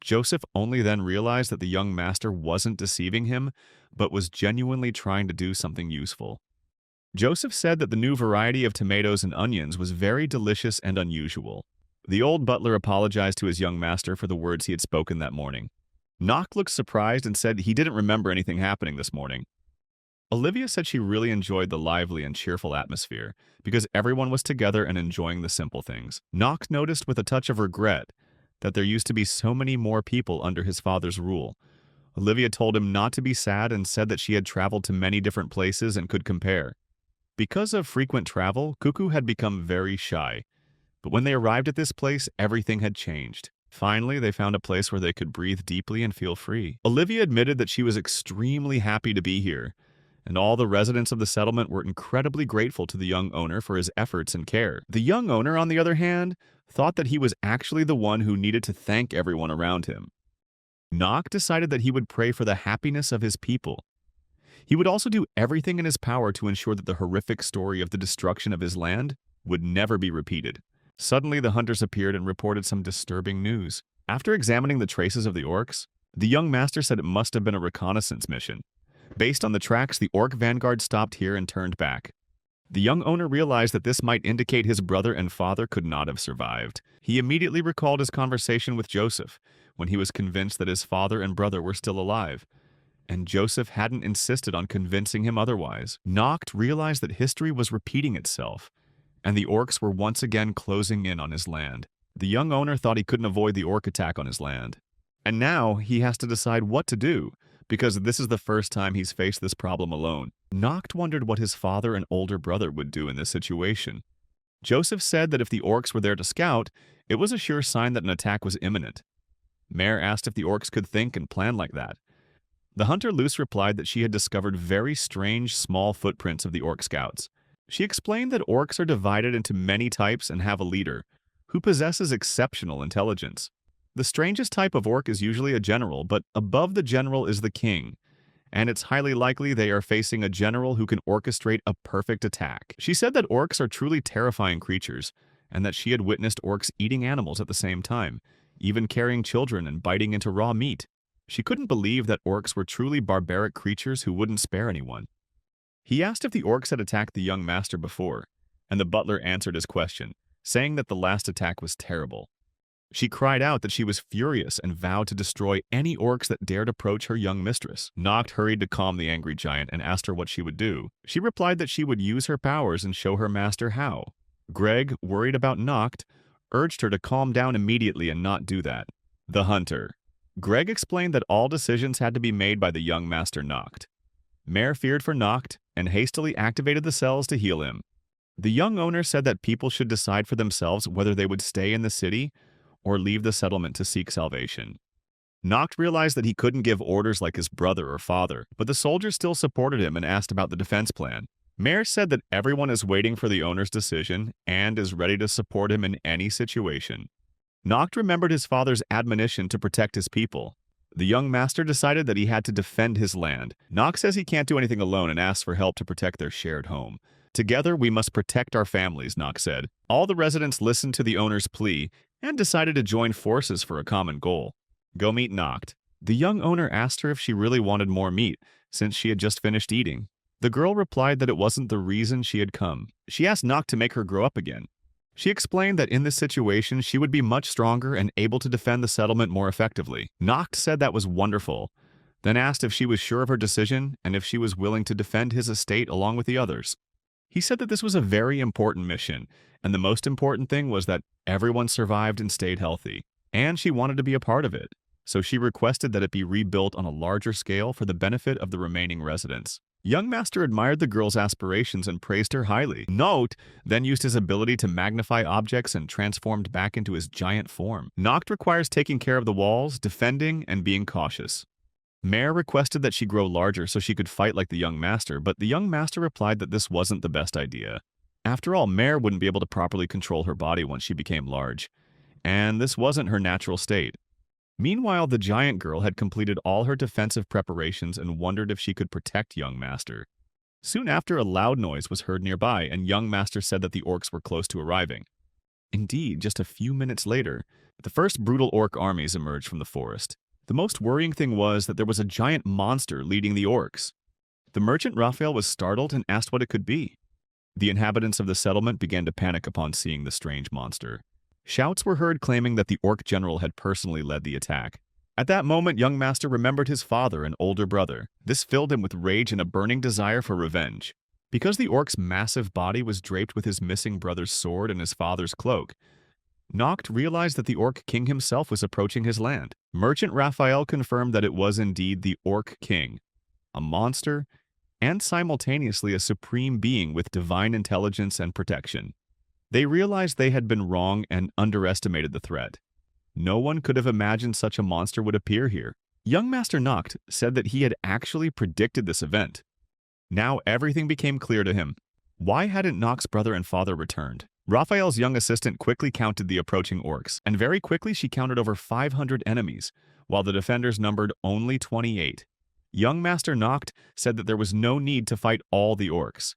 Joseph only then realized that the young master wasn't deceiving him, but was genuinely trying to do something useful. Joseph said that the new variety of tomatoes and onions was very delicious and unusual. The old butler apologized to his young master for the words he had spoken that morning. Noct looked surprised and said he didn't remember anything happening this morning. Olivia said she really enjoyed the lively and cheerful atmosphere because everyone was together and enjoying the simple things. Noct noticed with a touch of regret that there used to be so many more people under his father's rule. Olivia told him not to be sad and said that she had traveled to many different places and could compare. Because of frequent travel, Cuckoo had become very shy. But when they arrived at this place, everything had changed. Finally, they found a place where they could breathe deeply and feel free. Olivia admitted that she was extremely happy to be here, and all the residents of the settlement were incredibly grateful to the young owner for his efforts and care. The young owner, on the other hand, thought that he was actually the one who needed to thank everyone around him. Nock decided that he would pray for the happiness of his people. He would also do everything in his power to ensure that the horrific story of the destruction of his land would never be repeated. Suddenly, the hunters appeared and reported some disturbing news. After examining the traces of the orcs, the young master said it must have been a reconnaissance mission. Based on the tracks, the orc vanguard stopped here and turned back. The young owner realized that this might indicate his brother and father could not have survived. He immediately recalled his conversation with Joseph, when he was convinced that his father and brother were still alive, and Joseph hadn't insisted on convincing him otherwise. Noct realized that history was repeating itself, and the orcs were once again closing in on his land. The young owner thought he couldn't avoid the orc attack on his land. And now he has to decide what to do, because this is the first time he's faced this problem alone. Noct wondered what his father and older brother would do in this situation. Joseph said that if the orcs were there to scout, it was a sure sign that an attack was imminent. Mare asked if the orcs could think and plan like that. The hunter Luce replied that she had discovered very strange small footprints of the orc scouts. She explained that orcs are divided into many types and have a leader, who possesses exceptional intelligence. The strangest type of orc is usually a general, but above the general is the king, and it's highly likely they are facing a general who can orchestrate a perfect attack. She said that orcs are truly terrifying creatures, and that she had witnessed orcs eating animals at the same time, even carrying children and biting into raw meat. She couldn't believe that orcs were truly barbaric creatures who wouldn't spare anyone. He asked if the orcs had attacked the young master before, and the butler answered his question, saying that the last attack was terrible. She cried out that she was furious and vowed to destroy any orcs that dared approach her young mistress. Noct hurried to calm the angry giant and asked her what she would do. She replied that she would use her powers and show her master how. Greg, worried about Noct, urged her to calm down immediately and not do that. The hunter. Greg explained that all decisions had to be made by the young master Noct. Mare feared for Noct and hastily activated the cells to heal him. The young owner said that people should decide for themselves whether they would stay in the city or leave the settlement to seek salvation. Noct realized that he couldn't give orders like his brother or father, but the soldiers still supported him and asked about the defense plan. Mare said that everyone is waiting for the owner's decision and is ready to support him in any situation. Noct remembered his father's admonition to protect his people. The young master decided that he had to defend his land. Noct says he can't do anything alone and asks for help to protect their shared home. Together, we must protect our families, Noct said. All the residents listened to the owner's plea and decided to join forces for a common goal. Go meet Noct. The young owner asked her if she really wanted more meat, since she had just finished eating. The girl replied that it wasn't the reason she had come. She asked Noct to make her grow up again. She explained that in this situation, she would be much stronger and able to defend the settlement more effectively. Noct said that was wonderful, then asked if she was sure of her decision and if she was willing to defend his estate along with the others. He said that this was a very important mission, and the most important thing was that everyone survived and stayed healthy, and she wanted to be a part of it, so she requested that it be rebuilt on a larger scale for the benefit of the remaining residents. Young Master admired the girl's aspirations and praised her highly. Noct then used his ability to magnify objects and transformed back into his giant form. Noct requires taking care of the walls, defending, and being cautious. Mare requested that she grow larger so she could fight like the young master, but the young master replied that this wasn't the best idea. After all, Mare wouldn't be able to properly control her body once she became large, and this wasn't her natural state. Meanwhile, the giant girl had completed all her defensive preparations and wondered if she could protect young master. Soon after, a loud noise was heard nearby, and young master said that the orcs were close to arriving. Indeed, just a few minutes later, the first brutal orc armies emerged from the forest. The most worrying thing was that there was a giant monster leading the orcs. The merchant Raphael was startled and asked what it could be. The inhabitants of the settlement began to panic upon seeing the strange monster. Shouts were heard claiming that the orc general had personally led the attack. At that moment, young master remembered his father and older brother. This filled him with rage and a burning desire for revenge. Because the orc's massive body was draped with his missing brother's sword and his father's cloak, Noct realized that the Orc King himself was approaching his land. Merchant Raphael confirmed that it was indeed the Orc King, a monster and simultaneously a supreme being with divine intelligence and protection. They realized they had been wrong and underestimated the threat. No one could have imagined such a monster would appear here. Young Master Noct said that he had actually predicted this event. Now everything became clear to him. Why hadn't Noct's brother and father returned? Raphael's young assistant quickly counted the approaching orcs, and very quickly she counted over 500 enemies, while the defenders numbered only 28. Young Master Noct said that there was no need to fight all the orcs.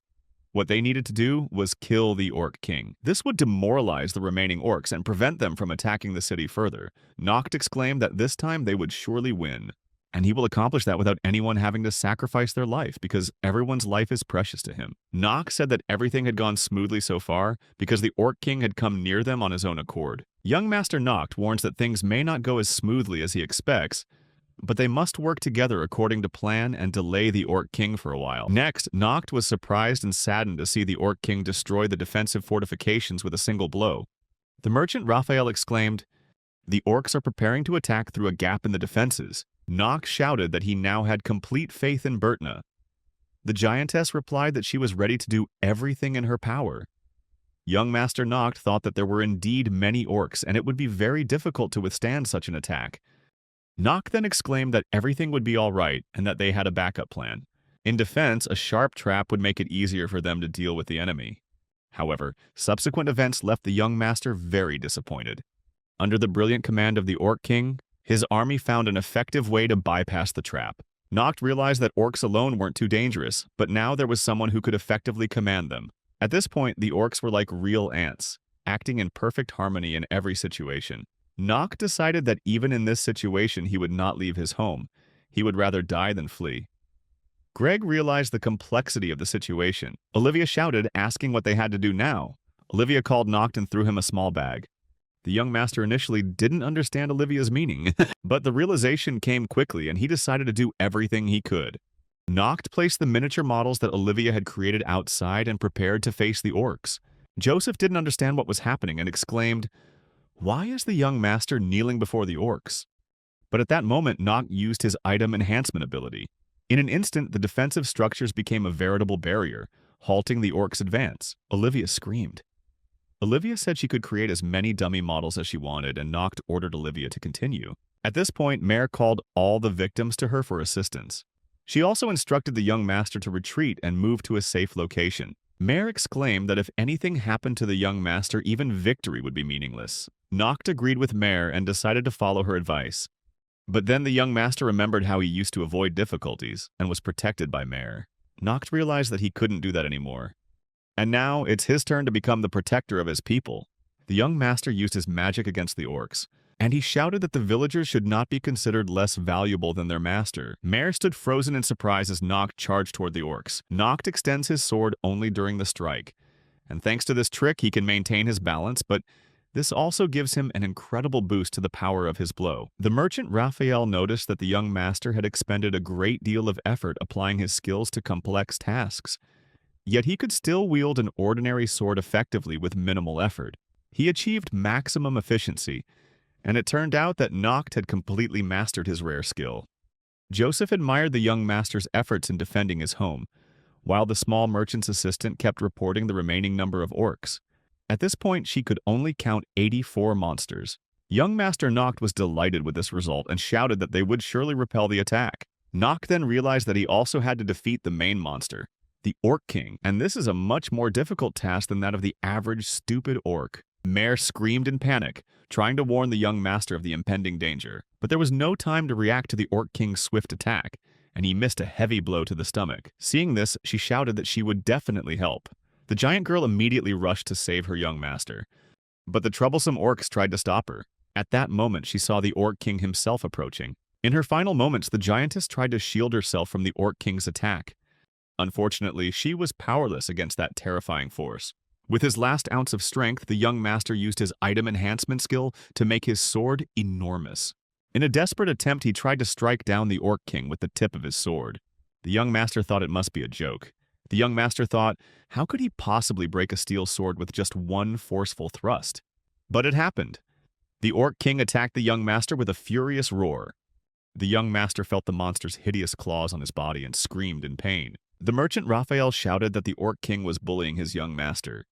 What they needed to do was kill the Orc King. This would demoralize the remaining orcs and prevent them from attacking the city further. Noct exclaimed that this time they would surely win. And he will accomplish that without anyone having to sacrifice their life, because everyone's life is precious to him. Noct said that everything had gone smoothly so far because the Orc King had come near them on his own accord. Young Master Noct warns that things may not go as smoothly as he expects, but they must work together according to plan and delay the Orc King for a while. Next, Noct was surprised and saddened to see the Orc King destroy the defensive fortifications with a single blow. The merchant Raphael exclaimed, "The orcs are preparing to attack through a gap in the defenses." Noct shouted that he now had complete faith in Bertna. The giantess replied that she was ready to do everything in her power. Young Master Noct thought that there were indeed many orcs, and it would be very difficult to withstand such an attack. Noct then exclaimed that everything would be all right and that they had a backup plan. In defense, a sharp trap would make it easier for them to deal with the enemy. However, subsequent events left the young master very disappointed. Under the brilliant command of the Orc King, his army found an effective way to bypass the trap. Noct realized that orcs alone weren't too dangerous, but now there was someone who could effectively command them. At this point, the orcs were like real ants, acting in perfect harmony in every situation. Noct decided that even in this situation he would not leave his home. He would rather die than flee. Greg realized the complexity of the situation. Olivia shouted, asking what they had to do now. Olivia called Noct and threw him a small bag. The young master initially didn't understand Olivia's meaning, but the realization came quickly and he decided to do everything he could. Noct placed the miniature models that Olivia had created outside and prepared to face the orcs. Joseph didn't understand what was happening and exclaimed, "Why is the young master kneeling before the orcs?" But at that moment, Noct used his item enhancement ability. In an instant, the defensive structures became a veritable barrier, halting the orcs' advance. Olivia screamed. Olivia said she could create as many dummy models as she wanted, and Noct ordered Olivia to continue. At this point, Mare called all the victims to her for assistance. She also instructed the young master to retreat and move to a safe location. Mare exclaimed that if anything happened to the young master, even victory would be meaningless. Noct agreed with Mare and decided to follow her advice. But then the young master remembered how he used to avoid difficulties and was protected by Mare. Noct realized that he couldn't do that anymore. And now it's his turn to become the protector of his people. The young master used his magic against the orcs, and he shouted that the villagers should not be considered less valuable than their master. Mare stood frozen in surprise as Noct charged toward the orcs. Noct extends his sword only during the strike, and thanks to this trick he can maintain his balance, but this also gives him an incredible boost to the power of his blow. The merchant Raphael noticed that the young master had expended a great deal of effort applying his skills to complex tasks, yet he could still wield an ordinary sword effectively with minimal effort. He achieved maximum efficiency, and it turned out that Noct had completely mastered his rare skill. Joseph admired the young master's efforts in defending his home, while the small merchant's assistant kept reporting the remaining number of orcs. At this point, she could only count 84 monsters. Young Master Noct was delighted with this result and shouted that they would surely repel the attack. Noct then realized that he also had to defeat the main monster, the Orc King, and this is a much more difficult task than that of the average stupid orc. Mare screamed in panic, trying to warn the young master of the impending danger. But there was no time to react to the Orc King's swift attack, and he missed a heavy blow to the stomach. Seeing this, she shouted that she would definitely help. The giant girl immediately rushed to save her young master, but the troublesome orcs tried to stop her. At that moment, she saw the Orc King himself approaching. In her final moments, the giantess tried to shield herself from the Orc King's attack. Unfortunately, she was powerless against that terrifying force. With his last ounce of strength, the young master used his item enhancement skill to make his sword enormous. In a desperate attempt, he tried to strike down the Orc King with the tip of his sword. The young master thought it must be a joke. The young master thought, how could he possibly break a steel sword with just one forceful thrust? But it happened. The Orc King attacked the young master with a furious roar. The young master felt the monster's hideous claws on his body and screamed in pain. The merchant Raphael shouted that the Orc King was bullying his young master.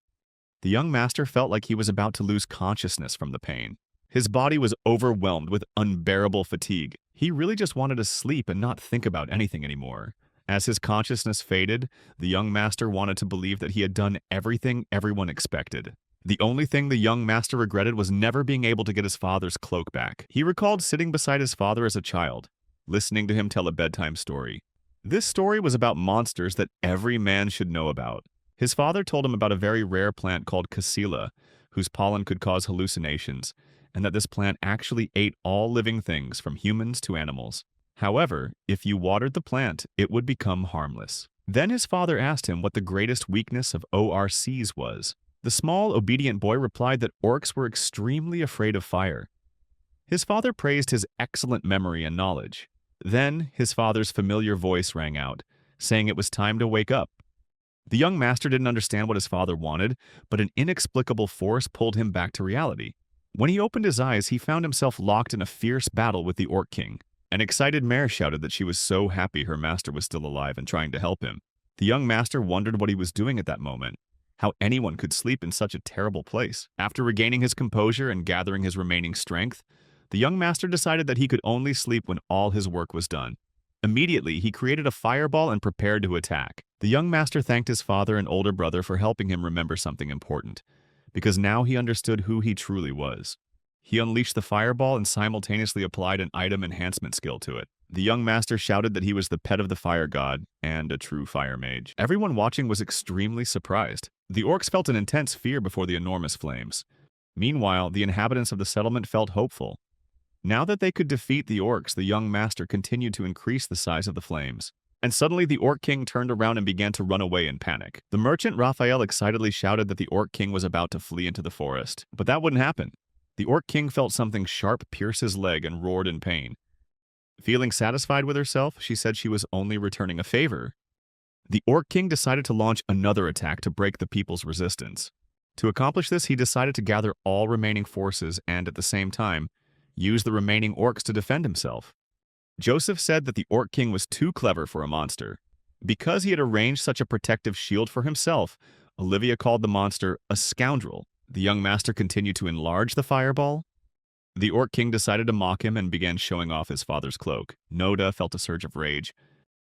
The young master felt like he was about to lose consciousness from the pain. His body was overwhelmed with unbearable fatigue. He really just wanted to sleep and not think about anything anymore. As his consciousness faded, the young master wanted to believe that he had done everything everyone expected. The only thing the young master regretted was never being able to get his father's cloak back. He recalled sitting beside his father as a child, listening to him tell a bedtime story. This story was about monsters that every man should know about. His father told him about a very rare plant called cassila, whose pollen could cause hallucinations, and that this plant actually ate all living things from humans to animals. However, if you watered the plant, it would become harmless. Then his father asked him what the greatest weakness of ORCs was. The small, obedient boy replied that orcs were extremely afraid of fire. His father praised his excellent memory and knowledge. Then his father's familiar voice rang out, saying it was time to wake up. The young master didn't understand what his father wanted, but an inexplicable force pulled him back to reality. When he opened his eyes, he found himself locked in a fierce battle with the Orc King. An excited mare shouted that she was so happy her master was still alive and trying to help him. The young master wondered what he was doing at that moment, how anyone could sleep in such a terrible place. After regaining his composure and gathering his remaining strength, the young master decided that he could only sleep when all his work was done. Immediately, he created a fireball and prepared to attack. The young master thanked his father and older brother for helping him remember something important, because now he understood who he truly was. He unleashed the fireball and simultaneously applied an item enhancement skill to it. The young master shouted that he was the pet of the fire god and a true fire mage. Everyone watching was extremely surprised. The orcs felt an intense fear before the enormous flames. Meanwhile, the inhabitants of the settlement felt hopeful. Now that they could defeat the orcs, the young master continued to increase the size of the flames. And suddenly the Orc King turned around and began to run away in panic. The merchant Raphael excitedly shouted that the Orc King was about to flee into the forest. But that wouldn't happen. The Orc King felt something sharp pierce his leg and roared in pain. Feeling satisfied with herself, she said she was only returning a favor. The Orc King decided to launch another attack to break the people's resistance. To accomplish this, he decided to gather all remaining forces and, at the same time, use the remaining orcs to defend himself. Joseph said that the Orc King was too clever for a monster. Because he had arranged such a protective shield for himself, Olivia called the monster a scoundrel. The young master continued to enlarge the fireball. The Orc King decided to mock him and began showing off his father's cloak. Noda felt a surge of rage.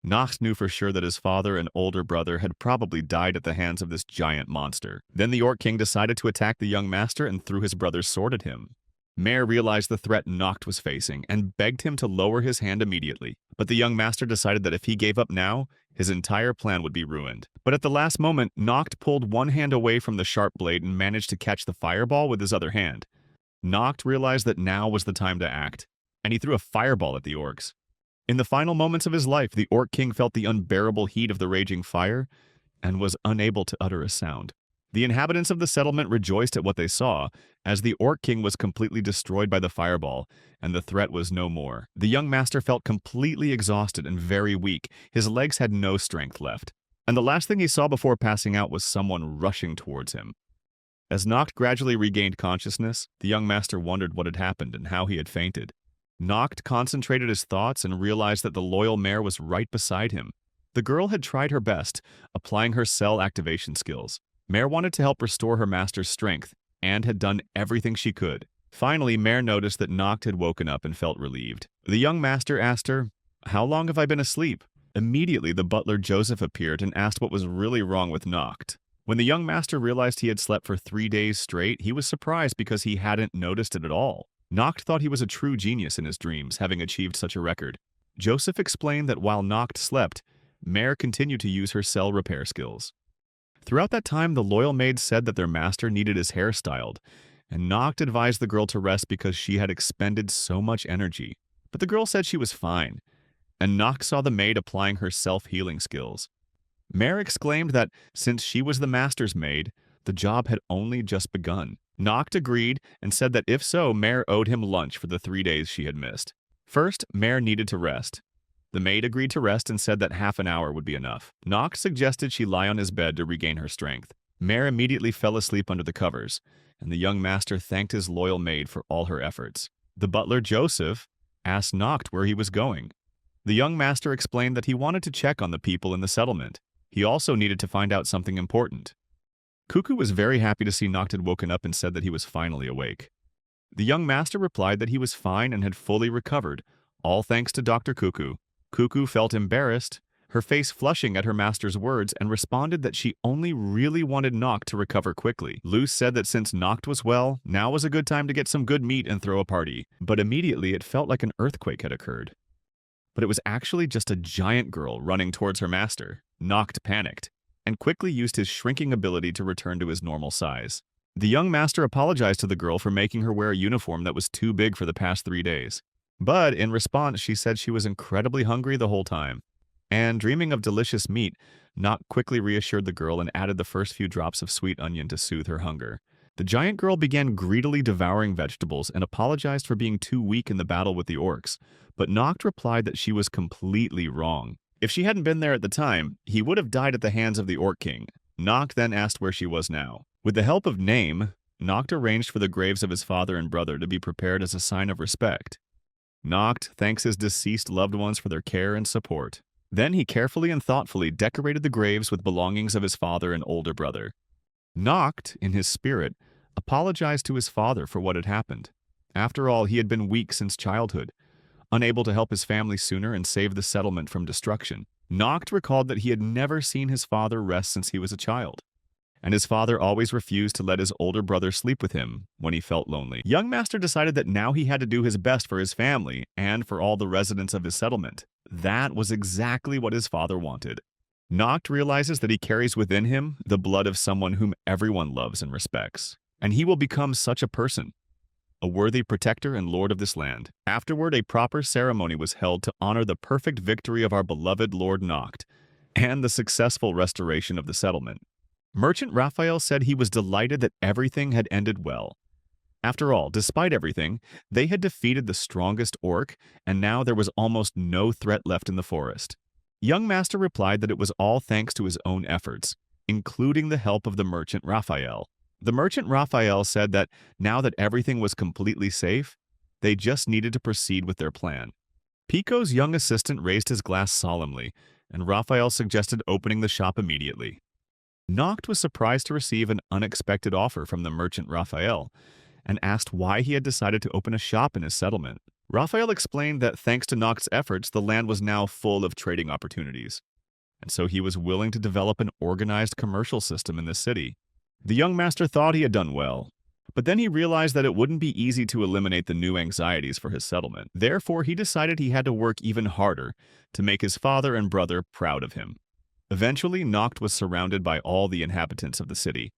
Nox knew for sure that his father and older brother had probably died at the hands of this giant monster. Then the Orc King decided to attack the young master and threw his brother's sword at him. Mare realized the threat Noct was facing and begged him to lower his hand immediately. But the young master decided that if he gave up now, his entire plan would be ruined. But at the last moment, Noct pulled one hand away from the sharp blade and managed to catch the fireball with his other hand. Noct realized that now was the time to act, and he threw a fireball at the orcs. In the final moments of his life, the Orc King felt the unbearable heat of the raging fire and was unable to utter a sound. The inhabitants of the settlement rejoiced at what they saw, as the Orc King was completely destroyed by the fireball, and the threat was no more. The young master felt completely exhausted and very weak. His legs had no strength left. And the last thing he saw before passing out was someone rushing towards him. As Noct gradually regained consciousness, the young master wondered what had happened and how he had fainted. Noct concentrated his thoughts and realized that the loyal mare was right beside him. The girl had tried her best, applying her cell activation skills. Mare wanted to help restore her master's strength, and had done everything she could. Finally, Mare noticed that Noct had woken up and felt relieved. The young master asked her, "How long have I been asleep?" Immediately, the butler Joseph appeared and asked what was really wrong with Noct. When the young master realized he had slept for 3 days straight, he was surprised because he hadn't noticed it at all. Noct thought he was a true genius in his dreams, having achieved such a record. Joseph explained that while Noct slept, Mare continued to use her cell repair skills. Throughout that time, the loyal maid said that their master needed his hair styled, and Noct advised the girl to rest because she had expended so much energy. But the girl said she was fine, and Noct saw the maid applying her self-healing skills. Mare exclaimed that since she was the master's maid, the job had only just begun. Noct agreed and said that if so, Mare owed him lunch for the 3 days she had missed. First, Mare needed to rest. The maid agreed to rest and said that half an hour would be enough. Noct suggested she lie on his bed to regain her strength. Mare immediately fell asleep under the covers, and the young master thanked his loyal maid for all her efforts. The butler Joseph asked Noct where he was going. The young master explained that he wanted to check on the people in the settlement. He also needed to find out something important. Cuckoo was very happy to see Noct had woken up and said that he was finally awake. The young master replied that he was fine and had fully recovered, all thanks to Dr. Cuckoo. Cuckoo felt embarrassed, her face flushing at her master's words, and responded that she only really wanted Noct to recover quickly. Luce said that since Noct was well, now was a good time to get some good meat and throw a party, but immediately it felt like an earthquake had occurred. But it was actually just a giant girl running towards her master. Noct panicked, and quickly used his shrinking ability to return to his normal size. The young master apologized to the girl for making her wear a uniform that was too big for the past 3 days. But in response, she said she was incredibly hungry the whole time. And dreaming of delicious meat, Noct quickly reassured the girl and added the first few drops of sweet onion to soothe her hunger. The giant girl began greedily devouring vegetables and apologized for being too weak in the battle with the orcs, but Noct replied that she was completely wrong. If she hadn't been there at the time, he would have died at the hands of the Orc King. Noct then asked where she was now. With the help of Name, Noct arranged for the graves of his father and brother to be prepared as a sign of respect. Noct thanks his deceased loved ones for their care and support. Then he carefully and thoughtfully decorated the graves with belongings of his father and older brother. Noct, in his spirit, apologized to his father for what had happened. After all, he had been weak since childhood, unable to help his family sooner and save the settlement from destruction. Noct recalled that he had never seen his father rest since he was a child, and his father always refused to let his older brother sleep with him when he felt lonely. Young Master decided that now he had to do his best for his family and for all the residents of his settlement. That was exactly what his father wanted. Noct realizes that he carries within him the blood of someone whom everyone loves and respects, and he will become such a person, a worthy protector and lord of this land. Afterward, a proper ceremony was held to honor the perfect victory of our beloved Lord Noct and the successful restoration of the settlement. Merchant Raphael said he was delighted that everything had ended well. After all, despite everything, they had defeated the strongest orc, and now there was almost no threat left in the forest. Young Master replied that it was all thanks to his own efforts, including the help of the merchant Raphael. The merchant Raphael said that now that everything was completely safe, they just needed to proceed with their plan. Pico's young assistant raised his glass solemnly, and Raphael suggested opening the shop immediately. Noct was surprised to receive an unexpected offer from the merchant Raphael, and asked why he had decided to open a shop in his settlement. Raphael explained that thanks to Noct's efforts, the land was now full of trading opportunities, and so he was willing to develop an organized commercial system in the city. The young master thought he had done well, but then he realized that it wouldn't be easy to eliminate the new anxieties for his settlement. Therefore, he decided he had to work even harder to make his father and brother proud of him. Eventually, Noct was surrounded by all the inhabitants of the city.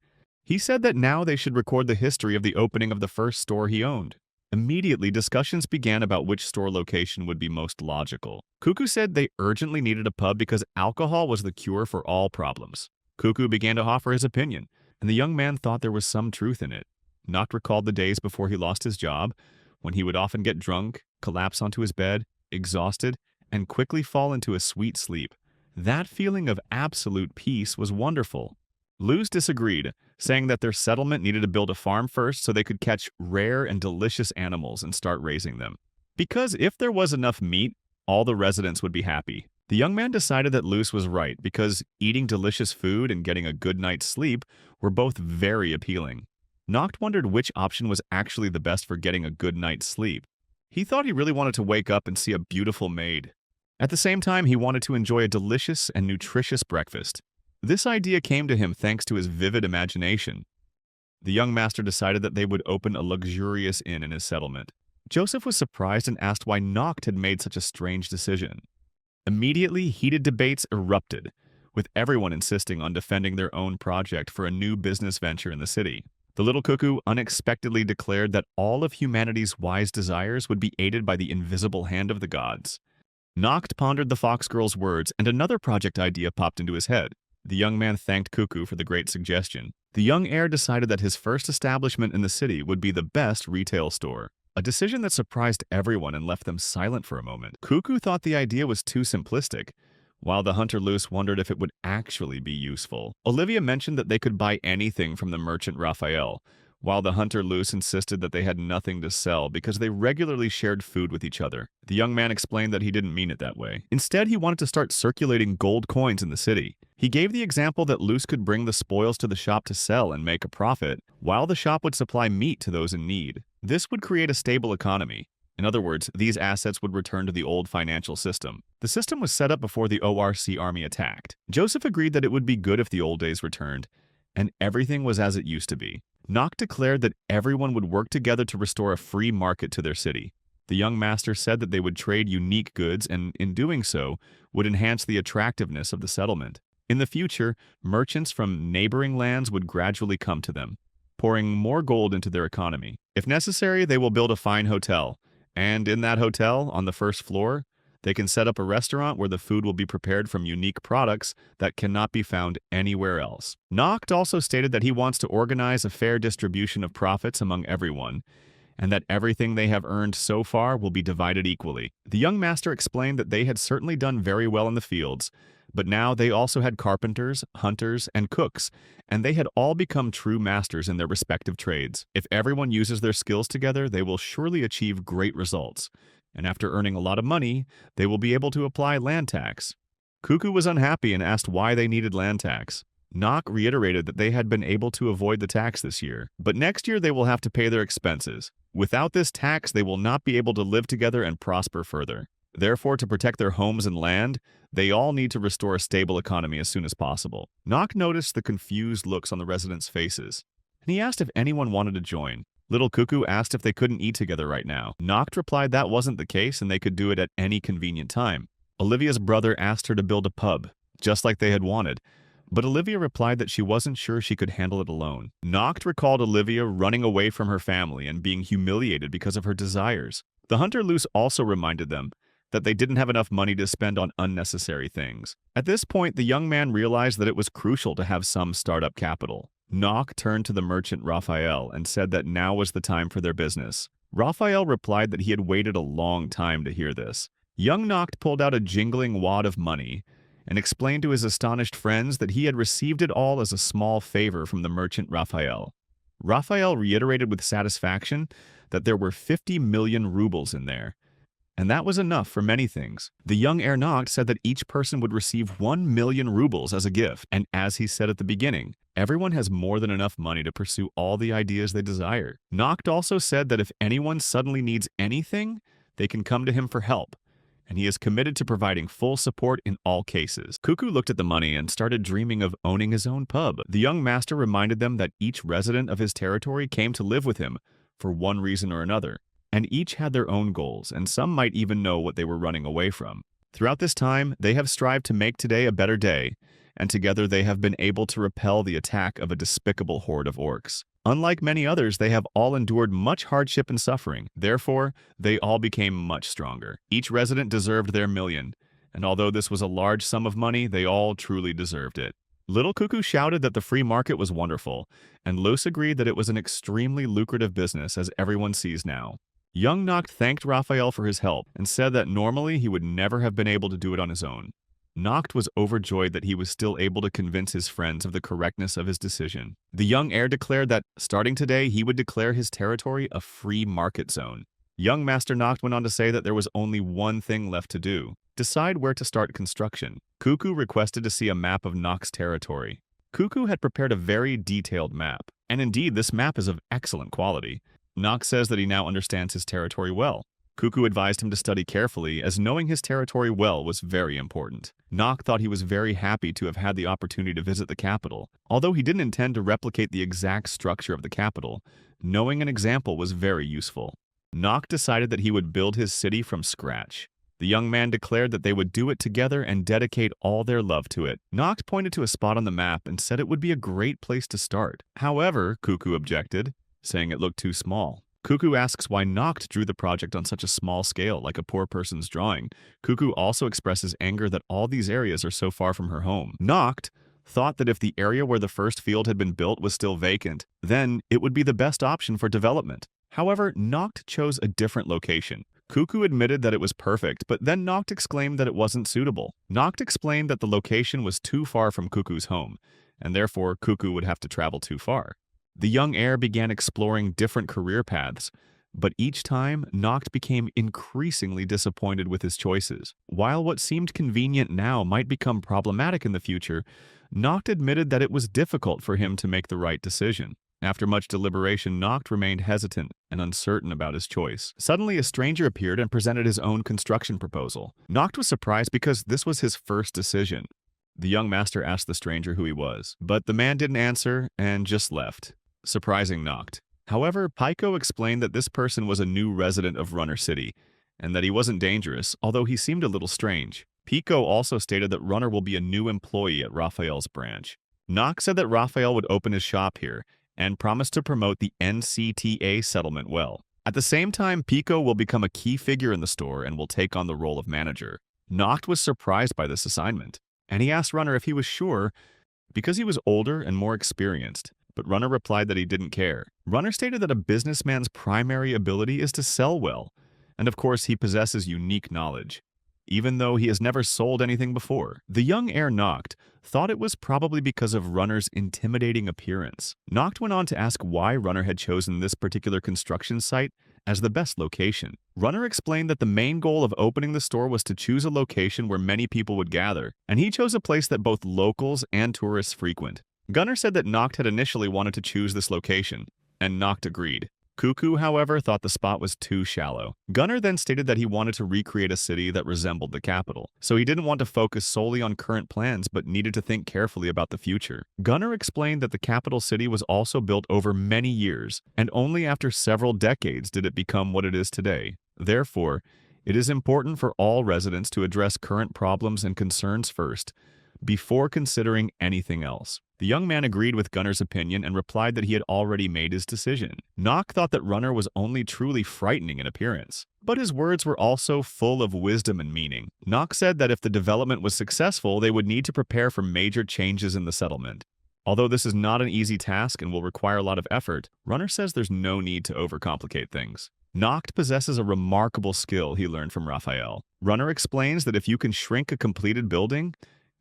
He said that now they should record the history of the opening of the first store he owned. Immediately, discussions began about which store location would be most logical. Cuckoo said they urgently needed a pub because alcohol was the cure for all problems. Cuckoo began to offer his opinion, and the young man thought there was some truth in it. Noct recalled the days before he lost his job, when he would often get drunk, collapse onto his bed, exhausted, and quickly fall into a sweet sleep. That feeling of absolute peace was wonderful. Luce disagreed, saying that their settlement needed to build a farm first so they could catch rare and delicious animals and start raising them. Because if there was enough meat, all the residents would be happy. The young man decided that Luce was right because eating delicious food and getting a good night's sleep were both very appealing. Noct wondered which option was actually the best for getting a good night's sleep. He thought he really wanted to wake up and see a beautiful maid. At the same time, he wanted to enjoy a delicious and nutritious breakfast. This idea came to him thanks to his vivid imagination. The young master decided that they would open a luxurious inn in his settlement. Joseph was surprised and asked why Noct had made such a strange decision. Immediately, heated debates erupted, with everyone insisting on defending their own project for a new business venture in the city. The little cuckoo unexpectedly declared that all of humanity's wise desires would be aided by the invisible hand of the gods. Noct pondered the fox girl's words, and another project idea popped into his head. The young man thanked Cuckoo for the great suggestion. The young heir decided that his first establishment in the city would be the best retail store. A decision that surprised everyone and left them silent for a moment. Cuckoo thought the idea was too simplistic, while the hunter Luce wondered if it would actually be useful. Olivia mentioned that they could buy anything from the merchant Raphael, while the hunter Luce insisted that they had nothing to sell because they regularly shared food with each other. The young man explained that he didn't mean it that way. Instead, he wanted to start circulating gold coins in the city. He gave the example that Luce could bring the spoils to the shop to sell and make a profit, while the shop would supply meat to those in need. This would create a stable economy. In other words, these assets would return to the old financial system. The system was set up before the ORC army attacked. Joseph agreed that it would be good if the old days returned, and everything was as it used to be. Noct declared that everyone would work together to restore a free market to their city. The young master said that they would trade unique goods and, in doing so, would enhance the attractiveness of the settlement. In the future, merchants from neighboring lands would gradually come to them, pouring more gold into their economy. If necessary, they will build a fine hotel, and in that hotel, on the first floor, they can set up a restaurant where the food will be prepared from unique products that cannot be found anywhere else. Noct also stated that he wants to organize a fair distribution of profits among everyone, and that everything they have earned so far will be divided equally. The young master explained that they had certainly done very well in the fields, but now they also had carpenters, hunters, and cooks, and they had all become true masters in their respective trades. If everyone uses their skills together, they will surely achieve great results. And after earning a lot of money, they will be able to apply land tax. Cuckoo was unhappy and asked why they needed land tax. Noct reiterated that they had been able to avoid the tax this year, but next year they will have to pay their expenses. Without this tax, they will not be able to live together and prosper further. Therefore, to protect their homes and land, they all need to restore a stable economy as soon as possible. Noct noticed the confused looks on the residents' faces, and he asked if anyone wanted to join. Little Cuckoo asked if they couldn't eat together right now. Noct replied that wasn't the case and they could do it at any convenient time. Olivia's brother asked her to build a pub, just like they had wanted, but Olivia replied that she wasn't sure she could handle it alone. Noct recalled Olivia running away from her family and being humiliated because of her desires. The hunter Luce also reminded them that they didn't have enough money to spend on unnecessary things. At this point, the young man realized that it was crucial to have some startup capital. Noct turned to the merchant Raphael and said that now was the time for their business. Raphael replied that he had waited a long time to hear this. Young Noct pulled out a jingling wad of money and explained to his astonished friends that he had received it all as a small favor from the merchant Raphael. Raphael reiterated with satisfaction that there were 50 million rubles in there, and that was enough for many things. The young heir Noct said that each person would receive 1 million rubles as a gift, and as he said at the beginning, everyone has more than enough money to pursue all the ideas they desire. Noct also said that if anyone suddenly needs anything, they can come to him for help, and he is committed to providing full support in all cases. Cuckoo looked at the money and started dreaming of owning his own pub. The young master reminded them that each resident of his territory came to live with him for one reason or another, and each had their own goals, and some might even know what they were running away from. Throughout this time, they have strived to make today a better day, and together they have been able to repel the attack of a despicable horde of orcs. Unlike many others, they have all endured much hardship and suffering. Therefore, they all became much stronger. Each resident deserved their million, and although this was a large sum of money, they all truly deserved it. Little Cuckoo shouted that the free market was wonderful, and Luce agreed that it was an extremely lucrative business, as everyone sees now. Young Noct thanked Raphael for his help and said that normally he would never have been able to do it on his own. Noct was overjoyed that he was still able to convince his friends of the correctness of his decision. The young heir declared that, starting today, he would declare his territory a free market zone. Young Master Noct went on to say that there was only one thing left to do: decide where to start construction. Cuckoo requested to see a map of Noct's territory. Cuckoo had prepared a very detailed map, and indeed this map is of excellent quality. Noct says that he now understands his territory well. Cuckoo advised him to study carefully, as knowing his territory well was very important. Noct thought he was very happy to have had the opportunity to visit the capital. Although he didn't intend to replicate the exact structure of the capital, knowing an example was very useful. Noct decided that he would build his city from scratch. The young man declared that they would do it together and dedicate all their love to it. Noct pointed to a spot on the map and said it would be a great place to start. However, Cuckoo objected, saying it looked too small. Cuckoo asks why Noct drew the project on such a small scale, like a poor person's drawing. Cuckoo also expresses anger that all these areas are so far from her home. Noct thought that if the area where the first field had been built was still vacant, then it would be the best option for development. However, Noct chose a different location. Cuckoo admitted that it was perfect, but then Noct exclaimed that it wasn't suitable. Noct explained that the location was too far from Cuckoo's home, and therefore Cuckoo would have to travel too far. The young heir began exploring different career paths, but each time, Noct became increasingly disappointed with his choices. While what seemed convenient now might become problematic in the future, Noct admitted that it was difficult for him to make the right decision. After much deliberation, Noct remained hesitant and uncertain about his choice. Suddenly, a stranger appeared and presented his own construction proposal. Noct was surprised because this was his first decision. The young master asked the stranger who he was, but the man didn't answer and just left, surprising Noct. However, Pyko explained that this person was a new resident of Runner City, and that he wasn't dangerous, although he seemed a little strange. Pyko also stated that Runner will be a new employee at Raphael's branch. Noct said that Raphael would open his shop here, and promised to promote the NCTA settlement well. At the same time, Pyko will become a key figure in the store and will take on the role of manager. Noct was surprised by this assignment, and he asked Runner if he was sure because he was older and more experienced. But Runner replied that he didn't care. Runner stated that a businessman's primary ability is to sell well, and of course he possesses unique knowledge, even though he has never sold anything before. The young heir Noct thought it was probably because of Runner's intimidating appearance. Noct went on to ask why Runner had chosen this particular construction site as the best location. Runner explained that the main goal of opening the store was to choose a location where many people would gather, and he chose a place that both locals and tourists frequent. Gunner said that Noct had initially wanted to choose this location, and Noct agreed. Cuckoo, however, thought the spot was too shallow. Gunner then stated that he wanted to recreate a city that resembled the capital, so he didn't want to focus solely on current plans but needed to think carefully about the future. Gunner explained that the capital city was also built over many years, and only after several decades did it become what it is today. Therefore, it is important for all residents to address current problems and concerns first, before considering anything else. The young man agreed with Gunner's opinion and replied that he had already made his decision. Noct thought that Runner was only truly frightening in appearance, but his words were also full of wisdom and meaning. Noct said that if the development was successful, they would need to prepare for major changes in the settlement. Although this is not an easy task and will require a lot of effort, Runner says there's no need to overcomplicate things. Noct possesses a remarkable skill he learned from Raphael. Runner explains that if you can shrink a completed building,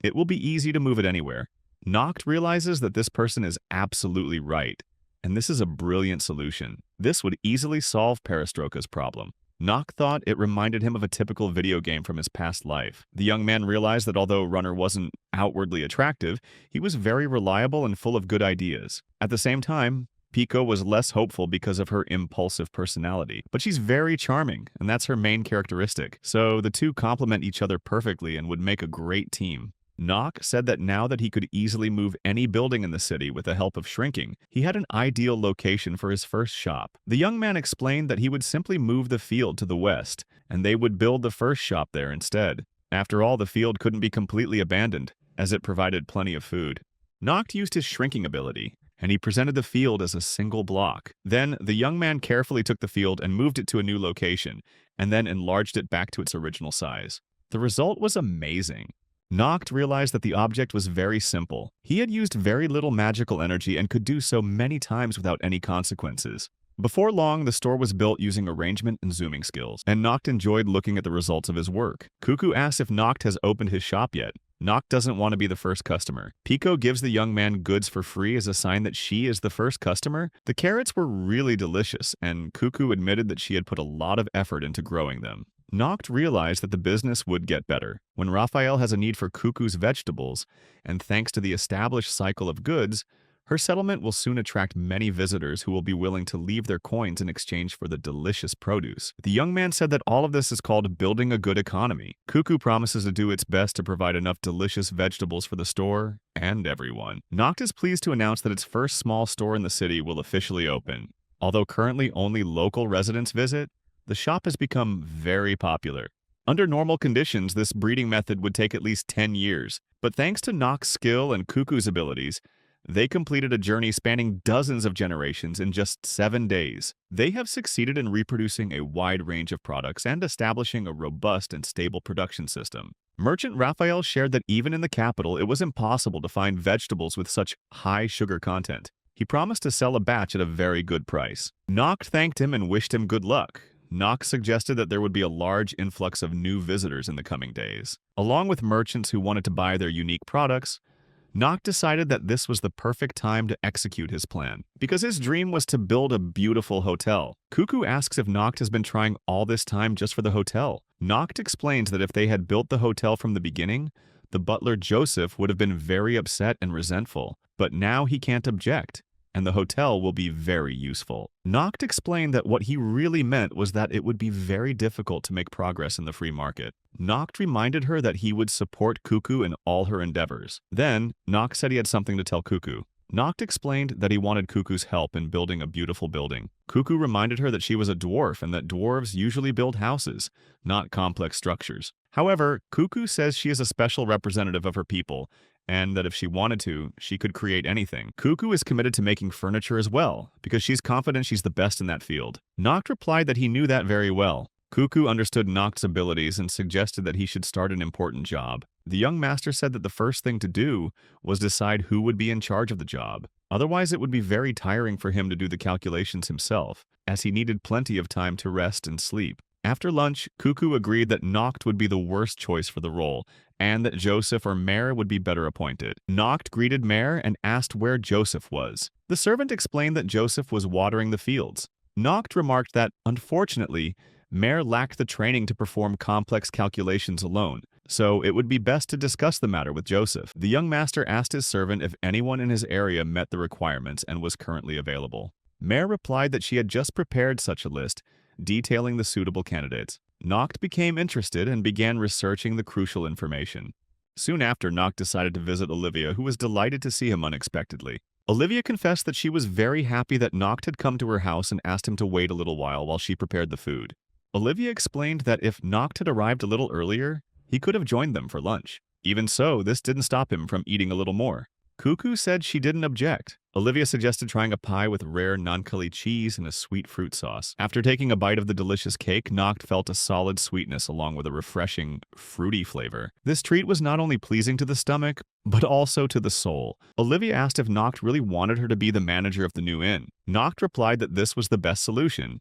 it will be easy to move it anywhere. Noct realizes that this person is absolutely right, and this is a brilliant solution. This would easily solve Perestroka's problem. Noct thought it reminded him of a typical video game from his past life. The young man realized that although Runner wasn't outwardly attractive, he was very reliable and full of good ideas. At the same time, Pyko was less hopeful because of her impulsive personality, but she's very charming, and that's her main characteristic. So the two complement each other perfectly and would make a great team. Noct said that now that he could easily move any building in the city with the help of shrinking, he had an ideal location for his first shop. The young man explained that he would simply move the field to the west, and they would build the first shop there instead. After all, the field couldn't be completely abandoned, as it provided plenty of food. Noct used his shrinking ability, and he presented the field as a single block. Then, the young man carefully took the field and moved it to a new location, and then enlarged it back to its original size. The result was amazing. Noct realized that the object was very simple. He had used very little magical energy and could do so many times without any consequences. Before long, the store was built using arrangement and zooming skills, and Noct enjoyed looking at the results of his work. Cuckoo asks if Noct has opened his shop yet. Noct doesn't want to be the first customer. Pyko gives the young man goods for free as a sign that she is the first customer. The carrots were really delicious, and Cuckoo admitted that she had put a lot of effort into growing them. Noct realized that the business would get better. When Raphael has a need for Cuckoo's vegetables, and thanks to the established cycle of goods, her settlement will soon attract many visitors who will be willing to leave their coins in exchange for the delicious produce. The young man said that all of this is called building a good economy. Cuckoo promises to do its best to provide enough delicious vegetables for the store and everyone. Noct is pleased to announce that its first small store in the city will officially open. Although currently only local residents visit, the shop has become very popular. Under normal conditions, this breeding method would take at least 10 years, but thanks to Noct's skill and Cuckoo's abilities, they completed a journey spanning dozens of generations in just 7 days. They have succeeded in reproducing a wide range of products and establishing a robust and stable production system. Merchant Raphael shared that even in the capital, it was impossible to find vegetables with such high sugar content. He promised to sell a batch at a very good price. Noct thanked him and wished him good luck. Noct suggested that there would be a large influx of new visitors in the coming days. Along with merchants who wanted to buy their unique products, Noct decided that this was the perfect time to execute his plan, because his dream was to build a beautiful hotel. Cuckoo asks if Noct has been trying all this time just for the hotel. Noct explains that if they had built the hotel from the beginning, the butler Joseph would have been very upset and resentful, but now he can't object, and the hotel will be very useful. Noct explained that what he really meant was that it would be very difficult to make progress in the free market. Noct reminded her that he would support Cuckoo in all her endeavors. Then, Noct said he had something to tell Cuckoo. Noct explained that he wanted Cuckoo's help in building a beautiful building. Cuckoo reminded her that she was a dwarf and that dwarves usually build houses, not complex structures. However, Cuckoo says she is a special representative of her people, and that if she wanted to, she could create anything. Cuckoo is committed to making furniture as well, because she's confident she's the best in that field. Noct replied that he knew that very well. Cuckoo understood Noct's abilities and suggested that he should start an important job. The young master said that the first thing to do was decide who would be in charge of the job. Otherwise, it would be very tiring for him to do the calculations himself, as he needed plenty of time to rest and sleep. After lunch, Cuckoo agreed that Noct would be the worst choice for the role, and that Joseph or Mare would be better appointed. Noct greeted Mare and asked where Joseph was. The servant explained that Joseph was watering the fields. Noct remarked that, unfortunately, Mare lacked the training to perform complex calculations alone, so it would be best to discuss the matter with Joseph. The young master asked his servant if anyone in his area met the requirements and was currently available. Mare replied that she had just prepared such a list, detailing the suitable candidates. Noct became interested and began researching the crucial information. Soon after, Noct decided to visit Olivia, who was delighted to see him unexpectedly. Olivia confessed that she was very happy that Noct had come to her house and asked him to wait a little while she prepared the food. Olivia explained that if Noct had arrived a little earlier, he could have joined them for lunch. Even so, this didn't stop him from eating a little more. Cuckoo said she didn't object. Olivia suggested trying a pie with rare Nankali cheese and a sweet fruit sauce. After taking a bite of the delicious cake, Noct felt a solid sweetness along with a refreshing, fruity flavor. This treat was not only pleasing to the stomach, but also to the soul. Olivia asked if Noct really wanted her to be the manager of the new inn. Noct replied that this was the best solution,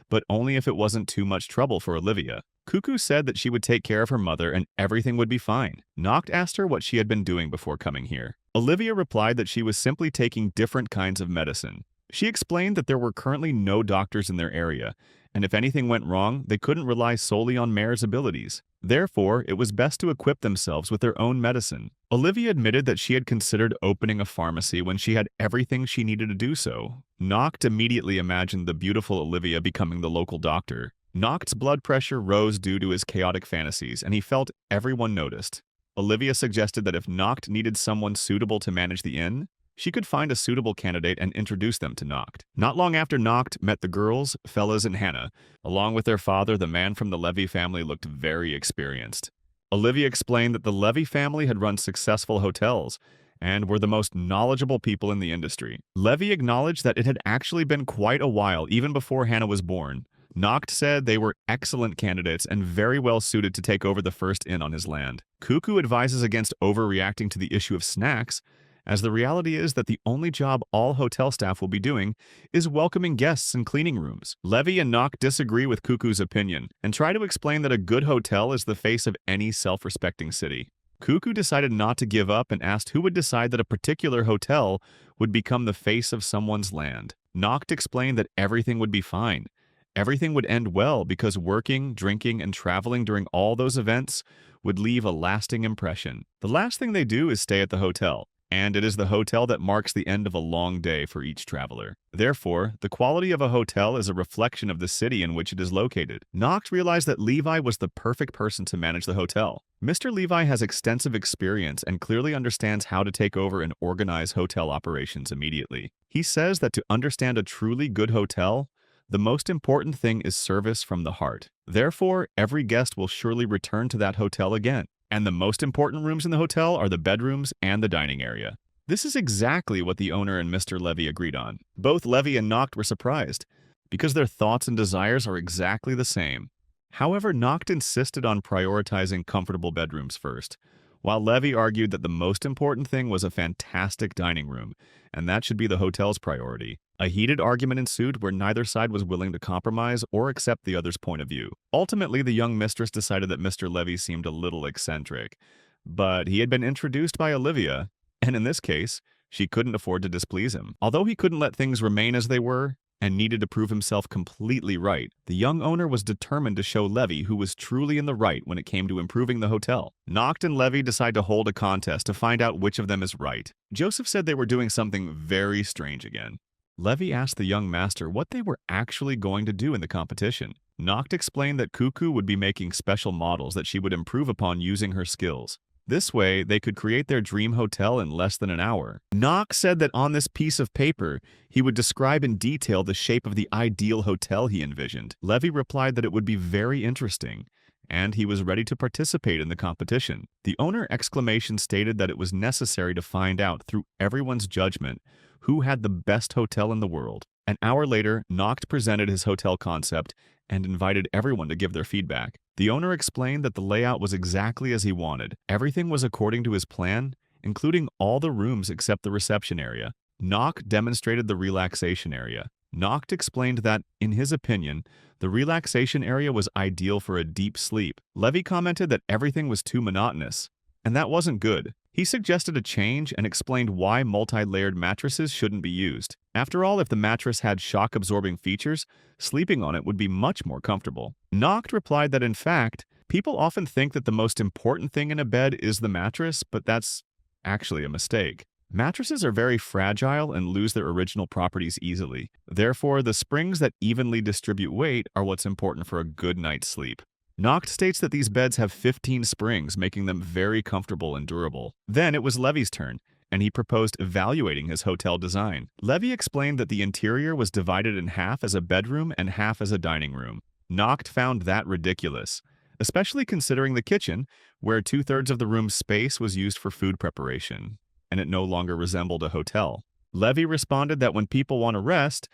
but only if it wasn't too much trouble for Olivia. Cuckoo said that she would take care of her mother and everything would be fine. Noct asked her what she had been doing before coming here. Olivia replied that she was simply taking different kinds of medicine. She explained that there were currently no doctors in their area, and if anything went wrong, they couldn't rely solely on Mare's abilities. Therefore, it was best to equip themselves with their own medicine. Olivia admitted that she had considered opening a pharmacy when she had everything she needed to do so. Noct immediately imagined the beautiful Olivia becoming the local doctor. Noct's blood pressure rose due to his chaotic fantasies, and he felt everyone noticed. Olivia suggested that if Noct needed someone suitable to manage the inn, she could find a suitable candidate and introduce them to Noct. Not long after Noct met the girls, Fellas, and Hannah. Along with their father, the man from the Levy family looked very experienced. Olivia explained that the Levy family had run successful hotels and were the most knowledgeable people in the industry. Levy acknowledged that it had actually been quite a while even before Hannah was born. Noct said they were excellent candidates and very well suited to take over the first inn on his land. Cuckoo advises against overreacting to the issue of snacks, as the reality is that the only job all hotel staff will be doing is welcoming guests and cleaning rooms. Levy and Noct disagree with Cuckoo's opinion and try to explain that a good hotel is the face of any self-respecting city. Cuckoo decided not to give up and asked who would decide that a particular hotel would become the face of someone's land. Noct explained that everything would be fine. Everything would end well because working, drinking, and traveling during all those events would leave a lasting impression. The last thing they do is stay at the hotel, and it is the hotel that marks the end of a long day for each traveler. Therefore, the quality of a hotel is a reflection of the city in which it is located. Noct realized that Levi was the perfect person to manage the hotel. Mr. Levi has extensive experience and clearly understands how to take over and organize hotel operations immediately. He says that to understand a truly good hotel, the most important thing is service from the heart. Therefore, every guest will surely return to that hotel again. And the most important rooms in the hotel are the bedrooms and the dining area. This is exactly what the owner and Mr. Levy agreed on. Both Levy and Noct were surprised, because their thoughts and desires are exactly the same. However, Noct insisted on prioritizing comfortable bedrooms first, while Levy argued that the most important thing was a fantastic dining room, and that should be the hotel's priority. A heated argument ensued where neither side was willing to compromise or accept the other's point of view. Ultimately, the young mistress decided that Mr. Levy seemed a little eccentric, but he had been introduced by Olivia, and in this case, she couldn't afford to displease him. Although he couldn't let things remain as they were, and needed to prove himself completely right, the young owner was determined to show Levy who was truly in the right when it came to improving the hotel. Noct and Levy decide to hold a contest to find out which of them is right. Joseph said they were doing something very strange again. Levy asked the young master what they were actually going to do in the competition. Noct explained that Cuckoo would be making special models that she would improve upon using her skills. This way, they could create their dream hotel in less than an hour. Noct said that on this piece of paper, he would describe in detail the shape of the ideal hotel he envisioned. Levy replied that it would be very interesting, and he was ready to participate in the competition. The owner exclamation stated that it was necessary to find out through everyone's judgment who had the best hotel in the world. An hour later, Noct presented his hotel concept and invited everyone to give their feedback. The owner explained that the layout was exactly as he wanted. Everything was according to his plan, including all the rooms except the reception area. Noct demonstrated the relaxation area. Noct explained that, in his opinion, the relaxation area was ideal for a deep sleep. Levy commented that everything was too monotonous, and that wasn't good. He suggested a change and explained why multi-layered mattresses shouldn't be used. After all, if the mattress had shock-absorbing features, sleeping on it would be much more comfortable. Noct replied that in fact, people often think that the most important thing in a bed is the mattress, but that's actually a mistake. Mattresses are very fragile and lose their original properties easily. Therefore, the springs that evenly distribute weight are what's important for a good night's sleep. Noct states that these beds have 15 springs, making them very comfortable and durable. Then it was Levy's turn, and he proposed evaluating his hotel design. Levy explained that the interior was divided in half as a bedroom and half as a dining room. Noct found that ridiculous, especially considering the kitchen, where 2/3 of the room's space was used for food preparation, and it no longer resembled a hotel. Levy responded that when people want to rest,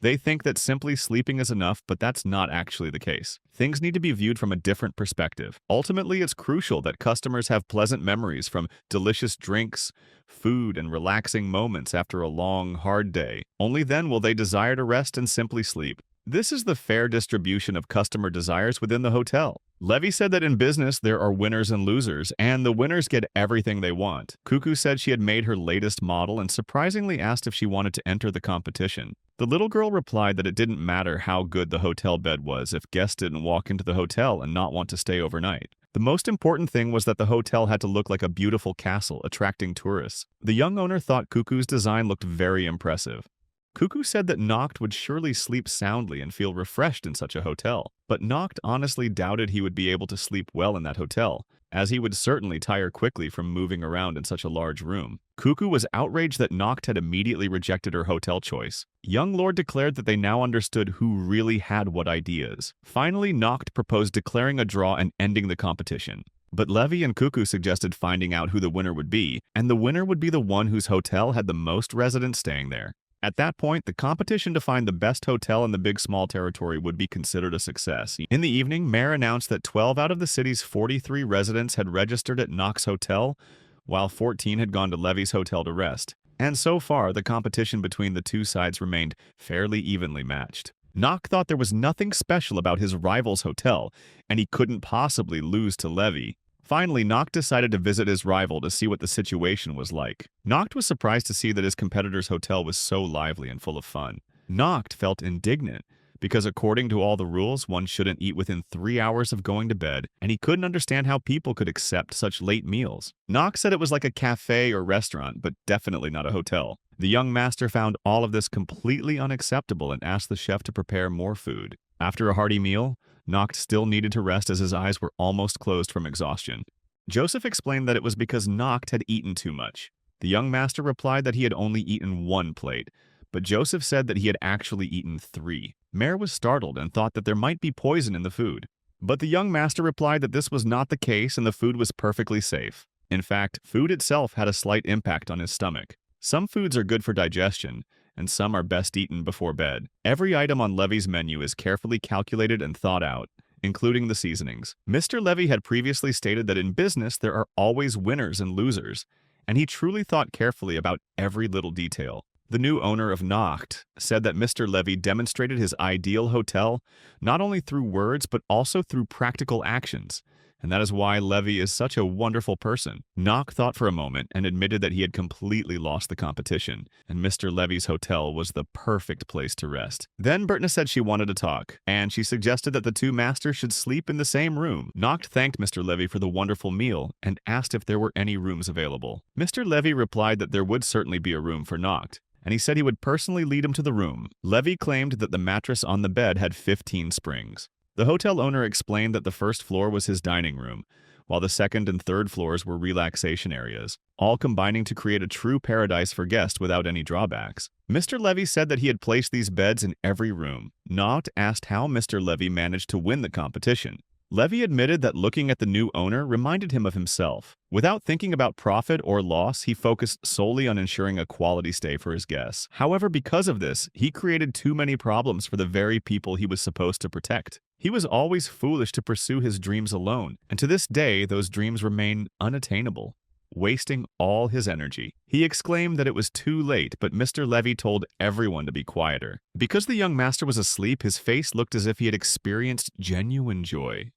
they think that simply sleeping is enough, but that's not actually the case. Things need to be viewed from a different perspective. Ultimately, it's crucial that customers have pleasant memories from delicious drinks, food, and relaxing moments after a long, hard day. Only then will they desire to rest and simply sleep. This is the fair distribution of customer desires within the hotel. Levy said that in business there are winners and losers, and the winners get everything they want. Cuckoo said she had made her latest model and surprisingly asked if she wanted to enter the competition. The little girl replied that it didn't matter how good the hotel bed was if guests didn't walk into the hotel and not want to stay overnight. The most important thing was that the hotel had to look like a beautiful castle, attracting tourists. The young owner thought Cuckoo's design looked very impressive. Cuckoo said that Noct would surely sleep soundly and feel refreshed in such a hotel, but Noct honestly doubted he would be able to sleep well in that hotel, as he would certainly tire quickly from moving around in such a large room. Cuckoo was outraged that Noct had immediately rejected her hotel choice. Young Lord declared that they now understood who really had what ideas. Finally, Noct proposed declaring a draw and ending the competition. But Levy and Cuckoo suggested finding out who the winner would be, and the winner would be the one whose hotel had the most residents staying there. At that point, the competition to find the best hotel in the Big Small territory would be considered a success. In the evening, Mayor announced that 12 out of the city's 43 residents had registered at Noct's hotel, while 14 had gone to Levy's hotel to rest. And so far, the competition between the two sides remained fairly evenly matched. Noct thought there was nothing special about his rival's hotel, and he couldn't possibly lose to Levy. Finally, Noct decided to visit his rival to see what the situation was like. Noct was surprised to see that his competitor's hotel was so lively and full of fun. Noct felt indignant, because according to all the rules, one shouldn't eat within 3 hours of going to bed, and he couldn't understand how people could accept such late meals. Noct said it was like a cafe or restaurant, but definitely not a hotel. The young master found all of this completely unacceptable and asked the chef to prepare more food. After a hearty meal, Noct still needed to rest as his eyes were almost closed from exhaustion. Joseph explained that it was because Noct had eaten too much. The young master replied that he had only eaten 1 plate, but Joseph said that he had actually eaten 3. Mare was startled and thought that there might be poison in the food. But the young master replied that this was not the case and the food was perfectly safe. In fact, food itself had a slight impact on his stomach. Some foods are good for digestion, and some are best eaten before bed. Every item on Levy's menu is carefully calculated and thought out, including the seasonings. Mr. Levy had previously stated that in business there are always winners and losers, and he truly thought carefully about every little detail. The new owner of Noct said that Mr. Levy demonstrated his ideal hotel not only through words but also through practical actions, and that is why Levy is such a wonderful person. Nock thought for a moment and admitted that he had completely lost the competition, and Mr. Levy's hotel was the perfect place to rest. Then Bertna said she wanted to talk, and she suggested that the two masters should sleep in the same room. Nock thanked Mr. Levy for the wonderful meal and asked if there were any rooms available. Mr. Levy replied that there would certainly be a room for Nock, and he said he would personally lead him to the room. Levy claimed that the mattress on the bed had 15 springs. The hotel owner explained that the first floor was his dining room, while the second and third floors were relaxation areas, all combining to create a true paradise for guests without any drawbacks. Mr. Levy said that he had placed these beds in every room. Nock asked how Mr. Levy managed to win the competition. Levy admitted that looking at the new owner reminded him of himself. Without thinking about profit or loss, he focused solely on ensuring a quality stay for his guests. However, because of this, he created too many problems for the very people he was supposed to protect. He was always foolish to pursue his dreams alone, and to this day, those dreams remain unattainable, wasting all his energy. He exclaimed that it was too late, but Mr. Levy told everyone to be quieter. Because the young master was asleep, his face looked as if he had experienced genuine joy.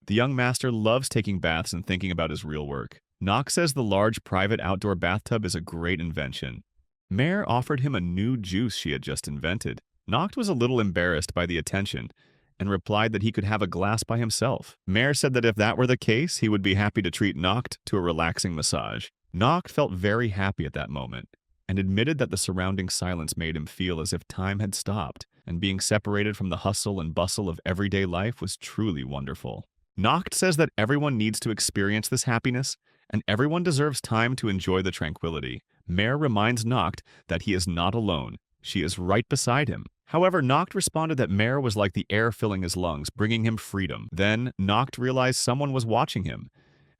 The young master loves taking baths and thinking about his real work. Nock says the large private outdoor bathtub is a great invention. Mare offered him a new juice she had just invented. Nock was a little embarrassed by the attention and replied that he could have a glass by himself. Mare said that if that were the case, he would be happy to treat Nock to a relaxing massage. Nock felt very happy at that moment and admitted that the surrounding silence made him feel as if time had stopped, and being separated from the hustle and bustle of everyday life was truly wonderful. Nock says that everyone needs to experience this happiness, and everyone deserves time to enjoy the tranquility. Mare reminds Nock that he is not alone. She is right beside him. However, Nock responded that Mare was like the air filling his lungs, bringing him freedom. Then, Nock realized someone was watching him,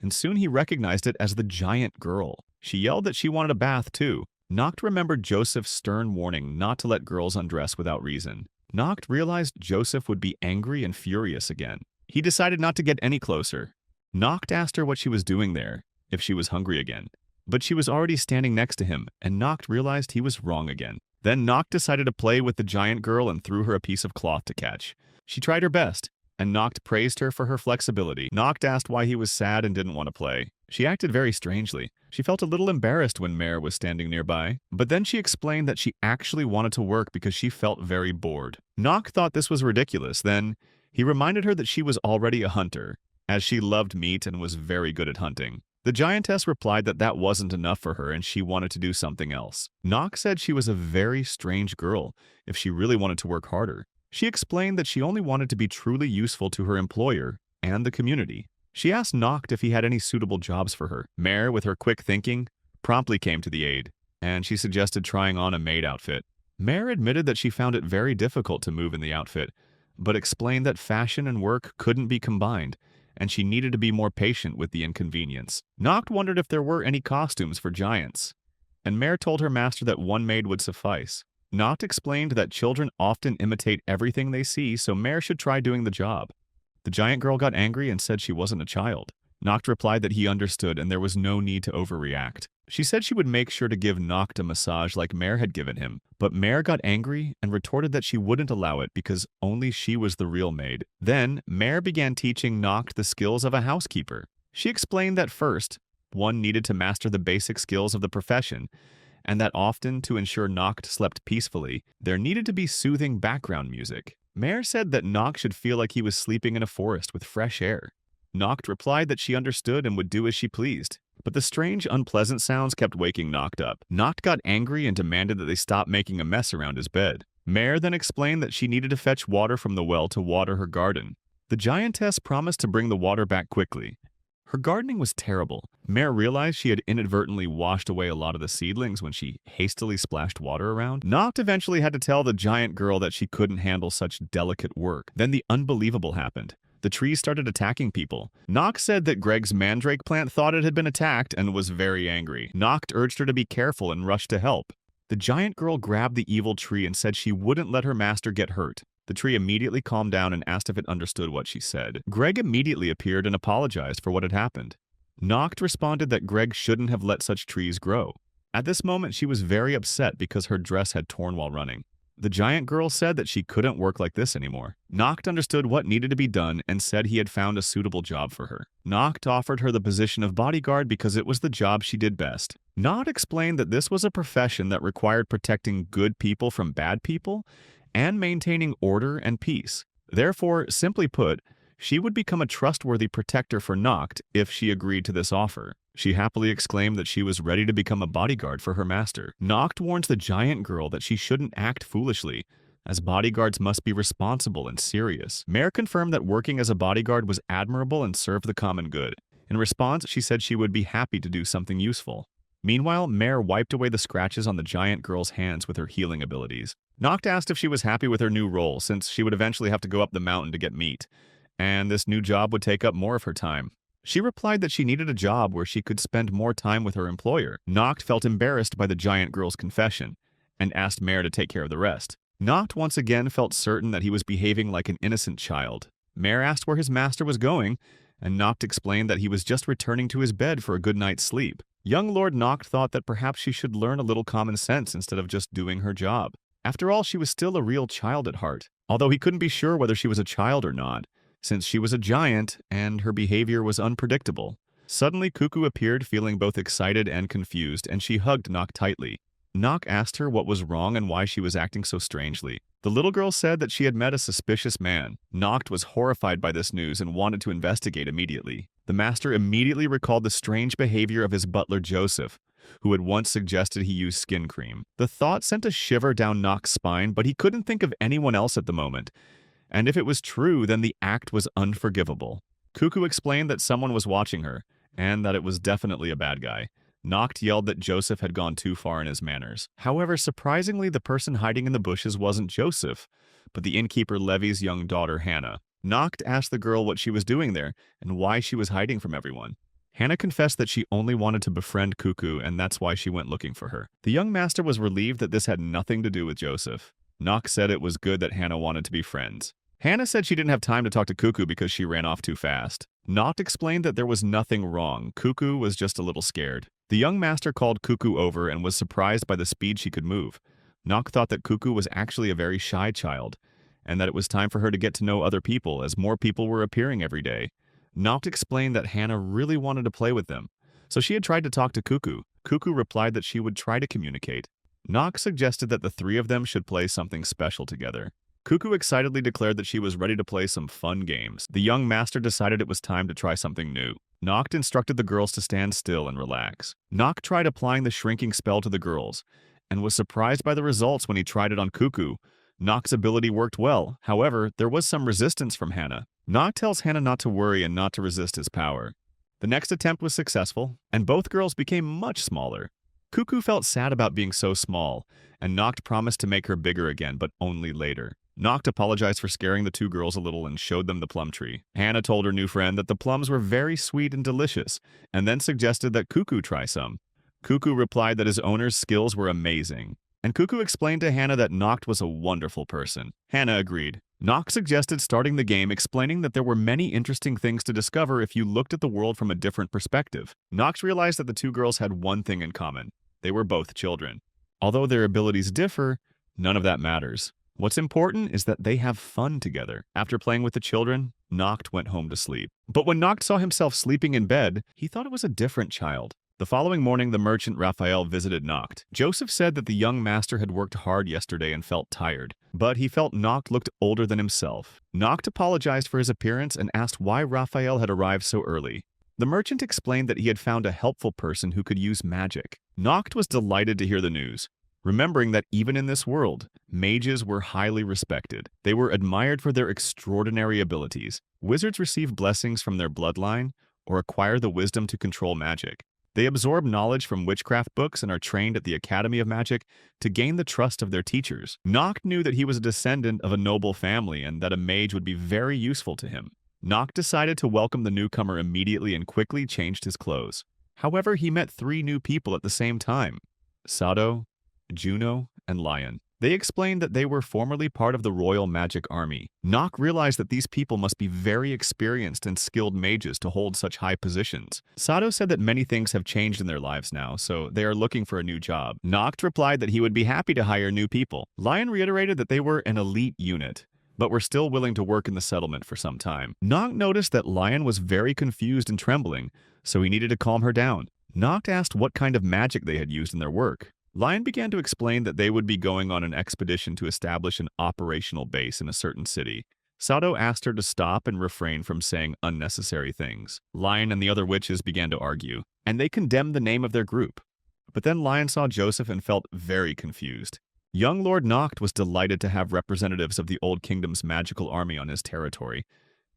and soon he recognized it as the giant girl. She yelled that she wanted a bath too. Nock remembered Joseph's stern warning not to let girls undress without reason. Nock realized Joseph would be angry and furious again. He decided not to get any closer. Nock asked her what she was doing there, if she was hungry again. But she was already standing next to him, and Nock realized he was wrong again. Then Nock decided to play with the giant girl and threw her a piece of cloth to catch. She tried her best, and Nock praised her for her flexibility. Nock asked why he was sad and didn't want to play. She acted very strangely. She felt a little embarrassed when Mare was standing nearby, but then she explained that she actually wanted to work because she felt very bored. Nock thought this was ridiculous. Then he reminded her that she was already a hunter, as she loved meat and was very good at hunting. The giantess replied that that wasn't enough for her and she wanted to do something else. Nock said she was a very strange girl if she really wanted to work harder. She explained that she only wanted to be truly useful to her employer and the community. She asked Nock if he had any suitable jobs for her. Mare, with her quick thinking, promptly came to the aid, and she suggested trying on a maid outfit. Mare admitted that she found it very difficult to move in the outfit, but explained that fashion and work couldn't be combined, and she needed to be more patient with the inconvenience. Nock wondered if there were any costumes for giants, and Mare told her master that one maid would suffice. Nock explained that children often imitate everything they see, so Mare should try doing the job. The giant girl got angry and said she wasn't a child. Nock replied that he understood and there was no need to overreact. She said she would make sure to give Nock a massage like Mare had given him, but Mare got angry and retorted that she wouldn't allow it because only she was the real maid. Then, Mare began teaching Nock the skills of a housekeeper. She explained that first, one needed to master the basic skills of the profession, and that often, to ensure Nock slept peacefully, there needed to be soothing background music. Mare said that Nock should feel like he was sleeping in a forest with fresh air. Nock replied that she understood and would do as she pleased. But the strange, unpleasant sounds kept waking Nock up. Nock got angry and demanded that they stop making a mess around his bed. Mare then explained that she needed to fetch water from the well to water her garden. The giantess promised to bring the water back quickly. Her gardening was terrible. Mare realized she had inadvertently washed away a lot of the seedlings when she hastily splashed water around. Nock eventually had to tell the giant girl that she couldn't handle such delicate work. Then the unbelievable happened. The trees started attacking people. Nock said that Greg's mandrake plant thought it had been attacked and was very angry. Nock urged her to be careful and rushed to help. The giant girl grabbed the evil tree and said she wouldn't let her master get hurt. The tree immediately calmed down and asked if it understood what she said. Greg immediately appeared and apologized for what had happened. Nock responded that Greg shouldn't have let such trees grow. At this moment, she was very upset because her dress had torn while running. The giant girl said that she couldn't work like this anymore. Noct understood what needed to be done and said he had found a suitable job for her. Noct offered her the position of bodyguard because it was the job she did best. Noct explained that this was a profession that required protecting good people from bad people and maintaining order and peace. Therefore, simply put, she would become a trustworthy protector for Noct if she agreed to this offer. She happily exclaimed that she was ready to become a bodyguard for her master. Noct warns the giant girl that she shouldn't act foolishly, as bodyguards must be responsible and serious. Mare confirmed that working as a bodyguard was admirable and served the common good. In response, she said she would be happy to do something useful. Meanwhile, Mare wiped away the scratches on the giant girl's hands with her healing abilities. Noct asked if she was happy with her new role, since she would eventually have to go up the mountain to get meat, and this new job would take up more of her time. She replied that she needed a job where she could spend more time with her employer. Noct felt embarrassed by the giant girl's confession and asked Mare to take care of the rest. Noct once again felt certain that he was behaving like an innocent child. Mare asked where his master was going, and Noct explained that he was just returning to his bed for a good night's sleep. Young Lord Noct thought that perhaps she should learn a little common sense instead of just doing her job. After all, she was still a real child at heart, although he couldn't be sure whether she was a child or not, since she was a giant and her behavior was unpredictable. Suddenly, Cuckoo appeared feeling both excited and confused, and she hugged Noct tightly. Noct asked her what was wrong and why she was acting so strangely. The little girl said that she had met a suspicious man. Noct was horrified by this news and wanted to investigate immediately. The master immediately recalled the strange behavior of his butler Joseph, who had once suggested he use skin cream. The thought sent a shiver down Noct's spine, but he couldn't think of anyone else at the moment. And if it was true, then the act was unforgivable. Cuckoo explained that someone was watching her, and that it was definitely a bad guy. Noct yelled that Joseph had gone too far in his manners. However, surprisingly, the person hiding in the bushes wasn't Joseph, but the innkeeper Levy's young daughter, Hannah. Noct asked the girl what she was doing there and why she was hiding from everyone. Hannah confessed that she only wanted to befriend Cuckoo, and that's why she went looking for her. The young master was relieved that this had nothing to do with Joseph. Noct said it was good that Hannah wanted to be friends. Hannah said she didn't have time to talk to Cuckoo because she ran off too fast. Noct explained that there was nothing wrong. Cuckoo was just a little scared. The young master called Cuckoo over and was surprised by the speed she could move. Noct thought that Cuckoo was actually a very shy child, and that it was time for her to get to know other people as more people were appearing every day. Noct explained that Hannah really wanted to play with them, so she had tried to talk to Cuckoo. Cuckoo replied that she would try to communicate. Noct suggested that the three of them should play something special together. Cuckoo excitedly declared that she was ready to play some fun games. The young master decided it was time to try something new. Noct instructed the girls to stand still and relax. Noct tried applying the shrinking spell to the girls, and was surprised by the results when he tried it on Cuckoo. Noct's ability worked well. However, there was some resistance from Hannah. Noct tells Hannah not to worry and not to resist his power. The next attempt was successful, and both girls became much smaller. Cuckoo felt sad about being so small, and Noct promised to make her bigger again, but only later. Noct apologized for scaring the two girls a little and showed them the plum tree. Hannah told her new friend that the plums were very sweet and delicious, and then suggested that Cuckoo try some. Cuckoo replied that his owner's skills were amazing, and Cuckoo explained to Hannah that Noct was a wonderful person. Hannah agreed. Noct suggested starting the game, explaining that there were many interesting things to discover if you looked at the world from a different perspective. Noct realized that the two girls had one thing in common. They were both children. Although their abilities differ, none of that matters. What's important is that they have fun together. After playing with the children, Noct went home to sleep. But when Noct saw himself sleeping in bed, he thought it was a different child. The following morning, the merchant Raphael visited Noct. Joseph said that the young master had worked hard yesterday and felt tired, but he felt Noct looked older than himself. Noct apologized for his appearance and asked why Raphael had arrived so early. The merchant explained that he had found a helpful person who could use magic. Noct was delighted to hear the news, remembering that even in this world, mages were highly respected. They were admired for their extraordinary abilities. Wizards receive blessings from their bloodline or acquire the wisdom to control magic. They absorb knowledge from witchcraft books and are trained at the Academy of Magic to gain the trust of their teachers. Noct knew that he was a descendant of a noble family and that a mage would be very useful to him. Noct decided to welcome the newcomer immediately and quickly changed his clothes. However, he met three new people at the same time: Sado, Juno, and Lion. They explained that they were formerly part of the Royal Magic Army. Nock realized that these people must be very experienced and skilled mages to hold such high positions. Sato said that many things have changed in their lives now, so they are looking for a new job. Nock replied that he would be happy to hire new people. Lion reiterated that they were an elite unit, but were still willing to work in the settlement for some time. Nock noticed that Lion was very confused and trembling, so he needed to calm her down. Nock asked what kind of magic they had used in their work. Lion began to explain that they would be going on an expedition to establish an operational base in a certain city. Sato asked her to stop and refrain from saying unnecessary things. Lion and the other witches began to argue, and they condemned the name of their group. But then Lion saw Joseph and felt very confused. Young Lord Noct was delighted to have representatives of the Old Kingdom's magical army on his territory,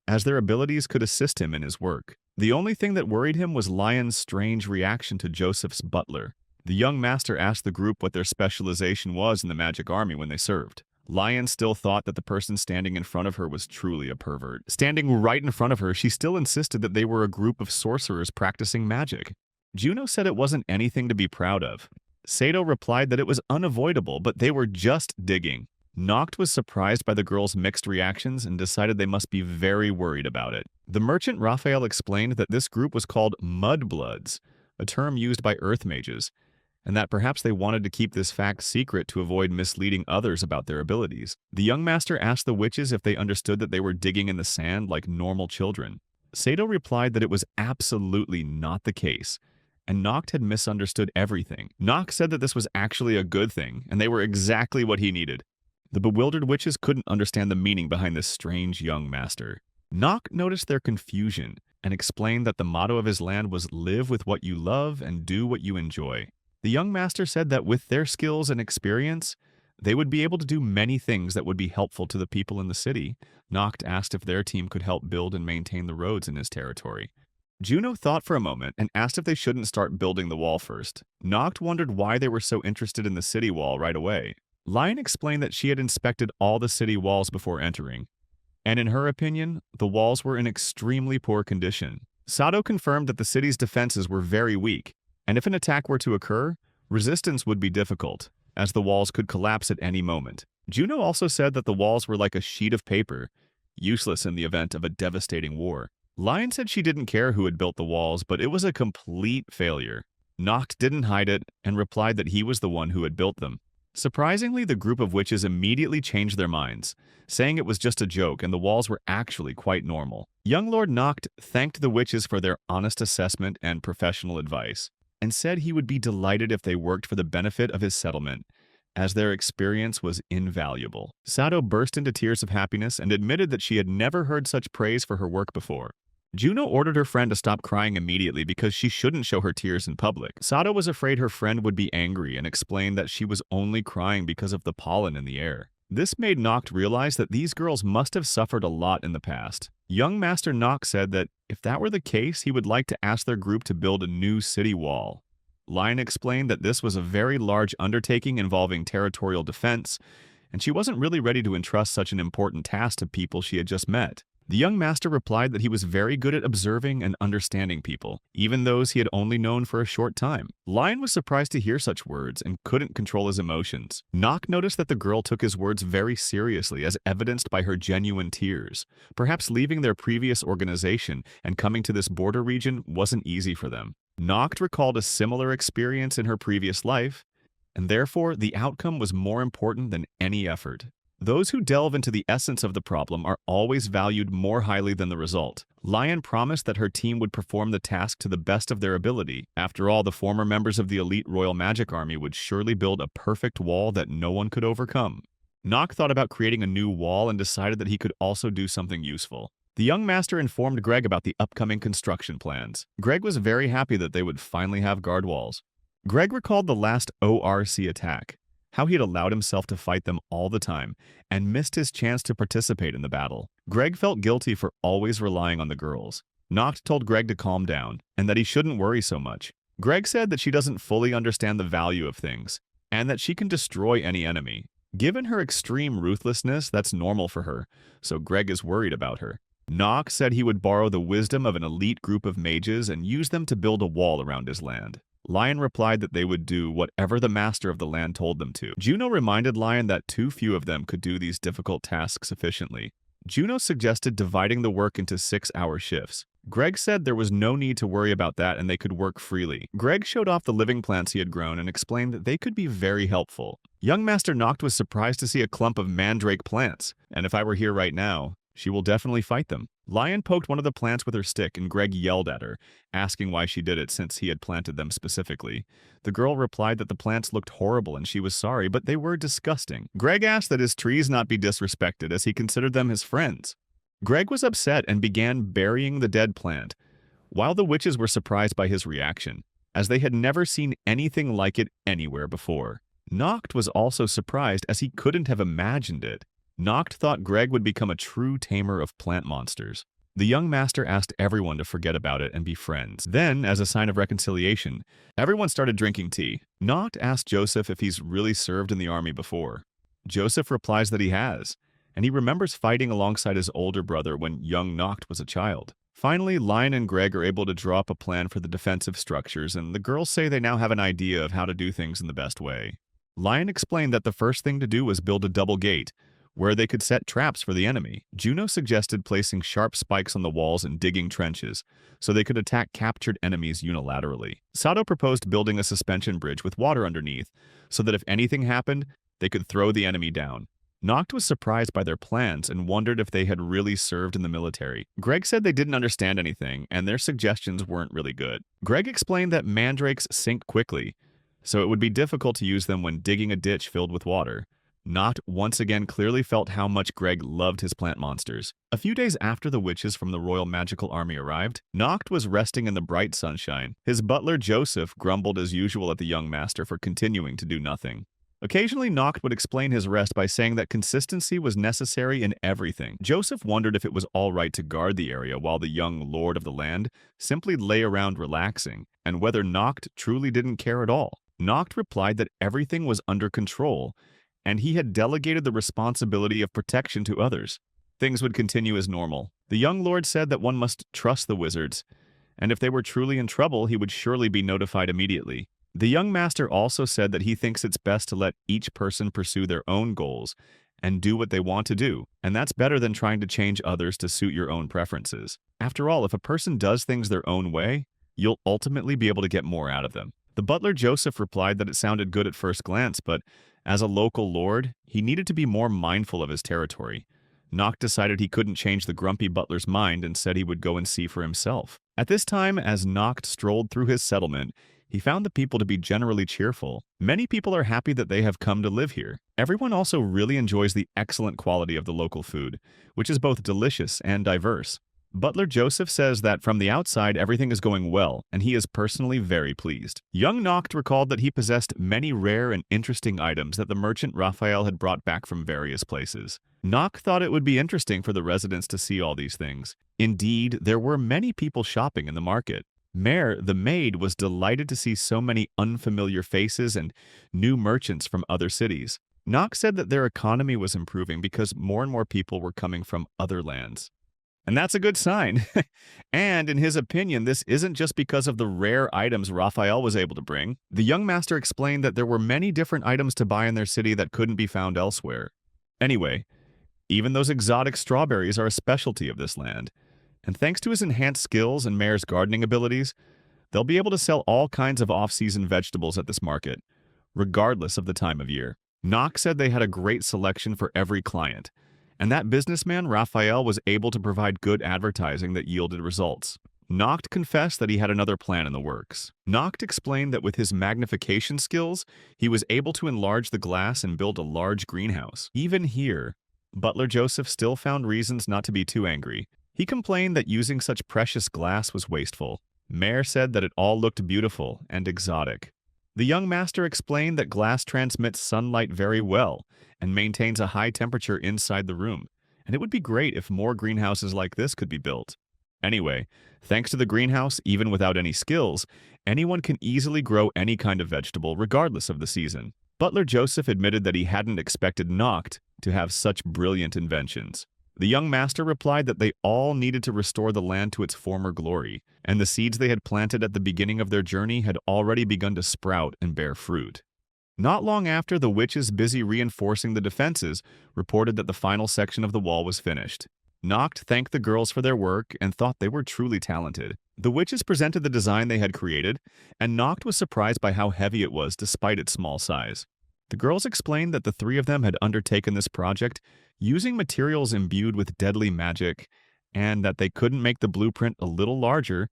as their abilities could assist him in his work. The only thing that worried him was Lion's strange reaction to Joseph's butler. The young master asked the group what their specialization was in the magic army when they served. Lion still thought that the person standing in front of her was truly a pervert. Standing right in front of her, she still insisted that they were a group of sorcerers practicing magic. Juno said it wasn't anything to be proud of. Sato replied that it was unavoidable, but they were just digging. Noct was surprised by the girls' mixed reactions and decided they must be very worried about it. The merchant Raphael explained that this group was called Mudbloods, a term used by earth mages, and that perhaps they wanted to keep this fact secret to avoid misleading others about their abilities. The young master asked the witches if they understood that they were digging in the sand like normal children. Sato replied that it was absolutely not the case, and Noct had misunderstood everything. Noct said that this was actually a good thing, and they were exactly what he needed. The bewildered witches couldn't understand the meaning behind this strange young master. Noct noticed their confusion and explained that the motto of his land was live with what you love and do what you enjoy. The young master said that with their skills and experience, they would be able to do many things that would be helpful to the people in the city. Noct asked if their team could help build and maintain the roads in his territory. Juno thought for a moment and asked if they shouldn't start building the wall first. Noct wondered why they were so interested in the city wall right away. Lion explained that she had inspected all the city walls before entering, and in her opinion, the walls were in extremely poor condition. Sato confirmed that the city's defenses were very weak, and if an attack were to occur, resistance would be difficult, as the walls could collapse at any moment. Juno also said that the walls were like a sheet of paper, useless in the event of a devastating war. Lion said she didn't care who had built the walls, but it was a complete failure. Noct didn't hide it and replied that he was the one who had built them. Surprisingly, the group of witches immediately changed their minds, saying it was just a joke and the walls were actually quite normal. Young Lord Noct thanked the witches for their honest assessment and professional advice, and said he would be delighted if they worked for the benefit of his settlement, as their experience was invaluable. Sato burst into tears of happiness and admitted that she had never heard such praise for her work before. Juno ordered her friend to stop crying immediately because she shouldn't show her tears in public. Sato was afraid her friend would be angry and explained that she was only crying because of the pollen in the air. This made Noct realize that these girls must have suffered a lot in the past. Young Master Noct said that if that were the case, he would like to ask their group to build a new city wall. Lion explained that this was a very large undertaking involving territorial defense, and she wasn't really ready to entrust such an important task to people she had just met. The young master replied that he was very good at observing and understanding people, even those he had only known for a short time. Lion was surprised to hear such words and couldn't control his emotions. Noct noticed that the girl took his words very seriously, as evidenced by her genuine tears. Perhaps leaving their previous organization and coming to this border region wasn't easy for them. Noct recalled a similar experience in her previous life, and therefore the outcome was more important than any effort. Those who delve into the essence of the problem are always valued more highly than the result. Lion promised that her team would perform the task to the best of their ability. After all, the former members of the elite Royal Magic Army would surely build a perfect wall that no one could overcome. Noct thought about creating a new wall and decided that he could also do something useful. The young master informed Greg about the upcoming construction plans. Greg was very happy that they would finally have guard walls. Greg recalled the last ORC attack, how he had allowed himself to fight them all the time and missed his chance to participate in the battle. Greg felt guilty for always relying on the girls. Noct told Greg to calm down and that he shouldn't worry so much. Greg said that she doesn't fully understand the value of things and that she can destroy any enemy. Given her extreme ruthlessness, that's normal for her, so Greg is worried about her. Noct said he would borrow the wisdom of an elite group of mages and use them to build a wall around his land. Lion replied that they would do whatever the master of the land told them to. Juno reminded Lion that too few of them could do these difficult tasks efficiently. Juno suggested dividing the work into 6-hour shifts. Greg said there was no need to worry about that and they could work freely. Greg showed off the living plants he had grown and explained that they could be very helpful. Young Master Noct was surprised to see a clump of mandrake plants, and if I were here right now, she will definitely fight them. Lion poked one of the plants with her stick and Greg yelled at her, asking why she did it since he had planted them specifically. The girl replied that the plants looked horrible and she was sorry, but they were disgusting. Greg asked that his trees not be disrespected as he considered them his friends. Greg was upset and began burying the dead plant, while the witches were surprised by his reaction, as they had never seen anything like it anywhere before. Noct was also surprised as he couldn't have imagined it. Noct thought Greg would become a true tamer of plant monsters. The young master asked everyone to forget about it and be friends. Then, as a sign of reconciliation, everyone started drinking tea. Noct asked Joseph if he's really served in the army before. Joseph replies that he has, and he remembers fighting alongside his older brother when young Noct was a child. Finally, Lion and Greg are able to draw up a plan for the defensive structures, and the girls say they now have an idea of how to do things in the best way. Lion explained that the first thing to do was build a double gate, where they could set traps for the enemy. Juno suggested placing sharp spikes on the walls and digging trenches, so they could attack captured enemies unilaterally. Sato proposed building a suspension bridge with water underneath, so that if anything happened, they could throw the enemy down. Noct was surprised by their plans and wondered if they had really served in the military. Greg said they didn't understand anything, and their suggestions weren't really good. Greg explained that mandrakes sink quickly, so it would be difficult to use them when digging a ditch filled with water. Noct once again clearly felt how much Greg loved his plant monsters. A few days after the witches from the Royal Magical Army arrived, Noct was resting in the bright sunshine. His butler Joseph grumbled as usual at the young master for continuing to do nothing. Occasionally, Noct would explain his rest by saying that consistency was necessary in everything. Joseph wondered if it was all right to guard the area while the young lord of the land simply lay around relaxing, and whether Noct truly didn't care at all. Noct replied that everything was under control, and he had delegated the responsibility of protection to others. Things would continue as normal. The young lord said that one must trust the wizards, and if they were truly in trouble, he would surely be notified immediately. The young master also said that he thinks it's best to let each person pursue their own goals and do what they want to do, and that's better than trying to change others to suit your own preferences. After all, if a person does things their own way, you'll ultimately be able to get more out of them. The butler Joseph replied that it sounded good at first glance, but as a local lord, he needed to be more mindful of his territory. Noct decided he couldn't change the grumpy butler's mind and said he would go and see for himself. At this time, as Noct strolled through his settlement, he found the people to be generally cheerful. Many people are happy that they have come to live here. Everyone also really enjoys the excellent quality of the local food, which is both delicious and diverse. Butler Joseph says that from the outside everything is going well, and he is personally very pleased. Young Noct recalled that he possessed many rare and interesting items that the merchant Raphael had brought back from various places. Noct thought it would be interesting for the residents to see all these things. Indeed, there were many people shopping in the market. Mare, the maid, was delighted to see so many unfamiliar faces and new merchants from other cities. Noct said that their economy was improving because more and more people were coming from other lands. And that's a good sign. And in his opinion, this isn't just because of the rare items Raphael was able to bring. The young master explained that there were many different items to buy in their city that couldn't be found elsewhere. Anyway, even those exotic strawberries are a specialty of this land. And thanks to his enhanced skills and Mare's gardening abilities, they'll be able to sell all kinds of off-season vegetables at this market, regardless of the time of year. Noct said they had a great selection for every client, and that businessman, Raphael, was able to provide good advertising that yielded results. Noct confessed that he had another plan in the works. Noct explained that with his magnification skills, he was able to enlarge the glass and build a large greenhouse. Even here, Butler Joseph still found reasons not to be too angry. He complained that using such precious glass was wasteful. Mare said that it all looked beautiful and exotic. The young master explained that glass transmits sunlight very well and maintains a high temperature inside the room, and it would be great if more greenhouses like this could be built. Anyway, thanks to the greenhouse, even without any skills, anyone can easily grow any kind of vegetable regardless of the season. Butler Joseph admitted that he hadn't expected Noct to have such brilliant inventions. The young master replied that they all needed to restore the land to its former glory, and the seeds they had planted at the beginning of their journey had already begun to sprout and bear fruit. Not long after, the witches busy reinforcing the defenses reported that the final section of the wall was finished. Noct thanked the girls for their work and thought they were truly talented. The witches presented the design they had created, and Noct was surprised by how heavy it was despite its small size. The girls explained that the three of them had undertaken this project using materials imbued with deadly magic, and that they couldn't make the blueprint a little larger,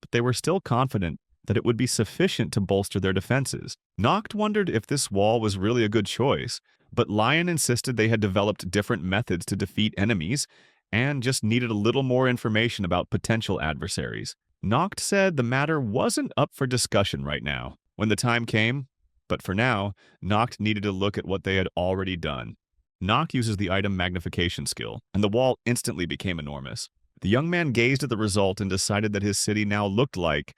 but they were still confident that it would be sufficient to bolster their defenses. Noct wondered if this wall was really a good choice, but Lion insisted they had developed different methods to defeat enemies and just needed a little more information about potential adversaries. Noct said the matter wasn't up for discussion right now, when the time came, but for now, Noct needed to look at what they had already done. Noct uses the item magnification skill, and the wall instantly became enormous. The young man gazed at the result and decided that his city now looked like,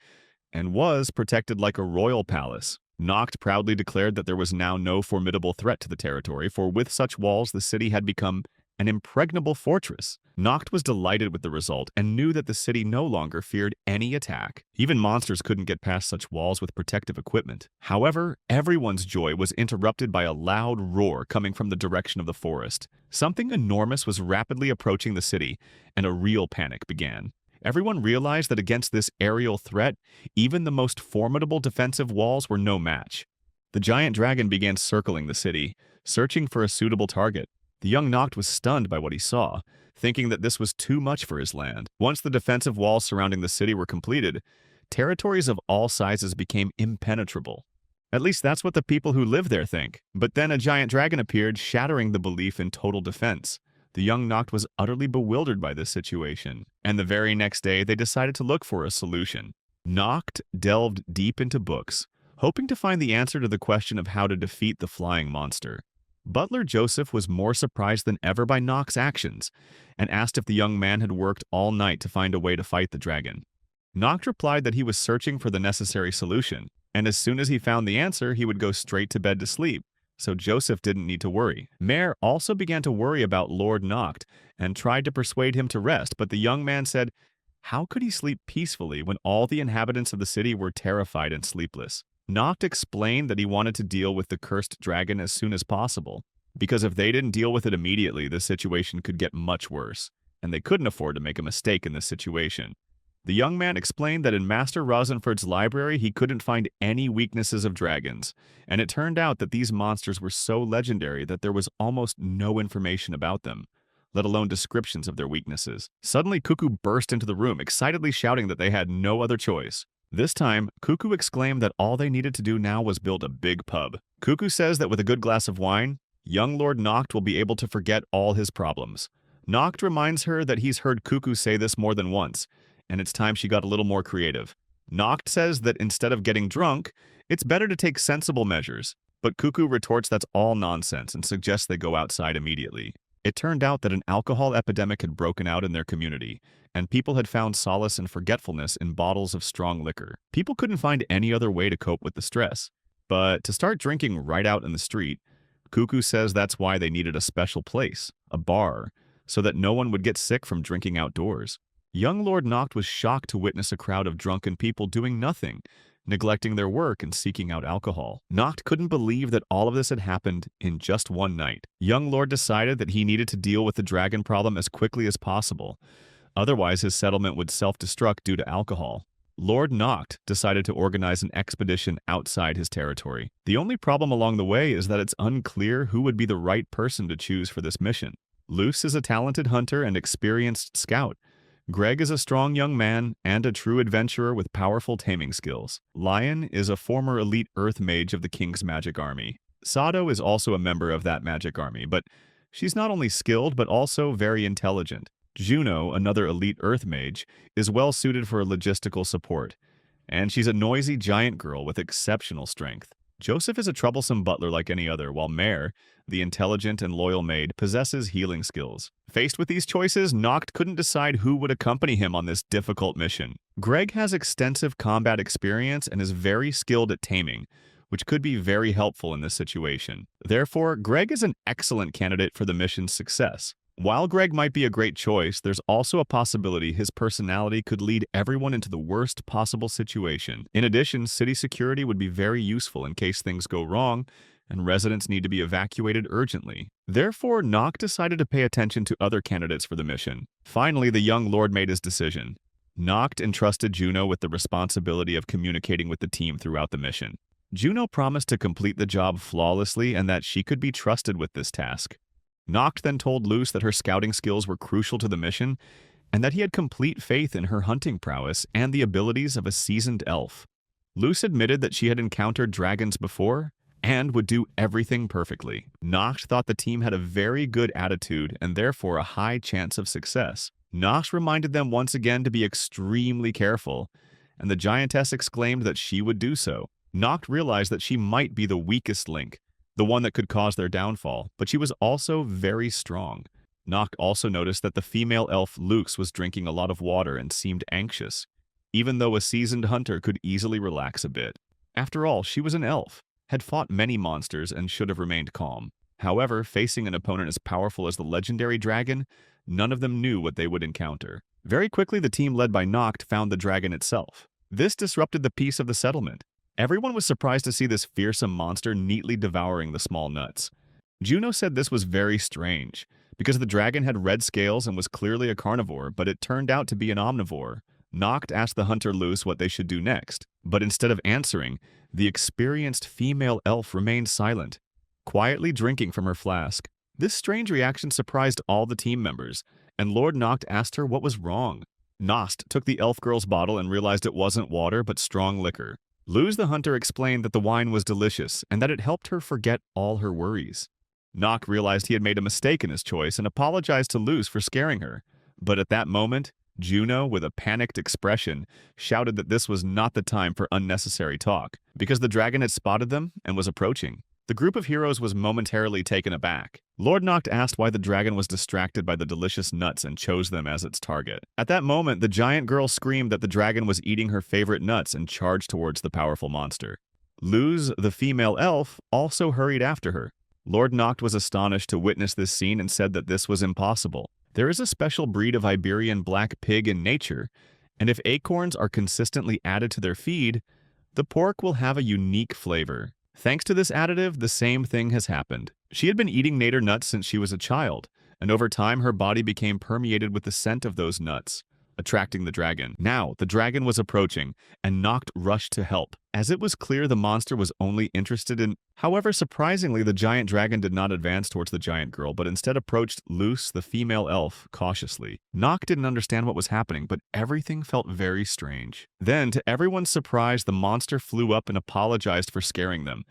and was protected like a royal palace. Noct proudly declared that there was now no formidable threat to the territory, for with such walls the city had become an impregnable fortress. Noct was delighted with the result and knew that the city no longer feared any attack. Even monsters couldn't get past such walls with protective equipment. However, everyone's joy was interrupted by a loud roar coming from the direction of the forest. Something enormous was rapidly approaching the city, and a real panic began. Everyone realized that against this aerial threat, even the most formidable defensive walls were no match. The giant dragon began circling the city, searching for a suitable target. The young Noct was stunned by what he saw, thinking that this was too much for his land. Once the defensive walls surrounding the city were completed, territories of all sizes became impenetrable. At least that's what the people who live there think. But then a giant dragon appeared, shattering the belief in total defense. The young Noct was utterly bewildered by this situation, and the very next day they decided to look for a solution. Noct delved deep into books, hoping to find the answer to the question of how to defeat the flying monster. Butler Joseph was more surprised than ever by Noct's actions, and asked if the young man had worked all night to find a way to fight the dragon. Noct replied that he was searching for the necessary solution, and as soon as he found the answer, he would go straight to bed to sleep, so Joseph didn't need to worry. Mare also began to worry about Lord Noct, and tried to persuade him to rest, but the young man said, how could he sleep peacefully when all the inhabitants of the city were terrified and sleepless? Noct explained that he wanted to deal with the cursed dragon as soon as possible, because if they didn't deal with it immediately, the situation could get much worse, and they couldn't afford to make a mistake in this situation. The young man explained that in Master Rosenford's library he couldn't find any weaknesses of dragons, and it turned out that these monsters were so legendary that there was almost no information about them, let alone descriptions of their weaknesses. Suddenly, Cuckoo burst into the room, excitedly shouting that they had no other choice. This time, Cuckoo exclaimed that all they needed to do now was build a big pub. Cuckoo says that with a good glass of wine, young Lord Noct will be able to forget all his problems. Noct reminds her that he's heard Cuckoo say this more than once, and it's time she got a little more creative. Noct says that instead of getting drunk, it's better to take sensible measures, but Cuckoo retorts that's all nonsense and suggests they go outside immediately. It turned out that an alcohol epidemic had broken out in their community, and people had found solace and forgetfulness in bottles of strong liquor. People couldn't find any other way to cope with the stress, but to start drinking right out in the street, Cuckoo says that's why they needed a special place, a bar, so that no one would get sick from drinking outdoors. Young Lord Noct was shocked to witness a crowd of drunken people doing nothing, neglecting their work and seeking out alcohol. Noct couldn't believe that all of this had happened in just one night. Young Lord decided that he needed to deal with the dragon problem as quickly as possible. Otherwise, his settlement would self-destruct due to alcohol. Lord Noct decided to organize an expedition outside his territory. The only problem along the way is that it's unclear who would be the right person to choose for this mission. Luce is a talented hunter and experienced scout. Greg is a strong young man and a true adventurer with powerful taming skills. Lion is a former elite earth mage of the King's magic army. Sado is also a member of that magic army, but she's not only skilled but also very intelligent. Juno, another elite earth mage, is well suited for logistical support, and she's a noisy giant girl with exceptional strength. Joseph is a troublesome butler like any other, while Mare, the intelligent and loyal maid, possesses healing skills. Faced with these choices, Noct couldn't decide who would accompany him on this difficult mission. Greg has extensive combat experience and is very skilled at taming, which could be very helpful in this situation. Therefore, Greg is an excellent candidate for the mission's success. While Greg might be a great choice, there's also a possibility his personality could lead everyone into the worst possible situation. In addition, city security would be very useful in case things go wrong and residents need to be evacuated urgently. Therefore, Nock decided to pay attention to other candidates for the mission. Finally, the young lord made his decision. Nock entrusted Juno with the responsibility of communicating with the team throughout the mission. Juno promised to complete the job flawlessly and that she could be trusted with this task. Nock then told Luce that her scouting skills were crucial to the mission and that he had complete faith in her hunting prowess and the abilities of a seasoned elf. Luce admitted that she had encountered dragons before and would do everything perfectly. Nock thought the team had a very good attitude and therefore a high chance of success. Nock reminded them once again to be extremely careful, and the giantess exclaimed that she would do so. Nock realized that she might be the weakest link, the one that could cause their downfall, but she was also very strong. Nock also noticed that the female elf Lux was drinking a lot of water and seemed anxious, even though a seasoned hunter could easily relax a bit. After all, she was an elf, had fought many monsters, and should have remained calm. However, facing an opponent as powerful as the legendary dragon, none of them knew what they would encounter. Very quickly, the team led by Noct found the dragon itself. This disrupted the peace of the settlement. Everyone was surprised to see this fearsome monster neatly devouring the small nuts. Juno said this was very strange, because the dragon had red scales and was clearly a carnivore, but it turned out to be an omnivore. Noct asked the hunter Luce what they should do next, but instead of answering, the experienced female elf remained silent, quietly drinking from her flask. This strange reaction surprised all the team members, and Lord Noct asked her what was wrong. Nost took the elf girl's bottle and realized it wasn't water but strong liquor. Luz the hunter explained that the wine was delicious and that it helped her forget all her worries. Nock realized he had made a mistake in his choice and apologized to Luz for scaring her. But at that moment, Juno, with a panicked expression, shouted that this was not the time for unnecessary talk, because the dragon had spotted them and was approaching. The group of heroes was momentarily taken aback. Lord Noct asked why the dragon was distracted by the delicious nuts and chose them as its target. At that moment, the giant girl screamed that the dragon was eating her favorite nuts and charged towards the powerful monster. Luz, the female elf, also hurried after her. Lord Noct was astonished to witness this scene and said that this was impossible. There is a special breed of Iberian black pig in nature, and if acorns are consistently added to their feed, the pork will have a unique flavor. Thanks to this additive, the same thing has happened. She had been eating nader nuts since she was a child, and over time her body became permeated with the scent of those nuts, attracting the dragon. Now, the dragon was approaching, and Noct rushed to help, as it was clear the monster was only interested in... However, surprisingly, the giant dragon did not advance towards the giant girl, but instead approached Luce, the female elf, cautiously. Noct didn't understand what was happening, but everything felt very strange. Then, to everyone's surprise, the monster flew up and apologized for scaring them,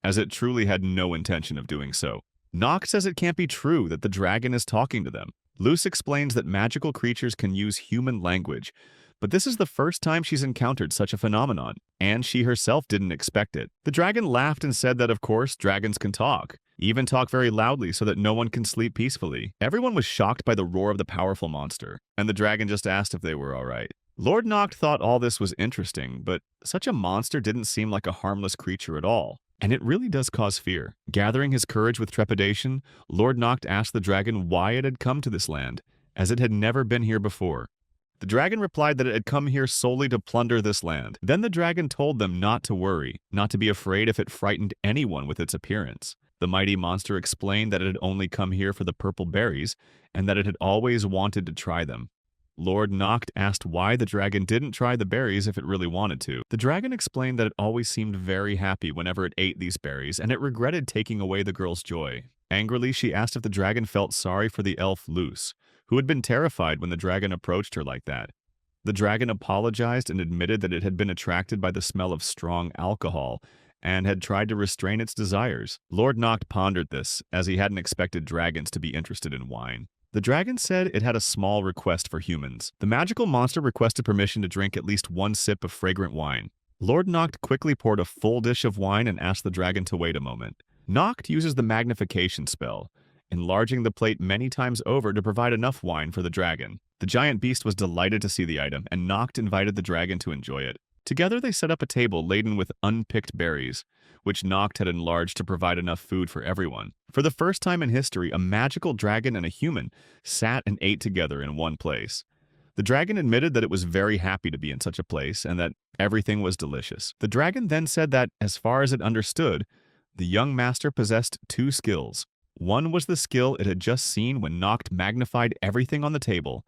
as it truly had no intention of doing so. Noct says it can't be true that the dragon is talking to them. Luce explains that magical creatures can use human language, but this is the first time she's encountered such a phenomenon, and she herself didn't expect it. The dragon laughed and said that, of course, dragons can talk, even talk very loudly so that no one can sleep peacefully. Everyone was shocked by the roar of the powerful monster, and the dragon just asked if they were all right. Lord Noct thought all this was interesting, but such a monster didn't seem like a harmless creature at all. And it really does cause fear. Gathering his courage with trepidation, Lord Noct asked the dragon why it had come to this land, as it had never been here before. The dragon replied that it had come here solely to plunder this land. Then the dragon told them not to worry, not to be afraid if it frightened anyone with its appearance. The mighty monster explained that it had only come here for the purple berries, and that it had always wanted to try them. Lord Noct asked why the dragon didn't try the berries if it really wanted to. The dragon explained that it always seemed very happy whenever it ate these berries, and it regretted taking away the girl's joy. Angrily, she asked if the dragon felt sorry for the elf Luce, who had been terrified when the dragon approached her like that. The dragon apologized and admitted that it had been attracted by the smell of strong alcohol and had tried to restrain its desires. Lord Noct pondered this, as he hadn't expected dragons to be interested in wine. The dragon said it had a small request for humans. The magical monster requested permission to drink at least one sip of fragrant wine. Lord Noct quickly poured a full dish of wine and asked the dragon to wait a moment. Noct uses the magnification spell, enlarging the plate many times over to provide enough wine for the dragon. The giant beast was delighted to see the item, and Noct invited the dragon to enjoy it. Together they set up a table laden with unpicked berries, which Noct had enlarged to provide enough food for everyone. For the first time in history, a magical dragon and a human sat and ate together in one place. The dragon admitted that it was very happy to be in such a place and that everything was delicious. The dragon then said that, as far as it understood, the young master possessed two skills. One was the skill it had just seen when Noct magnified everything on the table,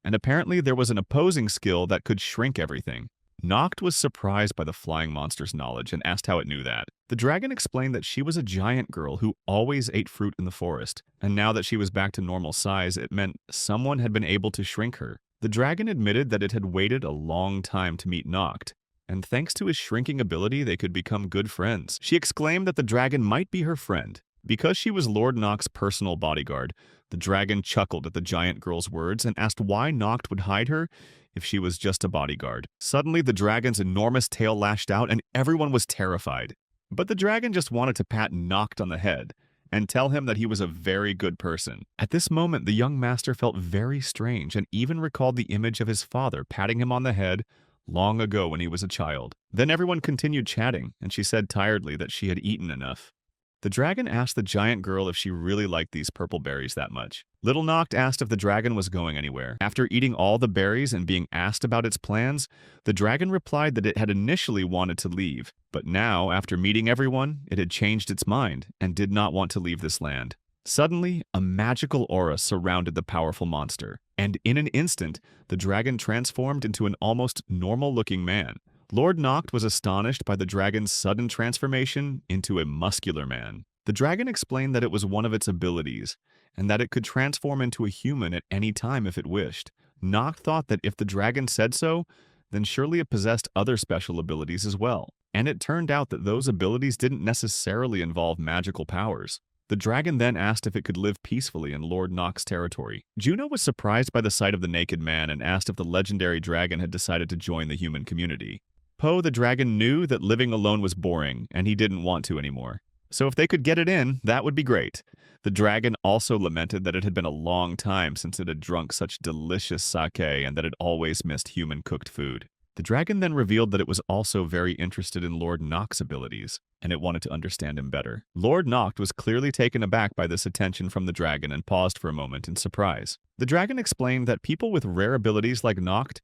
and apparently there was an opposing skill that could shrink everything. Noct was surprised by the flying monster's knowledge and asked how it knew that. The dragon explained that she was a giant girl who always ate fruit in the forest, and now that she was back to normal size, it meant someone had been able to shrink her. The dragon admitted that it had waited a long time to meet Noct, and thanks to his shrinking ability, they could become good friends. She exclaimed that the dragon might be her friend. Because she was Lord Noct's personal bodyguard, the dragon chuckled at the giant girl's words and asked why Noct would hide her if she was just a bodyguard. Suddenly, the dragon's enormous tail lashed out and everyone was terrified. But the dragon just wanted to pat Noct on the head and tell him that he was a very good person. At this moment, the young master felt very strange and even recalled the image of his father patting him on the head long ago when he was a child. Then everyone continued chatting, and she said tiredly that she had eaten enough. The dragon asked the giant girl if she really liked these purple berries that much. Little Noct asked if the dragon was going anywhere. After eating all the berries and being asked about its plans, the dragon replied that it had initially wanted to leave, but now, after meeting everyone, it had changed its mind and did not want to leave this land. Suddenly, a magical aura surrounded the powerful monster, and in an instant, the dragon transformed into an almost normal-looking man. Lord Noct was astonished by the dragon's sudden transformation into a muscular man. The dragon explained that it was one of its abilities, and that it could transform into a human at any time if it wished. Noct thought that if the dragon said so, then surely it possessed other special abilities as well. And it turned out that those abilities didn't necessarily involve magical powers. The dragon then asked if it could live peacefully in Lord Noct's territory. Juno was surprised by the sight of the naked man and asked if the legendary dragon had decided to join the human community. Poe the dragon knew that living alone was boring, and he didn't want to anymore. So if they could get it in, that would be great. The dragon also lamented that it had been a long time since it had drunk such delicious sake and that it always missed human-cooked food. The dragon then revealed that it was also very interested in Lord Noct's abilities, and it wanted to understand him better. Lord Noct was clearly taken aback by this attention from the dragon and paused for a moment in surprise. The dragon explained that people with rare abilities like Noct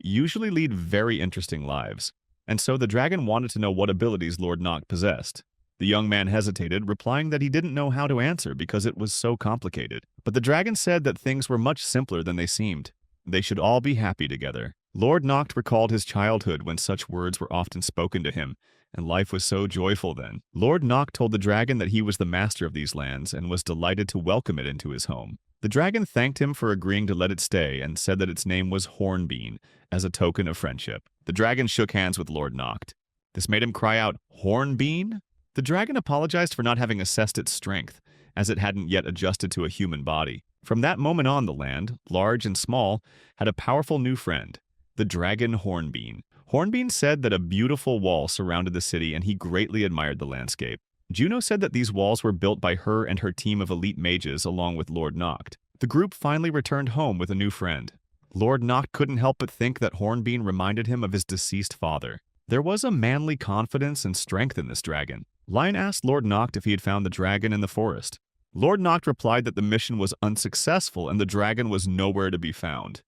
usually lead very interesting lives, and so the dragon wanted to know what abilities Lord Noct possessed. The young man hesitated, replying that he didn't know how to answer because it was so complicated. But the dragon said that things were much simpler than they seemed. They should all be happy together. Lord Noct recalled his childhood when such words were often spoken to him, and life was so joyful then. Lord Noct told the dragon that he was the master of these lands and was delighted to welcome it into his home. The dragon thanked him for agreeing to let it stay and said that its name was Hornbean, as a token of friendship. The dragon shook hands with Lord Noct. This made him cry out, "Hornbean?" The dragon apologized for not having assessed its strength, as it hadn't yet adjusted to a human body. From that moment on, the land, large and small, had a powerful new friend, the dragon Hornbean. Hornbean said that a beautiful wall surrounded the city and he greatly admired the landscape. Juno said that these walls were built by her and her team of elite mages along with Lord Noct. The group finally returned home with a new friend. Lord Noct couldn't help but think that Hornbean reminded him of his deceased father. There was a manly confidence and strength in this dragon. Lion asked Lord Noct if he had found the dragon in the forest. Lord Noct replied that the mission was unsuccessful and the dragon was nowhere to be found.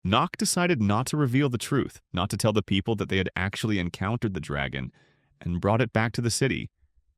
Noct decided not to reveal the truth, not to tell the people that they had actually encountered the dragon, and brought it back to the city,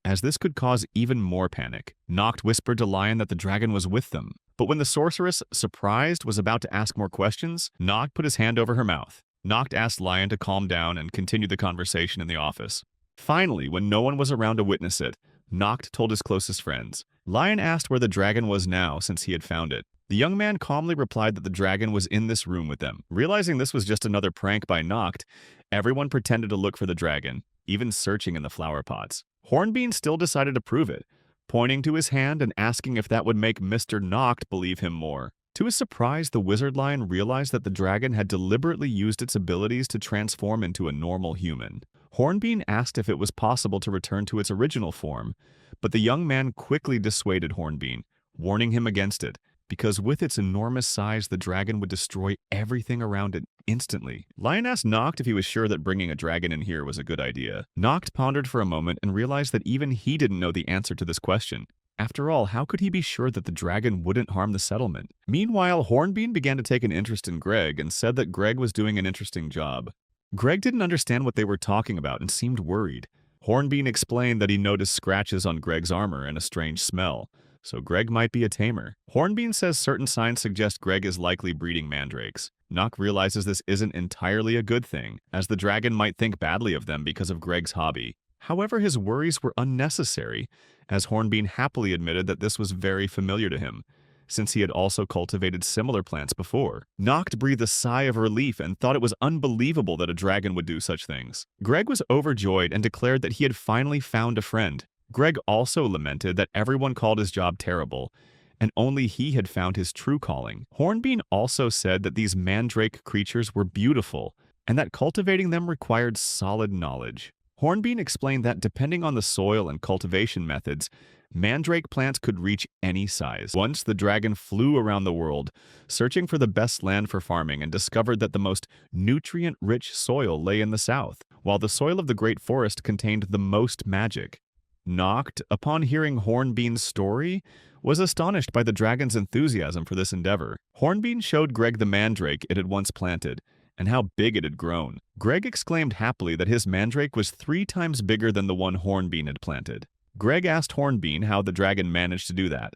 as this could cause even more panic. Noct whispered to Lion that the dragon was with them, but when the sorceress, surprised, was about to ask more questions, Noct put his hand over her mouth. Noct asked Lion to calm down and continue the conversation in the office. Finally, when no one was around to witness it, Noct told his closest friends. Lion asked where the dragon was now since he had found it. The young man calmly replied that the dragon was in this room with them. Realizing this was just another prank by Noct, everyone pretended to look for the dragon, even searching in the flower pots. Hornbean still decided to prove it, pointing to his hand and asking if that would make Mr. Noct believe him more. To his surprise, the wizard lion realized that the dragon had deliberately used its abilities to transform into a normal human. Hornbean asked if it was possible to return to its original form, but the young man quickly dissuaded Hornbean, warning him against it, because with its enormous size, the dragon would destroy everything around it, instantly. Lion asked Noct if he was sure that bringing a dragon in here was a good idea. Noct pondered for a moment and realized that even he didn't know the answer to this question. After all, how could he be sure that the dragon wouldn't harm the settlement? Meanwhile, Hornbean began to take an interest in Greg and said that Greg was doing an interesting job. Greg didn't understand what they were talking about and seemed worried. Hornbean explained that he noticed scratches on Greg's armor and a strange smell, so Greg might be a tamer. Hornbean says certain signs suggest Greg is likely breeding mandrakes. Noct realizes this isn't entirely a good thing, as the dragon might think badly of them because of Greg's hobby. However, his worries were unnecessary, as Hornbean happily admitted that this was very familiar to him, since he had also cultivated similar plants before. Noct breathed a sigh of relief and thought it was unbelievable that a dragon would do such things. Greg was overjoyed and declared that he had finally found a friend. Greg also lamented that everyone called his job terrible, and only he had found his true calling. Hornbean also said that these mandrake creatures were beautiful, and that cultivating them required solid knowledge. Hornbean explained that depending on the soil and cultivation methods, mandrake plants could reach any size. Once the dragon flew around the world, searching for the best land for farming, and discovered that the most nutrient-rich soil lay in the south, while the soil of the Great Forest contained the most magic. Noct, upon hearing Hornbean's story, was astonished by the dragon's enthusiasm for this endeavor. Hornbean showed Greg the mandrake it had once planted, and how big it had grown. Greg exclaimed happily that his mandrake was 3 times bigger than the one Hornbean had planted. Greg asked Hornbean how the dragon managed to do that.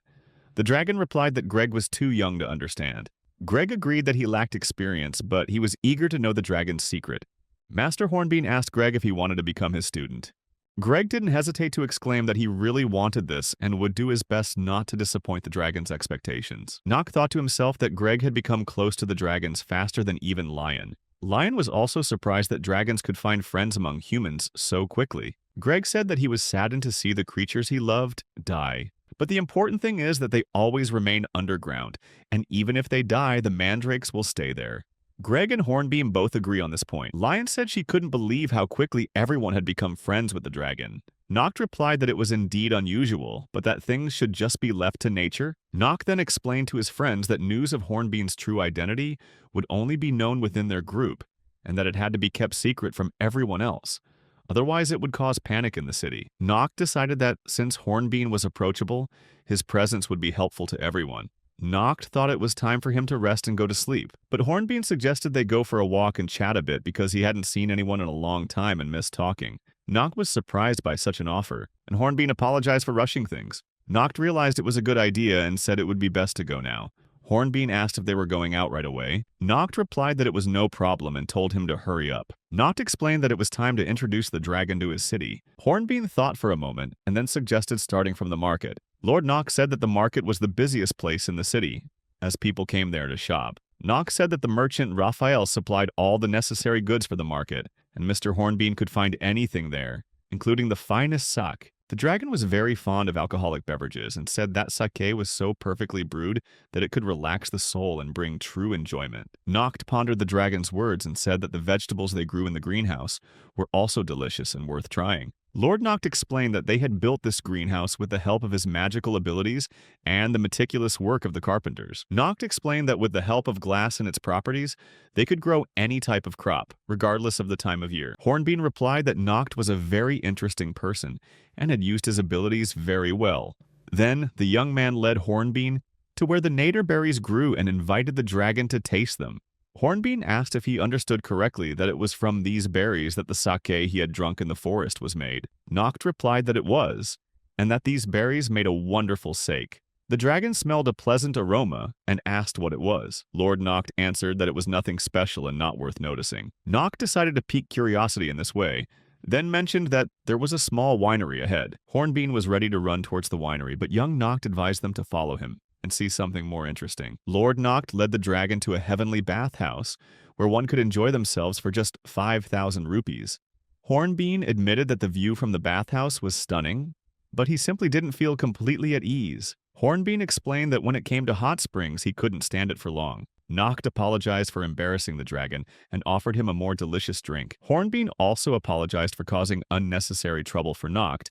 The dragon replied that Greg was too young to understand. Greg agreed that he lacked experience, but he was eager to know the dragon's secret. Master Hornbean asked Greg if he wanted to become his student. Greg didn't hesitate to exclaim that he really wanted this and would do his best not to disappoint the dragon's expectations. Noct thought to himself that Greg had become close to the dragons faster than even Lion. Lion was also surprised that dragons could find friends among humans so quickly. Greg said that he was saddened to see the creatures he loved die. But the important thing is that they always remain underground, and even if they die, the mandrakes will stay there. Greg and Hornbean both agree on this point. Lion said she couldn't believe how quickly everyone had become friends with the dragon. Noct replied that it was indeed unusual, but that things should just be left to nature. Noct then explained to his friends that news of Hornbean's true identity would only be known within their group, and that it had to be kept secret from everyone else. Otherwise, it would cause panic in the city. Noct decided that since Hornbean was approachable, his presence would be helpful to everyone. Noct thought it was time for him to rest and go to sleep, but Hornbean suggested they go for a walk and chat a bit because he hadn't seen anyone in a long time and missed talking. Noct was surprised by such an offer, and Hornbean apologized for rushing things. Noct realized it was a good idea and said it would be best to go now. Hornbean asked if they were going out right away. Noct replied that it was no problem and told him to hurry up. Noct explained that it was time to introduce the dragon to his city. Hornbean thought for a moment and then suggested starting from the market. Lord Noct said that the market was the busiest place in the city, as people came there to shop. Noct said that the merchant Raphael supplied all the necessary goods for the market, and Mr. Hornbean could find anything there, including the finest sake. The dragon was very fond of alcoholic beverages and said that sake was so perfectly brewed that it could relax the soul and bring true enjoyment. Noct pondered the dragon's words and said that the vegetables they grew in the greenhouse were also delicious and worth trying. Lord Noct explained that they had built this greenhouse with the help of his magical abilities and the meticulous work of the carpenters. Noct explained that with the help of glass and its properties, they could grow any type of crop, regardless of the time of year. Hornbean replied that Noct was a very interesting person and had used his abilities very well. Then, the young man led Hornbean to where the nader berries grew and invited the dragon to taste them. Hornbean asked if he understood correctly that it was from these berries that the sake he had drunk in the forest was made. Noct replied that it was, and that these berries made a wonderful sake. The dragon smelled a pleasant aroma and asked what it was. Lord Noct answered that it was nothing special and not worth noticing. Noct decided to pique curiosity in this way, then mentioned that there was a small winery ahead. Hornbean was ready to run towards the winery, but young Noct advised them to follow him and see something more interesting. Lord Noct led the dragon to a heavenly bathhouse where one could enjoy themselves for just 5,000 rupees. Hornbean admitted that the view from the bathhouse was stunning, but he simply didn't feel completely at ease. Hornbean explained that when it came to hot springs, he couldn't stand it for long. Noct apologized for embarrassing the dragon and offered him a more delicious drink. Hornbean also apologized for causing unnecessary trouble for Noct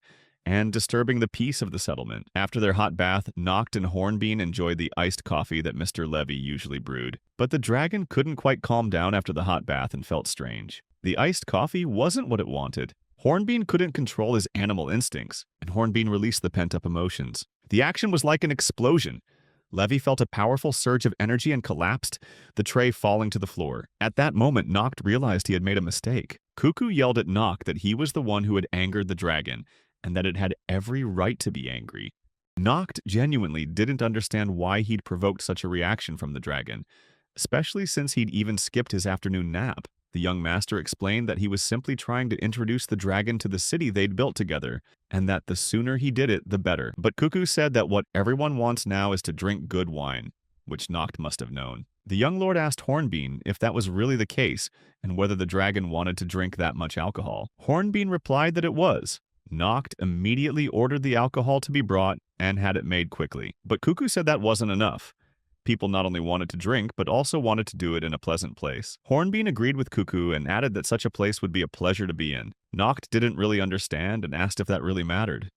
and disturbing the peace of the settlement. After their hot bath, Noct and Hornbean enjoyed the iced coffee that Mr. Levy usually brewed. But the dragon couldn't quite calm down after the hot bath and felt strange. The iced coffee wasn't what it wanted. Hornbean couldn't control his animal instincts, and Hornbean released the pent-up emotions. The action was like an explosion. Levy felt a powerful surge of energy and collapsed, the tray falling to the floor. At that moment, Noct realized he had made a mistake. Cuckoo yelled at Noct that he was the one who had angered the dragon, and that it had every right to be angry. Noct genuinely didn't understand why he'd provoked such a reaction from the dragon, especially since he'd even skipped his afternoon nap. The young master explained that he was simply trying to introduce the dragon to the city they'd built together, and that the sooner he did it, the better. But Cuckoo said that what everyone wants now is to drink good wine, which Noct must have known. The young lord asked Hornbean if that was really the case, and whether the dragon wanted to drink that much alcohol. Hornbean replied that it was. Noct immediately ordered the alcohol to be brought and had it made quickly. But Cuckoo said that wasn't enough. People not only wanted to drink, but also wanted to do it in a pleasant place. Hornbean agreed with Cuckoo and added that such a place would be a pleasure to be in. Noct didn't really understand and asked if that really mattered.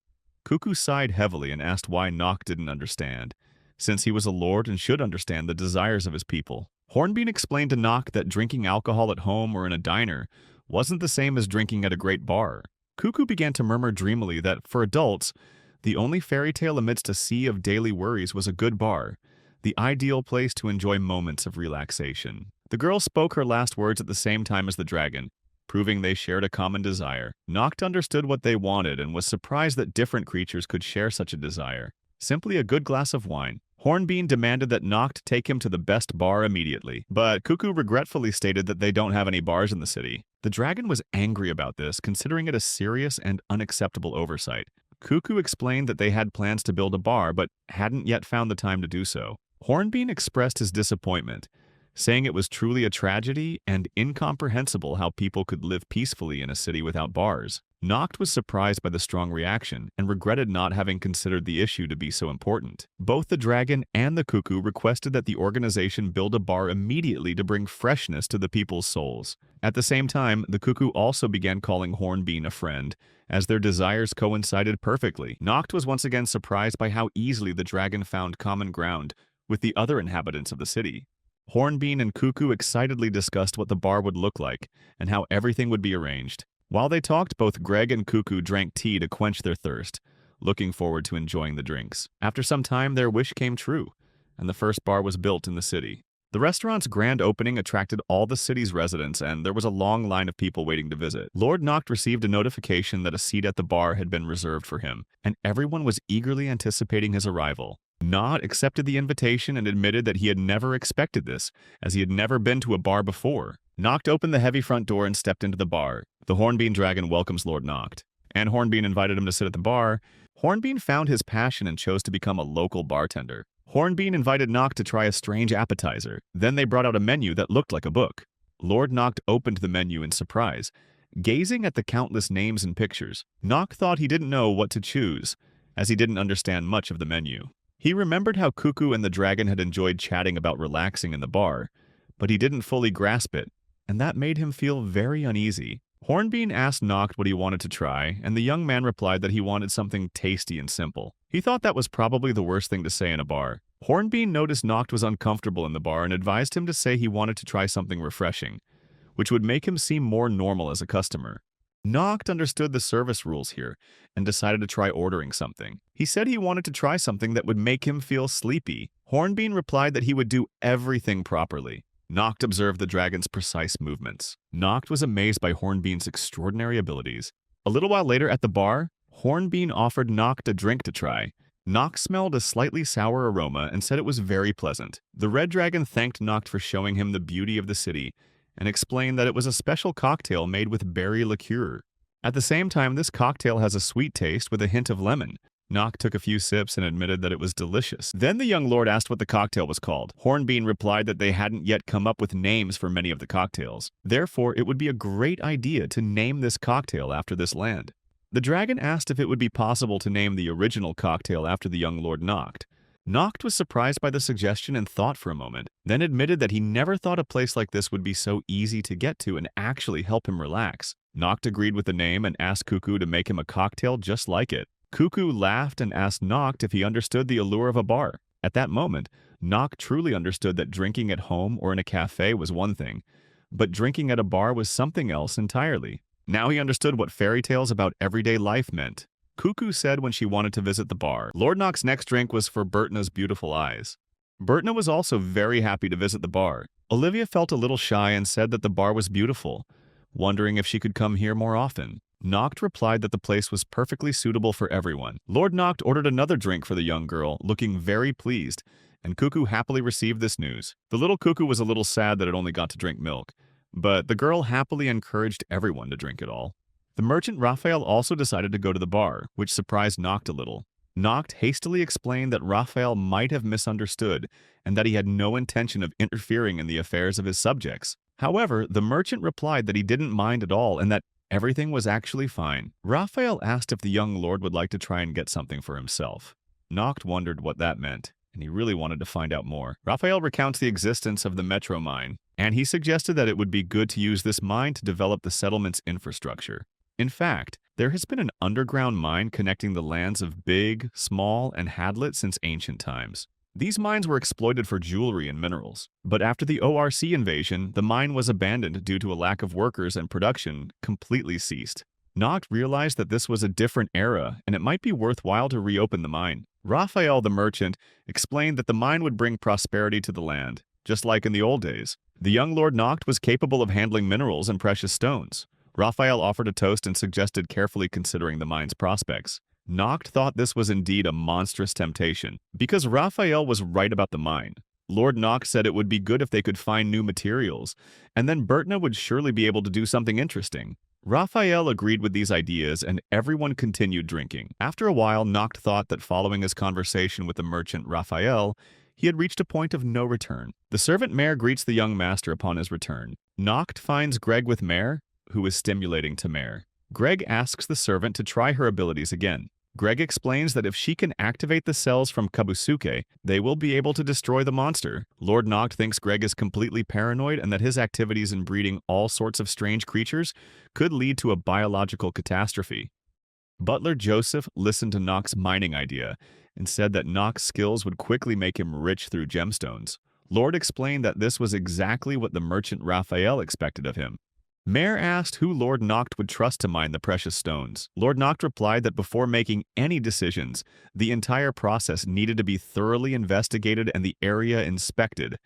Cuckoo sighed heavily and asked why Noct didn't understand, since he was a lord and should understand the desires of his people. Hornbean explained to Noct that drinking alcohol at home or in a diner wasn't the same as drinking at a great bar. Cuckoo began to murmur dreamily that, for adults, the only fairy tale amidst a sea of daily worries was a good bar, the ideal place to enjoy moments of relaxation. The girl spoke her last words at the same time as the dragon, proving they shared a common desire. Noct understood what they wanted and was surprised that different creatures could share such a desire. Simply a good glass of wine. Hornbean demanded that Noct take him to the best bar immediately, but Cuckoo regretfully stated that they don't have any bars in the city. The dragon was angry about this, considering it a serious and unacceptable oversight. Cuckoo explained that they had plans to build a bar, but hadn't yet found the time to do so. Hornbean expressed his disappointment, saying it was truly a tragedy and incomprehensible how people could live peacefully in a city without bars. Noct was surprised by the strong reaction and regretted not having considered the issue to be so important. Both the dragon and the cuckoo requested that the organization build a bar immediately to bring freshness to the people's souls. At the same time, the cuckoo also began calling Hornbean a friend, as their desires coincided perfectly. Noct was once again surprised by how easily the dragon found common ground with the other inhabitants of the city. Hornbean and Cuckoo excitedly discussed what the bar would look like and how everything would be arranged. While they talked, both Greg and Cuckoo drank tea to quench their thirst, looking forward to enjoying the drinks. After some time, their wish came true, and the first bar was built in the city. The restaurant's grand opening attracted all the city's residents, and there was a long line of people waiting to visit. Lord Noct received a notification that a seat at the bar had been reserved for him, and everyone was eagerly anticipating his arrival. Noct accepted the invitation and admitted that he had never expected this, as he had never been to a bar before. Noct opened the heavy front door and stepped into the bar. The Hornbean dragon welcomes Lord Noct, and Hornbean invited him to sit at the bar. Hornbean found his passion and chose to become a local bartender. Hornbean invited Noct to try a strange appetizer. Then they brought out a menu that looked like a book. Lord Noct opened the menu in surprise, gazing at the countless names and pictures. Noct thought he didn't know what to choose, as he didn't understand much of the menu. He remembered how Cuckoo and the dragon had enjoyed chatting about relaxing in the bar, but he didn't fully grasp it, and that made him feel very uneasy. Hornbean asked Noct what he wanted to try, and the young man replied that he wanted something tasty and simple. He thought that was probably the worst thing to say in a bar. Hornbean noticed Noct was uncomfortable in the bar and advised him to say he wanted to try something refreshing, which would make him seem more normal as a customer. Noct understood the service rules here and decided to try ordering something. He said he wanted to try something that would make him feel sleepy. Hornbean replied that he would do everything properly. Noct observed the dragon's precise movements. Noct was amazed by Hornbean's extraordinary abilities. A little while later at the bar, Hornbean offered Noct a drink to try. Noct smelled a slightly sour aroma and said it was very pleasant. The red dragon thanked Noct for showing him the beauty of the city and explained that it was a special cocktail made with berry liqueur. At the same time, this cocktail has a sweet taste with a hint of lemon. Noct took a few sips and admitted that it was delicious. Then the young lord asked what the cocktail was called. Hornbean replied that they hadn't yet come up with names for many of the cocktails. Therefore, it would be a great idea to name this cocktail after this land. The dragon asked if it would be possible to name the original cocktail after the young Lord Noct. Noct was surprised by the suggestion and thought for a moment, then admitted that he never thought a place like this would be so easy to get to and actually help him relax. Noct agreed with the name and asked Cuckoo to make him a cocktail just like it. Cuckoo laughed and asked Noct if he understood the allure of a bar. At that moment, Noct truly understood that drinking at home or in a cafe was one thing, but drinking at a bar was something else entirely. Now he understood what fairy tales about everyday life meant. Cuckoo said when she wanted to visit the bar. Lord Noct's next drink was for Bertina's beautiful eyes. Bertina was also very happy to visit the bar. Olivia felt a little shy and said that the bar was beautiful, wondering if she could come here more often. Noct replied that the place was perfectly suitable for everyone. Lord Noct ordered another drink for the young girl, looking very pleased, and Cuckoo happily received this news. The little Cuckoo was a little sad that it only got to drink milk, but the girl happily encouraged everyone to drink it all. The merchant Raphael also decided to go to the bar, which surprised Noct a little. Noct hastily explained that Raphael might have misunderstood and that he had no intention of interfering in the affairs of his subjects. However, the merchant replied that he didn't mind at all and that everything was actually fine. Raphael asked if the young lord would like to try and get something for himself. Noct wondered what that meant, and he really wanted to find out more. Raphael recounts the existence of the Metro Mine, and he suggested that it would be good to use this mine to develop the settlement's infrastructure. In fact, there has been an underground mine connecting the lands of Big, Small, and Hadlet since ancient times. These mines were exploited for jewelry and minerals, but after the ORC invasion, the mine was abandoned due to a lack of workers and production completely ceased. Noct realized that this was a different era and it might be worthwhile to reopen the mine. Raphael the merchant explained that the mine would bring prosperity to the land, just like in the old days. The young Lord Noct was capable of handling minerals and precious stones. Raphael offered a toast and suggested carefully considering the mine's prospects. Noct thought this was indeed a monstrous temptation, because Raphael was right about the mine. Lord Noct said it would be good if they could find new materials, and then Bertina would surely be able to do something interesting. Raphael agreed with these ideas, and everyone continued drinking. After a while, Noct thought that following his conversation with the merchant Raphael, he had reached a point of no return. The servant Mare greets the young master upon his return. Noct finds Greg with Mare, who is stimulating to Mare. Greg asks the servant to try her abilities again. Greg explains that if she can activate the cells from Kabusuke, they will be able to destroy the monster. Lord Noct thinks Greg is completely paranoid and that his activities in breeding all sorts of strange creatures could lead to a biological catastrophe. Butler Joseph listened to Noct's mining idea and said that Noct's skills would quickly make him rich through gemstones. Lord explained that this was exactly what the merchant Raphael expected of him. Mare asked who Lord Noct would trust to mine the precious stones. Lord Noct replied that before making any decisions, the entire process needed to be thoroughly investigated and the area inspected,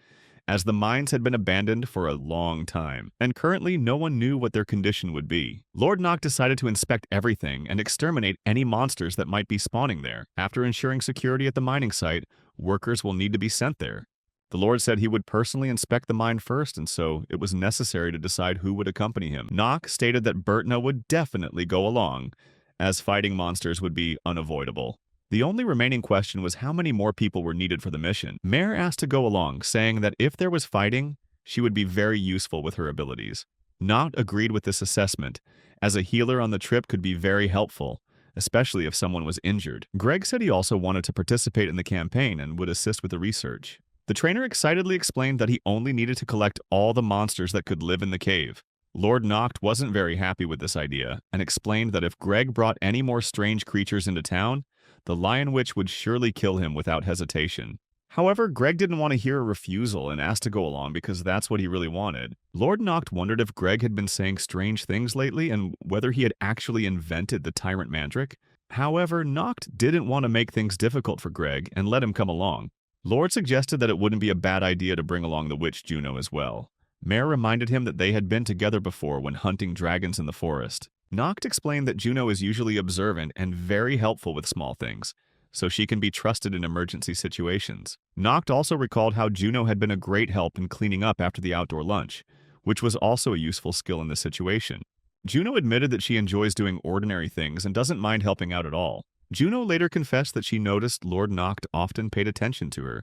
as the mines had been abandoned for a long time, and currently no one knew what their condition would be. Lord Noct decided to inspect everything and exterminate any monsters that might be spawning there. After ensuring security at the mining site, workers will need to be sent there. The Lord said he would personally inspect the mine first, and so it was necessary to decide who would accompany him. Noct stated that Bertina would definitely go along, as fighting monsters would be unavoidable. The only remaining question was how many more people were needed for the mission. Mare asked to go along, saying that if there was fighting, she would be very useful with her abilities. Noct agreed with this assessment, as a healer on the trip could be very helpful, especially if someone was injured. Greg said he also wanted to participate in the campaign and would assist with the research. The trainer excitedly explained that he only needed to collect all the monsters that could live in the cave. Lord Noct wasn't very happy with this idea, and explained that if Greg brought any more strange creatures into town, the Lion Witch would surely kill him without hesitation. However, Greg didn't want to hear a refusal and asked to go along because that's what he really wanted. Lord Noct wondered if Greg had been saying strange things lately and whether he had actually invented the Tyrant Mandrake. However, Noct didn't want to make things difficult for Greg and let him come along. Lord suggested that it wouldn't be a bad idea to bring along the witch Juno as well. Mare reminded him that they had been together before when hunting dragons in the forest. Noct explained that Juno is usually observant and very helpful with small things, so she can be trusted in emergency situations. Noct also recalled how Juno had been a great help in cleaning up after the outdoor lunch, which was also a useful skill in this situation. Juno admitted that she enjoys doing ordinary things and doesn't mind helping out at all. Juno later confessed that she noticed Lord Noct often paid attention to her,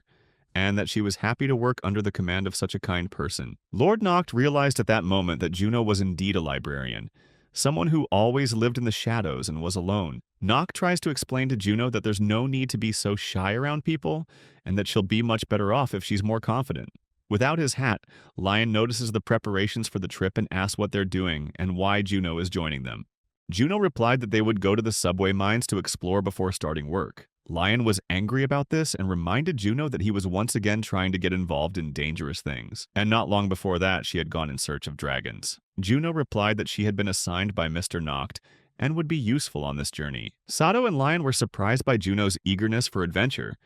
and that she was happy to work under the command of such a kind person. Lord Noct realized at that moment that Juno was indeed a librarian, someone who always lived in the shadows and was alone. Noct tries to explain to Juno that there's no need to be so shy around people, and that she'll be much better off if she's more confident. Without his hat, Lion notices the preparations for the trip and asks what they're doing and why Juno is joining them. Juno replied that they would go to the subway mines to explore before starting work. Lion was angry about this and reminded Juno that he was once again trying to get involved in dangerous things, and not long before that she had gone in search of dragons. Juno replied that she had been assigned by Mr. Noct and would be useful on this journey. Sato and Lion were surprised by Juno's eagerness for adventure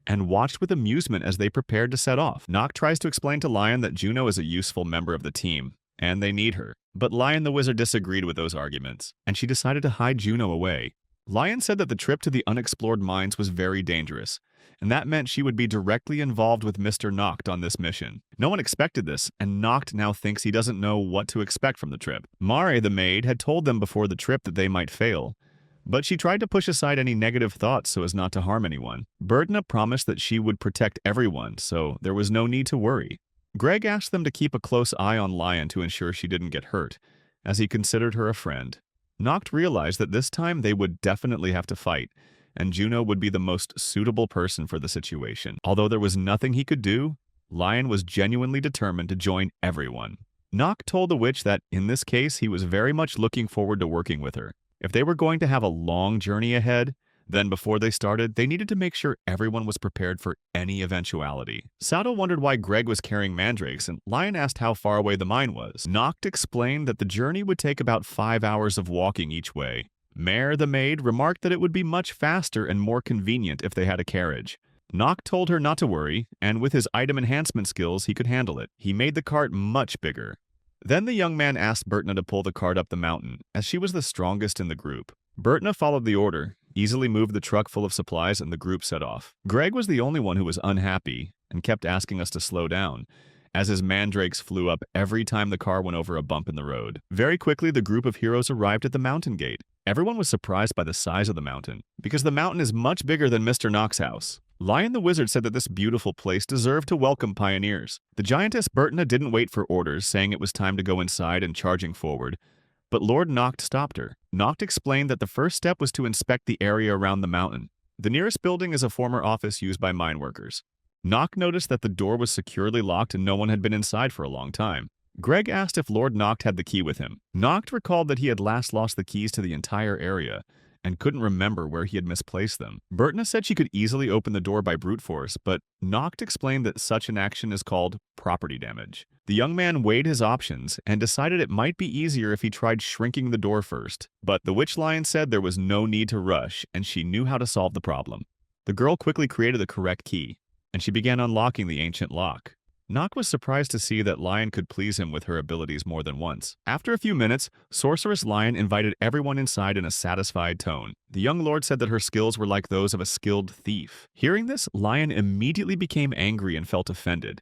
and watched with amusement as they prepared to set off. Noct tries to explain to Lion that Juno is a useful member of the team, and they need her. But Lion the Wizard disagreed with those arguments, and she decided to hide Juno away. Lion said that the trip to the unexplored mines was very dangerous, and that meant she would be directly involved with Mr. Noct on this mission. No one expected this, and Noct now thinks he doesn't know what to expect from the trip. Mare, the maid, had told them before the trip that they might fail, but she tried to push aside any negative thoughts so as not to harm anyone. Bertna promised that she would protect everyone, so there was no need to worry. Greg asked them to keep a close eye on Lion to ensure she didn't get hurt, as he considered her a friend. Noct realized that this time they would definitely have to fight, and Juno would be the most suitable person for the situation. Although there was nothing he could do, Lion was genuinely determined to join everyone. Noct told the witch that, in this case, he was very much looking forward to working with her. If they were going to have a long journey ahead, then before they started, they needed to make sure everyone was prepared for any eventuality. Sato wondered why Greg was carrying mandrakes, and Lion asked how far away the mine was. Noct explained that the journey would take about 5 hours of walking each way. Mare, the maid, remarked that it would be much faster and more convenient if they had a carriage. Noct told her not to worry, and with his item enhancement skills, he could handle it. He made the cart much bigger. Then the young man asked Bertna to pull the cart up the mountain, as she was the strongest in the group. Bertna followed the order, easily moved the truck full of supplies, and the group set off. Greg was the only one who was unhappy and kept asking us to slow down, as his mandrakes flew up every time the car went over a bump in the road. Very quickly, the group of heroes arrived at the mountain gate. Everyone was surprised by the size of the mountain, because the mountain is much bigger than Mr. Noct's house. Lion the Wizard said that this beautiful place deserved to welcome pioneers. The giantess Bertna didn't wait for orders, saying it was time to go inside and charging forward, but Lord Noct stopped her. Noct explained that the first step was to inspect the area around the mountain. The nearest building is a former office used by mine workers. Noct noticed that the door was securely locked and no one had been inside for a long time. Greg asked if Lord Noct had the key with him. Noct recalled that he had last lost the keys to the entire area and couldn't remember where he had misplaced them. Bertna said she could easily open the door by brute force, but Noct explained that such an action is called property damage. The young man weighed his options and decided it might be easier if he tried shrinking the door first, but the witch lion said there was no need to rush and she knew how to solve the problem. The girl quickly created the correct key, and she began unlocking the ancient lock. Noct was surprised to see that Lion could please him with her abilities more than once. After a few minutes, Sorceress Lion invited everyone inside in a satisfied tone. The young lord said that her skills were like those of a skilled thief. Hearing this, Lion immediately became angry and felt offended.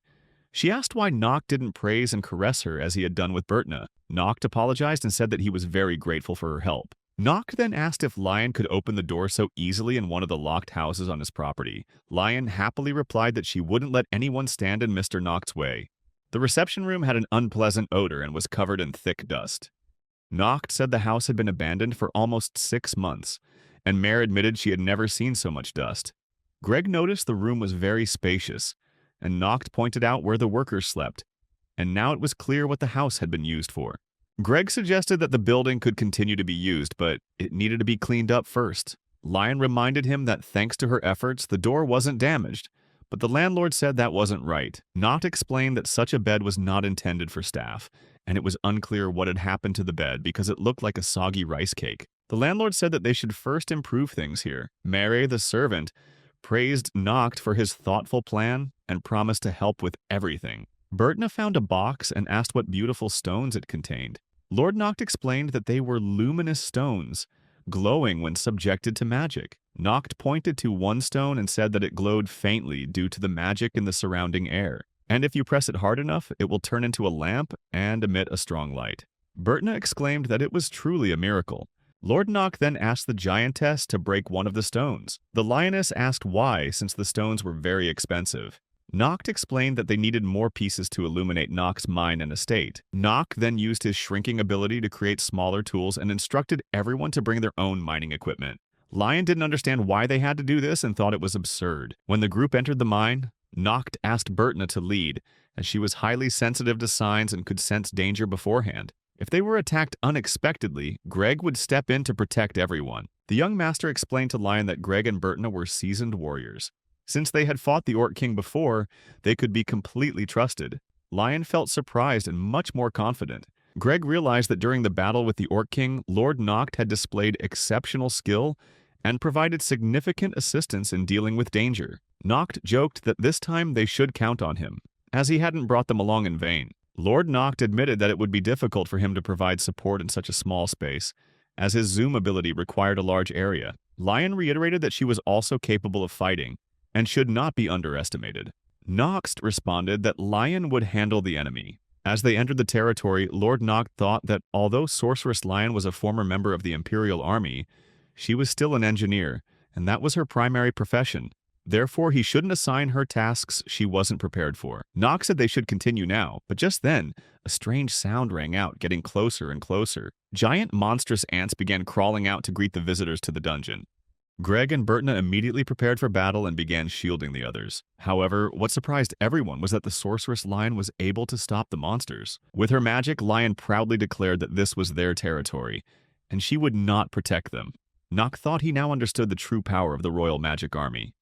She asked why Noct didn't praise and caress her as he had done with Bertna. Noct apologized and said that he was very grateful for her help. Noct then asked if Lion could open the door so easily in one of the locked houses on his property. Lion happily replied that she wouldn't let anyone stand in Mr. Noct's way. The reception room had an unpleasant odor and was covered in thick dust. Noct said the house had been abandoned for almost 6 months, and Mare admitted she had never seen so much dust. Greg noticed the room was very spacious, and Noct pointed out where the workers slept, and now it was clear what the house had been used for. Greg suggested that the building could continue to be used, but it needed to be cleaned up first. Lion reminded him that thanks to her efforts, the door wasn't damaged, but the landlord said that wasn't right. Noct explained that such a bed was not intended for staff, and it was unclear what had happened to the bed because it looked like a soggy rice cake. The landlord said that they should first improve things here. Mare, the servant, praised Noct for his thoughtful plan and promised to help with everything. Bertna found a box and asked what beautiful stones it contained. Lord Noct explained that they were luminous stones, glowing when subjected to magic. Noct pointed to one stone and said that it glowed faintly due to the magic in the surrounding air, and if you press it hard enough, it will turn into a lamp and emit a strong light. Bertna exclaimed that it was truly a miracle. Lord Noct then asked the giantess to break one of the stones. The lioness asked why, since the stones were very expensive. Noct explained that they needed more pieces to illuminate Noct's mine and estate. Noct then used his shrinking ability to create smaller tools and instructed everyone to bring their own mining equipment. Lion didn't understand why they had to do this and thought it was absurd. When the group entered the mine, Noct asked Bertna to lead, as she was highly sensitive to signs and could sense danger beforehand. If they were attacked unexpectedly, Greg would step in to protect everyone. The young master explained to Lion that Greg and Bertna were seasoned warriors. Since they had fought the Orc King before, they could be completely trusted. Lion felt surprised and much more confident. Greg realized that during the battle with the Orc King, Lord Noct had displayed exceptional skill and provided significant assistance in dealing with danger. Noct joked that this time they should count on him, as he hadn't brought them along in vain. Lord Noct admitted that it would be difficult for him to provide support in such a small space, as his zoom ability required a large area. Lion reiterated that she was also capable of fighting, and should not be underestimated. Noct responded that Lion would handle the enemy. As they entered the territory, Lord Noct thought that although Sorceress Lion was a former member of the Imperial Army, she was still an engineer, and that was her primary profession. Therefore, he shouldn't assign her tasks she wasn't prepared for. Noct said they should continue now, but just then, a strange sound rang out, getting closer and closer. Giant monstrous ants began crawling out to greet the visitors to the dungeon. Greg and Bertna immediately prepared for battle and began shielding the others. However, what surprised everyone was that the Sorceress Lion was able to stop the monsters. With her magic, Lion proudly declared that this was their territory, and she would not protect them. Noct thought he now understood the true power of the Royal Magic Army.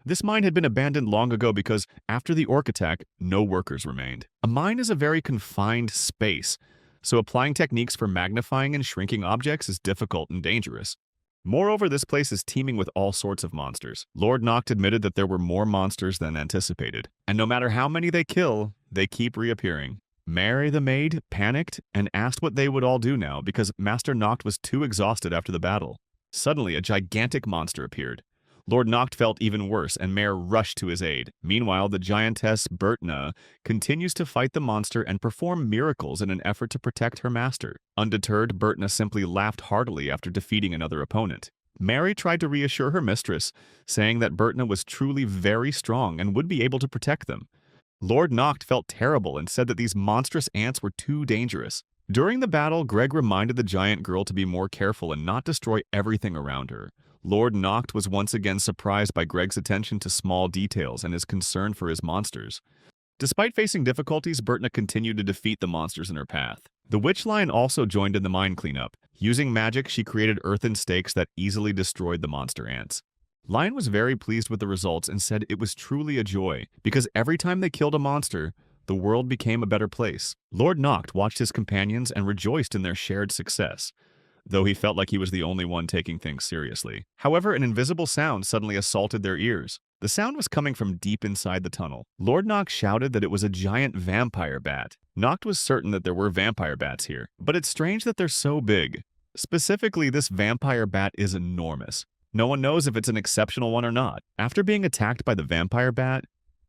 This mine had been abandoned long ago because, after the orc attack, no workers remained. A mine is a very confined space, so applying techniques for magnifying and shrinking objects is difficult and dangerous. Moreover, this place is teeming with all sorts of monsters. Lord Noct admitted that there were more monsters than anticipated, and no matter how many they kill, they keep reappearing. Mary the maid panicked and asked what they would all do now because Master Noct was too exhausted after the battle. Suddenly, a gigantic monster appeared. Lord Noct felt even worse, and Mare rushed to his aid. Meanwhile, the giantess Bertna continues to fight the monster and perform miracles in an effort to protect her master. Undeterred, Bertna simply laughed heartily after defeating another opponent. Mary tried to reassure her mistress, saying that Bertna was truly very strong and would be able to protect them. Lord Noct felt terrible and said that these monstrous ants were too dangerous. During the battle, Greg reminded the giant girl to be more careful and not destroy everything around her. Lord Noct was once again surprised by Greg's attention to small details and his concern for his monsters. Despite facing difficulties, Bertna continued to defeat the monsters in her path. The Witch Lion also joined in the mine cleanup. Using magic, she created earthen stakes that easily destroyed the monster ants. Lion was very pleased with the results and said it was truly a joy, because every time they killed a monster, the world became a better place. Lord Noct watched his companions and rejoiced in their shared success, though he felt like he was the only one taking things seriously. However, an invisible sound suddenly assaulted their ears. The sound was coming from deep inside the tunnel. Lord Noct shouted that it was a giant vampire bat. Noct was certain that there were vampire bats here, but it's strange that they're so big. Specifically, this vampire bat is enormous. No one knows if it's an exceptional one or not. After being attacked by the vampire bat,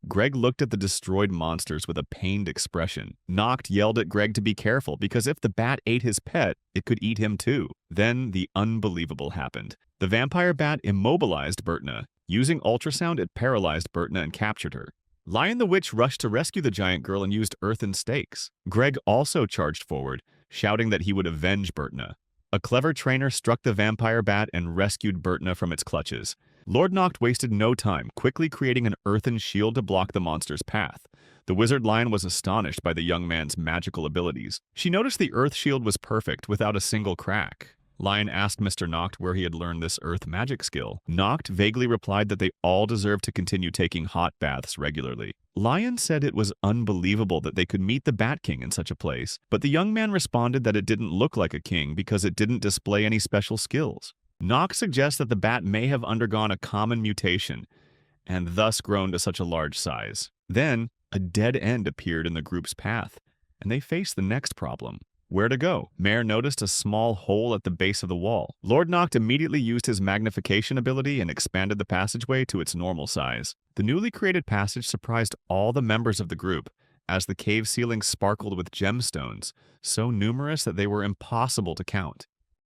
Greg looked at the destroyed monsters with a pained expression. Noct yelled at Greg to be careful because if the bat ate his pet, it could eat him too. Then the unbelievable happened. The vampire bat immobilized Bertna. Using ultrasound, it paralyzed Bertna and captured her. Lion the Witch rushed to rescue the giant girl and used earthen stakes. Greg also charged forward, shouting that he would avenge Bertna. A clever trainer struck the vampire bat and rescued Bertna from its clutches. Lord Noct wasted no time, quickly creating an earthen shield to block the monster's path. The wizard lion was astonished by the young man's magical abilities. She noticed the earth shield was perfect, without a single crack. Lion asked Mr. Noct where he had learned this earth magic skill. Noct vaguely replied that they all deserved to continue taking hot baths regularly. Lion said it was unbelievable that they could meet the Bat King in such a place, but the young man responded that it didn't look like a king because it didn't display any special skills. Noct suggests that the bat may have undergone a common mutation and thus grown to such a large size. Then, a dead end appeared in the group's path, and they faced the next problem. Where to go? Mare noticed a small hole at the base of the wall. Lord Noct immediately used his magnification ability and expanded the passageway to its normal size. The newly created passage surprised all the members of the group, as the cave ceiling sparkled with gemstones, so numerous that they were impossible to count.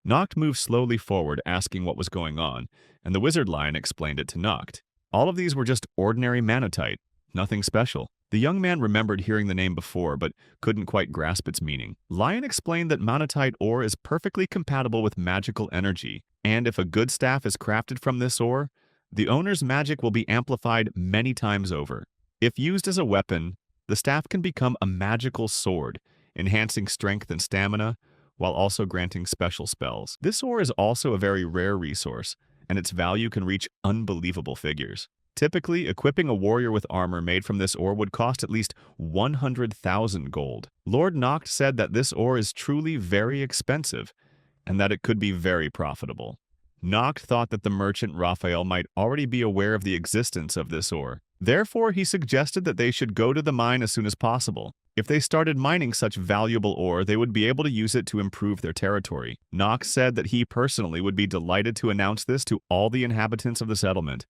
Noct moved slowly forward, asking what was going on, and the wizard lion explained it to Noct. All of these were just ordinary manotite, nothing special. The young man remembered hearing the name before, but couldn't quite grasp its meaning. Lion explained that manotite ore is perfectly compatible with magical energy, and if a good staff is crafted from this ore, the owner's magic will be amplified many times over. If used as a weapon, the staff can become a magical sword, enhancing strength and stamina, while also granting special spells. This ore is also a very rare resource, and its value can reach unbelievable figures. Typically, equipping a warrior with armor made from this ore would cost at least 100,000 gold. Lord Noct said that this ore is truly very expensive, and that it could be very profitable. Noct thought that the merchant Raphael might already be aware of the existence of this ore. Therefore, he suggested that they should go to the mine as soon as possible. If they started mining such valuable ore, they would be able to use it to improve their territory. Noct said that he personally would be delighted to announce this to all the inhabitants of the settlement,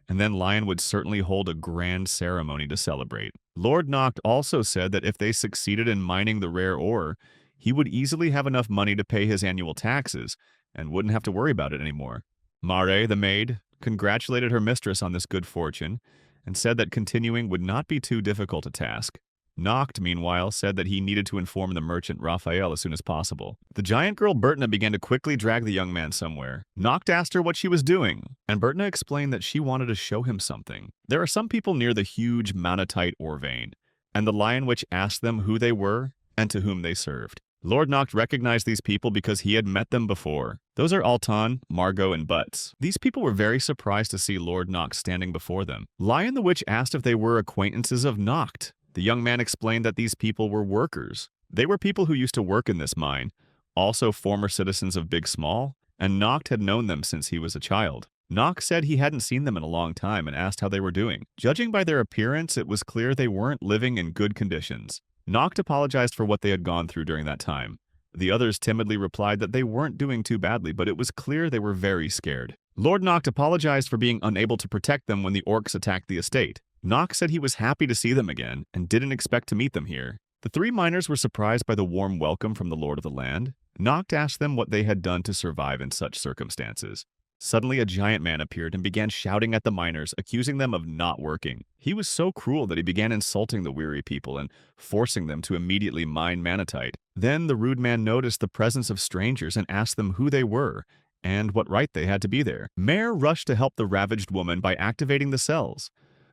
and then Lion would certainly hold a grand ceremony to celebrate. Lord Noct also said that if they succeeded in mining the rare ore, he would easily have enough money to pay his annual taxes, and wouldn't have to worry about it anymore. Mare, the maid, congratulated her mistress on this good fortune, and said that continuing would not be too difficult a task. Noct, meanwhile, said that he needed to inform the merchant Raphael as soon as possible. The giant girl Bertna began to quickly drag the young man somewhere. Noct asked her what she was doing, and Bertna explained that she wanted to show him something. There are some people near the huge Manatite ore vein, and the Lion Witch asked them who they were and to whom they served. Lord Noct recognized these people because he had met them before. Those are Altan, Margot, and Butts. These people were very surprised to see Lord Noct standing before them. Lion the Witch asked if they were acquaintances of Noct. The young man explained that these people were workers. They were people who used to work in this mine, also former citizens of Big Small, and Noct had known them since he was a child. Noct said he hadn't seen them in a long time and asked how they were doing. Judging by their appearance, it was clear they weren't living in good conditions. Noct apologized for what they had gone through during that time. The others timidly replied that they weren't doing too badly, but it was clear they were very scared. Lord Noct apologized for being unable to protect them when the orcs attacked the estate. Noct said he was happy to see them again and didn't expect to meet them here. The three miners were surprised by the warm welcome from the Lord of the Land. Noct asked them what they had done to survive in such circumstances. Suddenly, a giant man appeared and began shouting at the miners, accusing them of not working. He was so cruel that he began insulting the weary people and forcing them to immediately mine manatite. Then the rude man noticed the presence of strangers and asked them who they were and what right they had to be there. Mare rushed to help the ravaged woman by activating the cells.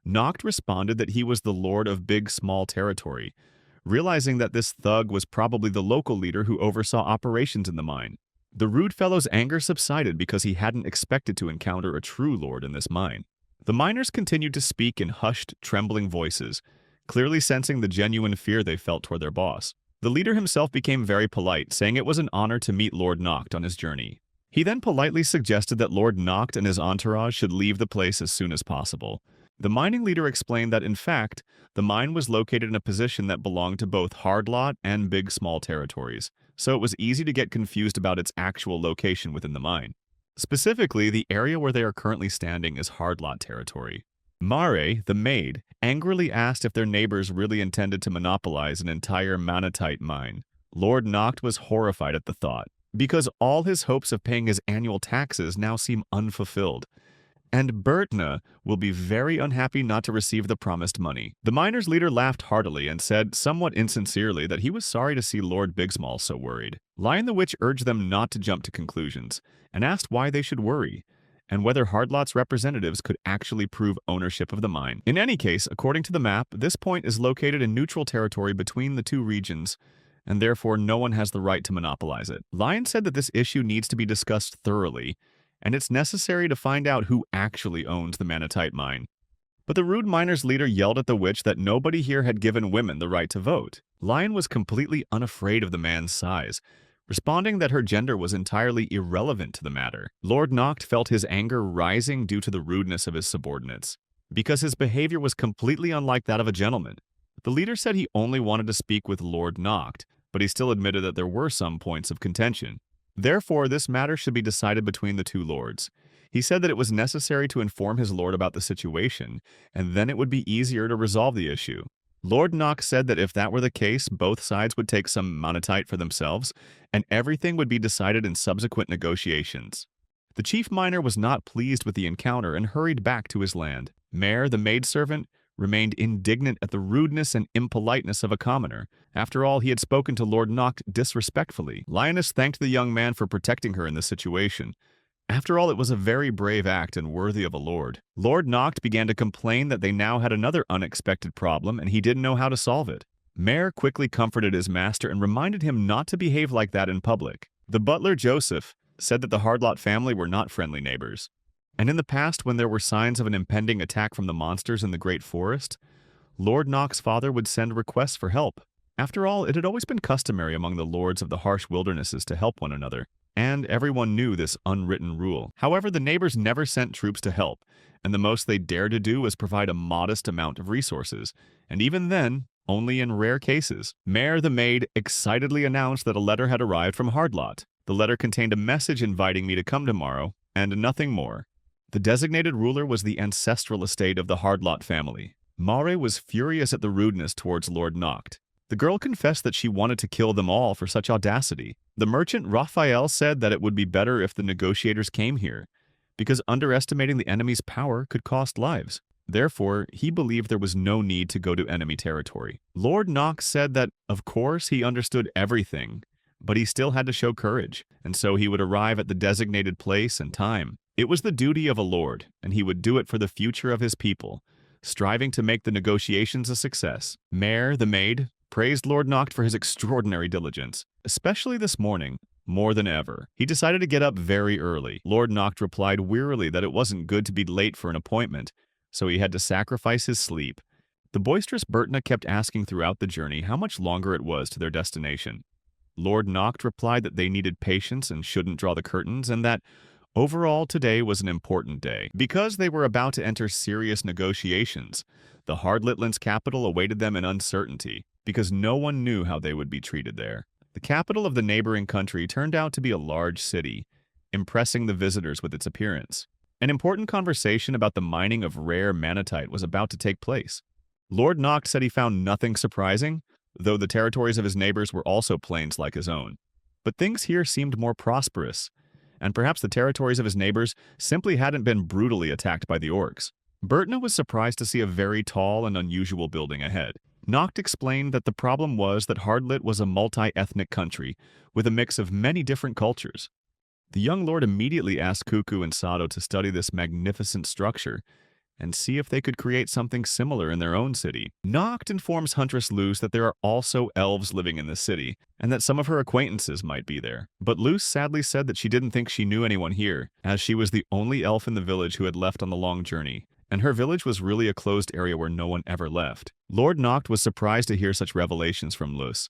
Noct responded that he was the lord of Big Small territory, realizing that this thug was probably the local leader who oversaw operations in the mine. The rude fellow's anger subsided because he hadn't expected to encounter a true lord in this mine. The miners continued to speak in hushed, trembling voices, clearly sensing the genuine fear they felt toward their boss. The leader himself became very polite, saying it was an honor to meet Lord Noct on his journey. He then politely suggested that Lord Noct and his entourage should leave the place as soon as possible. The mining leader explained that, in fact, the mine was located in a position that belonged to both Hardlot and Big Small territories, so it was easy to get confused about its actual location within the mine. Specifically, the area where they are currently standing is Hardlot territory. Mare, the maid, angrily asked if their neighbors really intended to monopolize an entire manatite mine. Lord Noct was horrified at the thought, because all his hopes of paying his annual taxes now seem unfulfilled. And Bertna will be very unhappy not to receive the promised money. The miners' leader laughed heartily and said, somewhat insincerely, that he was sorry to see Lord Bigsmall so worried. Lion the Witch urged them not to jump to conclusions, and asked why they should worry, and whether Hardlot's representatives could actually prove ownership of the mine. In any case, according to the map, this point is located in neutral territory between the two regions, and therefore no one has the right to monopolize it. Lion said that this issue needs to be discussed thoroughly, and it's necessary to find out who actually owns the manatite mine. But the rude miners' leader yelled at the witch that nobody here had given women the right to vote. Lion was completely unafraid of the man's size, responding that her gender was entirely irrelevant to the matter. Lord Noct felt his anger rising due to the rudeness of his subordinates, because his behavior was completely unlike that of a gentleman. The leader said he only wanted to speak with Lord Noct, but he still admitted that there were some points of contention. Therefore, this matter should be decided between the two lords. He said that it was necessary to inform his lord about the situation, and then it would be easier to resolve the issue. Lord Noct said that if that were the case, both sides would take some manatite for themselves, and everything would be decided in subsequent negotiations. The chief miner was not pleased with the encounter and hurried back to his land. Mare, the maidservant, remained indignant at the rudeness and impoliteness of a commoner. After all, he had spoken to Lord Noct disrespectfully. Lioness thanked the young man for protecting her in this situation. After all, it was a very brave act and worthy of a lord. Lord Noct began to complain that they now had another unexpected problem and he didn't know how to solve it. Mayor quickly comforted his master and reminded him not to behave like that in public. The butler, Joseph, said that the Hardlot family were not friendly neighbors. And in the past, when there were signs of an impending attack from the monsters in the Great Forest, Lord Nock's father would send requests for help. After all, it had always been customary among the lords of the harsh wildernesses to help one another, and everyone knew this unwritten rule. However, the neighbors never sent troops to help, and the most they dared to do was provide a modest amount of resources, and even then, only in rare cases. Mare the maid excitedly announced that a letter had arrived from Hardlot. The letter contained a message inviting me to come tomorrow, and nothing more. The designated ruler was the ancestral estate of the Hardlot family. Mare was furious at the rudeness towards Lord Noct. The girl confessed that she wanted to kill them all for such audacity. The merchant Raphael said that it would be better if the negotiators came here, because underestimating the enemy's power could cost lives. Therefore, he believed there was no need to go to enemy territory. Lord Noct said that, of course, he understood everything, but he still had to show courage, and so he would arrive at the designated place and time. It was the duty of a lord, and he would do it for the future of his people, striving to make the negotiations a success. Mare, the maid, praised Lord Noct for his extraordinary diligence, especially this morning, more than ever. He decided to get up very early. Lord Noct replied wearily that it wasn't good to be late for an appointment, so he had to sacrifice his sleep. The boisterous Bertna kept asking throughout the journey how much longer it was to their destination. Lord Noct replied that they needed patience and shouldn't draw the curtains, and that overall today was an important day. Because they were about to enter serious negotiations, the Hardlitland's capital awaited them in uncertainty, because no one knew how they would be treated there. The capital of the neighboring country turned out to be a large city, impressing the visitors with its appearance. An important conversation about the mining of rare manatite was about to take place. Lord Noct said he found nothing surprising, though the territories of his neighbors were also plains like his own. But things here seemed more prosperous, and perhaps the territories of his neighbors simply hadn't been brutally attacked by the orcs. Bertna was surprised to see a very tall and unusual building ahead. Noct explained that the problem was that Hardlit was a multi-ethnic country, with a mix of many different cultures. The young lord immediately asked Cuckoo and Sado to study this magnificent structure and see if they could create something similar in their own city. Noct informs Huntress Luce that there are also elves living in the city, and that some of her acquaintances might be there. But Luce sadly said that she didn't think she knew anyone here, as she was the only elf in the village who had left on the long journey, and her village was really a closed area where no one ever left. Lord Noct was surprised to hear such revelations from Luce,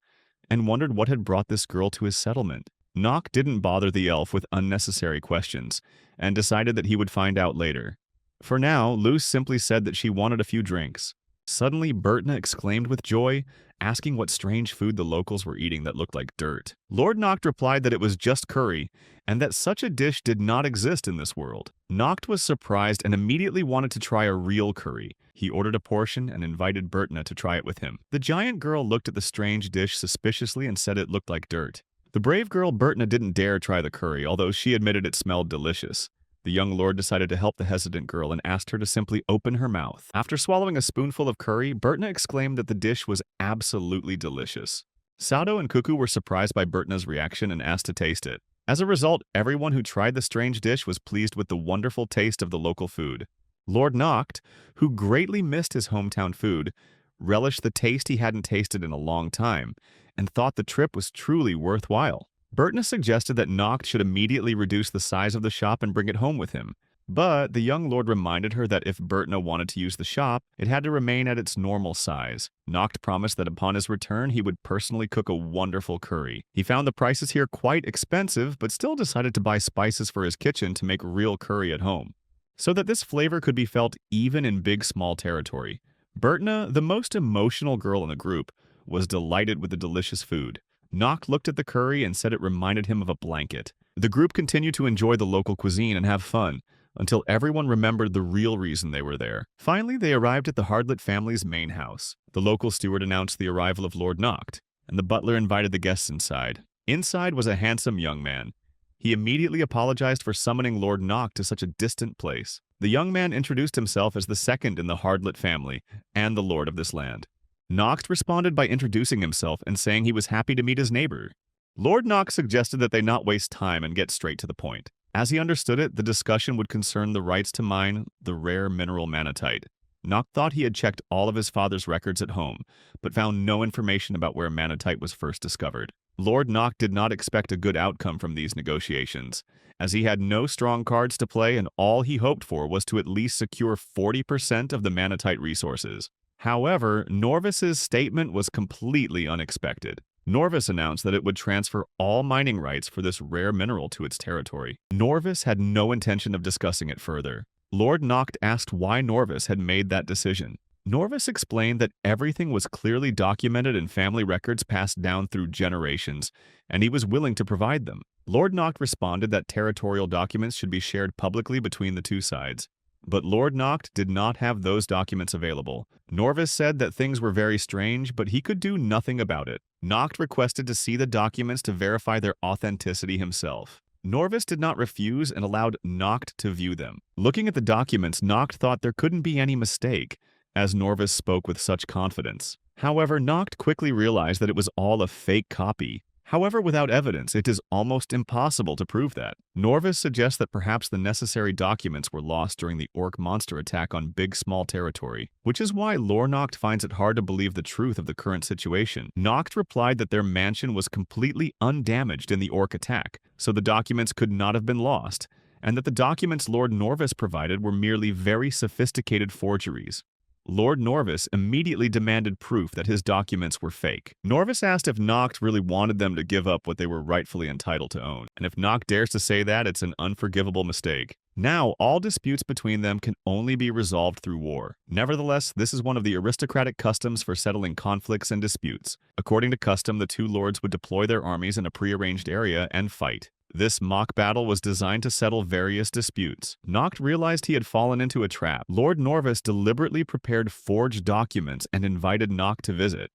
and wondered what had brought this girl to his settlement. Noct didn't bother the elf with unnecessary questions, and decided that he would find out later. For now, Luce simply said that she wanted a few drinks. Suddenly, Bertna exclaimed with joy, asking what strange food the locals were eating that looked like dirt. Lord Noct replied that it was just curry, and that such a dish did not exist in this world. Noct was surprised and immediately wanted to try a real curry. He ordered a portion and invited Bertna to try it with him. The giant girl looked at the strange dish suspiciously and said it looked like dirt. The brave girl Bertna didn't dare try the curry, although she admitted it smelled delicious. The young lord decided to help the hesitant girl and asked her to simply open her mouth. After swallowing a spoonful of curry, Bertna exclaimed that the dish was absolutely delicious. Sado and Cuckoo were surprised by Bertna's reaction and asked to taste it. As a result, everyone who tried the strange dish was pleased with the wonderful taste of the local food. Lord Noct, who greatly missed his hometown food, relished the taste he hadn't tasted in a long time, and thought the trip was truly worthwhile. Bertna suggested that Noct should immediately reduce the size of the shop and bring it home with him. But the young lord reminded her that if Bertna wanted to use the shop, it had to remain at its normal size. Noct promised that upon his return he would personally cook a wonderful curry. He found the prices here quite expensive, but still decided to buy spices for his kitchen to make real curry at home, so that this flavor could be felt even in big small territory. Bertna, the most emotional girl in the group, was delighted with the delicious food. Noct looked at the curry and said it reminded him of a blanket. The group continued to enjoy the local cuisine and have fun, until everyone remembered the real reason they were there. Finally, they arrived at the Hardlit family's main house. The local steward announced the arrival of Lord Noct, and the butler invited the guests inside. Inside was a handsome young man. He immediately apologized for summoning Lord Noct to such a distant place. The young man introduced himself as the second in the Hardlit family and the lord of this land. Noct responded by introducing himself and saying he was happy to meet his neighbor. Lord Noct suggested that they not waste time and get straight to the point. As he understood it, the discussion would concern the rights to mine the rare mineral manatite. Noct thought he had checked all of his father's records at home, but found no information about where Manatite was first discovered. Lord Noct did not expect a good outcome from these negotiations, as he had no strong cards to play and all he hoped for was to at least secure 40% of the Manatite resources. However, Norvis's statement was completely unexpected. Norvis announced that it would transfer all mining rights for this rare mineral to its territory. Norvis had no intention of discussing it further. Lord Noct asked why Norvis had made that decision. Norvis explained that everything was clearly documented in family records passed down through generations, and he was willing to provide them. Lord Noct responded that territorial documents should be shared publicly between the two sides. But Lord Noct did not have those documents available. Norvis said that things were very strange, but he could do nothing about it. Noct requested to see the documents to verify their authenticity himself. Norvis did not refuse and allowed Noct to view them. Looking at the documents, Noct thought there couldn't be any mistake, as Norvis spoke with such confidence. However, Noct quickly realized that it was all a fake copy. However, without evidence, it is almost impossible to prove that. Norvis suggests that perhaps the necessary documents were lost during the orc monster attack on Big Small territory, which is why Lord Noct finds it hard to believe the truth of the current situation. Noct replied that their mansion was completely undamaged in the orc attack, so the documents could not have been lost, and that the documents Lord Norvis provided were merely very sophisticated forgeries. Lord Norvis immediately demanded proof that his documents were fake. Norvis asked if Noct really wanted them to give up what they were rightfully entitled to own, and if Noct dares to say that, it's an unforgivable mistake. Now, all disputes between them can only be resolved through war. Nevertheless, this is one of the aristocratic customs for settling conflicts and disputes. According to custom, the two lords would deploy their armies in a prearranged area and fight. This mock battle was designed to settle various disputes. Noct realized he had fallen into a trap. Lord Norvis deliberately prepared forged documents and invited Noct to visit,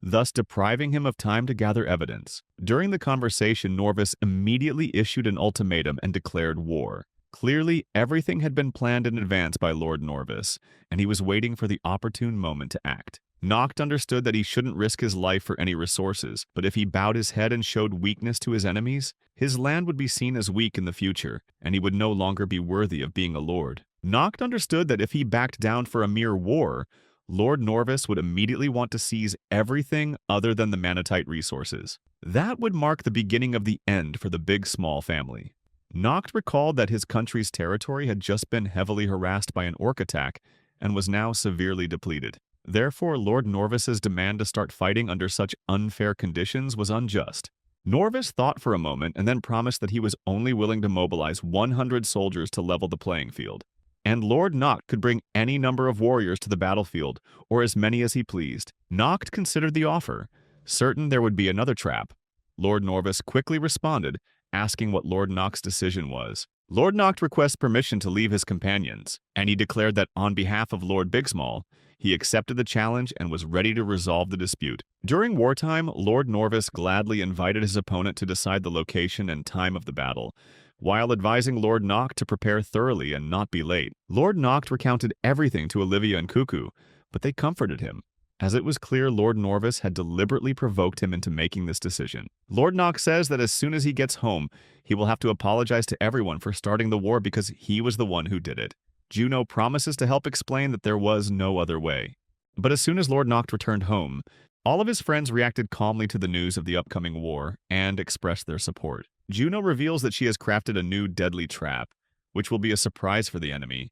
thus depriving him of time to gather evidence. During the conversation, Norvis immediately issued an ultimatum and declared war. Clearly, everything had been planned in advance by Lord Norvis, and he was waiting for the opportune moment to act. Noct understood that he shouldn't risk his life for any resources, but if he bowed his head and showed weakness to his enemies, his land would be seen as weak in the future, and he would no longer be worthy of being a lord. Noct understood that if he backed down for a mere war, Lord Norvis would immediately want to seize everything other than the Manatite resources. That would mark the beginning of the end for the Big Small family. Noct recalled that his country's territory had just been heavily harassed by an orc attack and was now severely depleted. Therefore, Lord Norvis's demand to start fighting under such unfair conditions was unjust. Norvis thought for a moment and then promised that he was only willing to mobilize 100 soldiers to level the playing field. And Lord Noct could bring any number of warriors to the battlefield, or as many as he pleased. Noct considered the offer, certain there would be another trap. Lord Norvis quickly responded, asking what Lord Noct's decision was. Lord Noct requests permission to leave his companions, and he declared that on behalf of Lord Bigsmall, he accepted the challenge and was ready to resolve the dispute. During wartime, Lord Norvis gladly invited his opponent to decide the location and time of the battle, while advising Lord Noct to prepare thoroughly and not be late. Lord Noct recounted everything to Olivia and Cuckoo, but they comforted him, as it was clear Lord Norvis had deliberately provoked him into making this decision. Lord Noct says that as soon as he gets home, he will have to apologize to everyone for starting the war because he was the one who did it. Juno promises to help explain that there was no other way. But as soon as Lord Noct returned home, all of his friends reacted calmly to the news of the upcoming war and expressed their support. Juno reveals that she has crafted a new deadly trap, which will be a surprise for the enemy,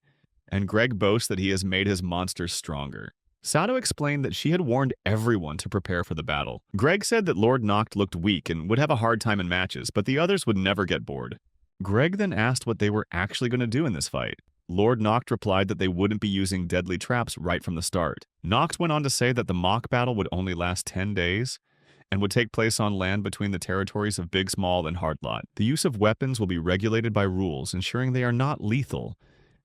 and Greg boasts that he has made his monsters stronger. Sato explained that she had warned everyone to prepare for the battle. Greg said that Lord Noct looked weak and would have a hard time in matches, but the others would never get bored. Greg then asked what they were actually going to do in this fight. Lord Noct replied that they wouldn't be using deadly traps right from the start. Noct went on to say that the mock battle would only last 10 days and would take place on land between the territories of Big Small and Hardlot. The use of weapons will be regulated by rules, ensuring they are not lethal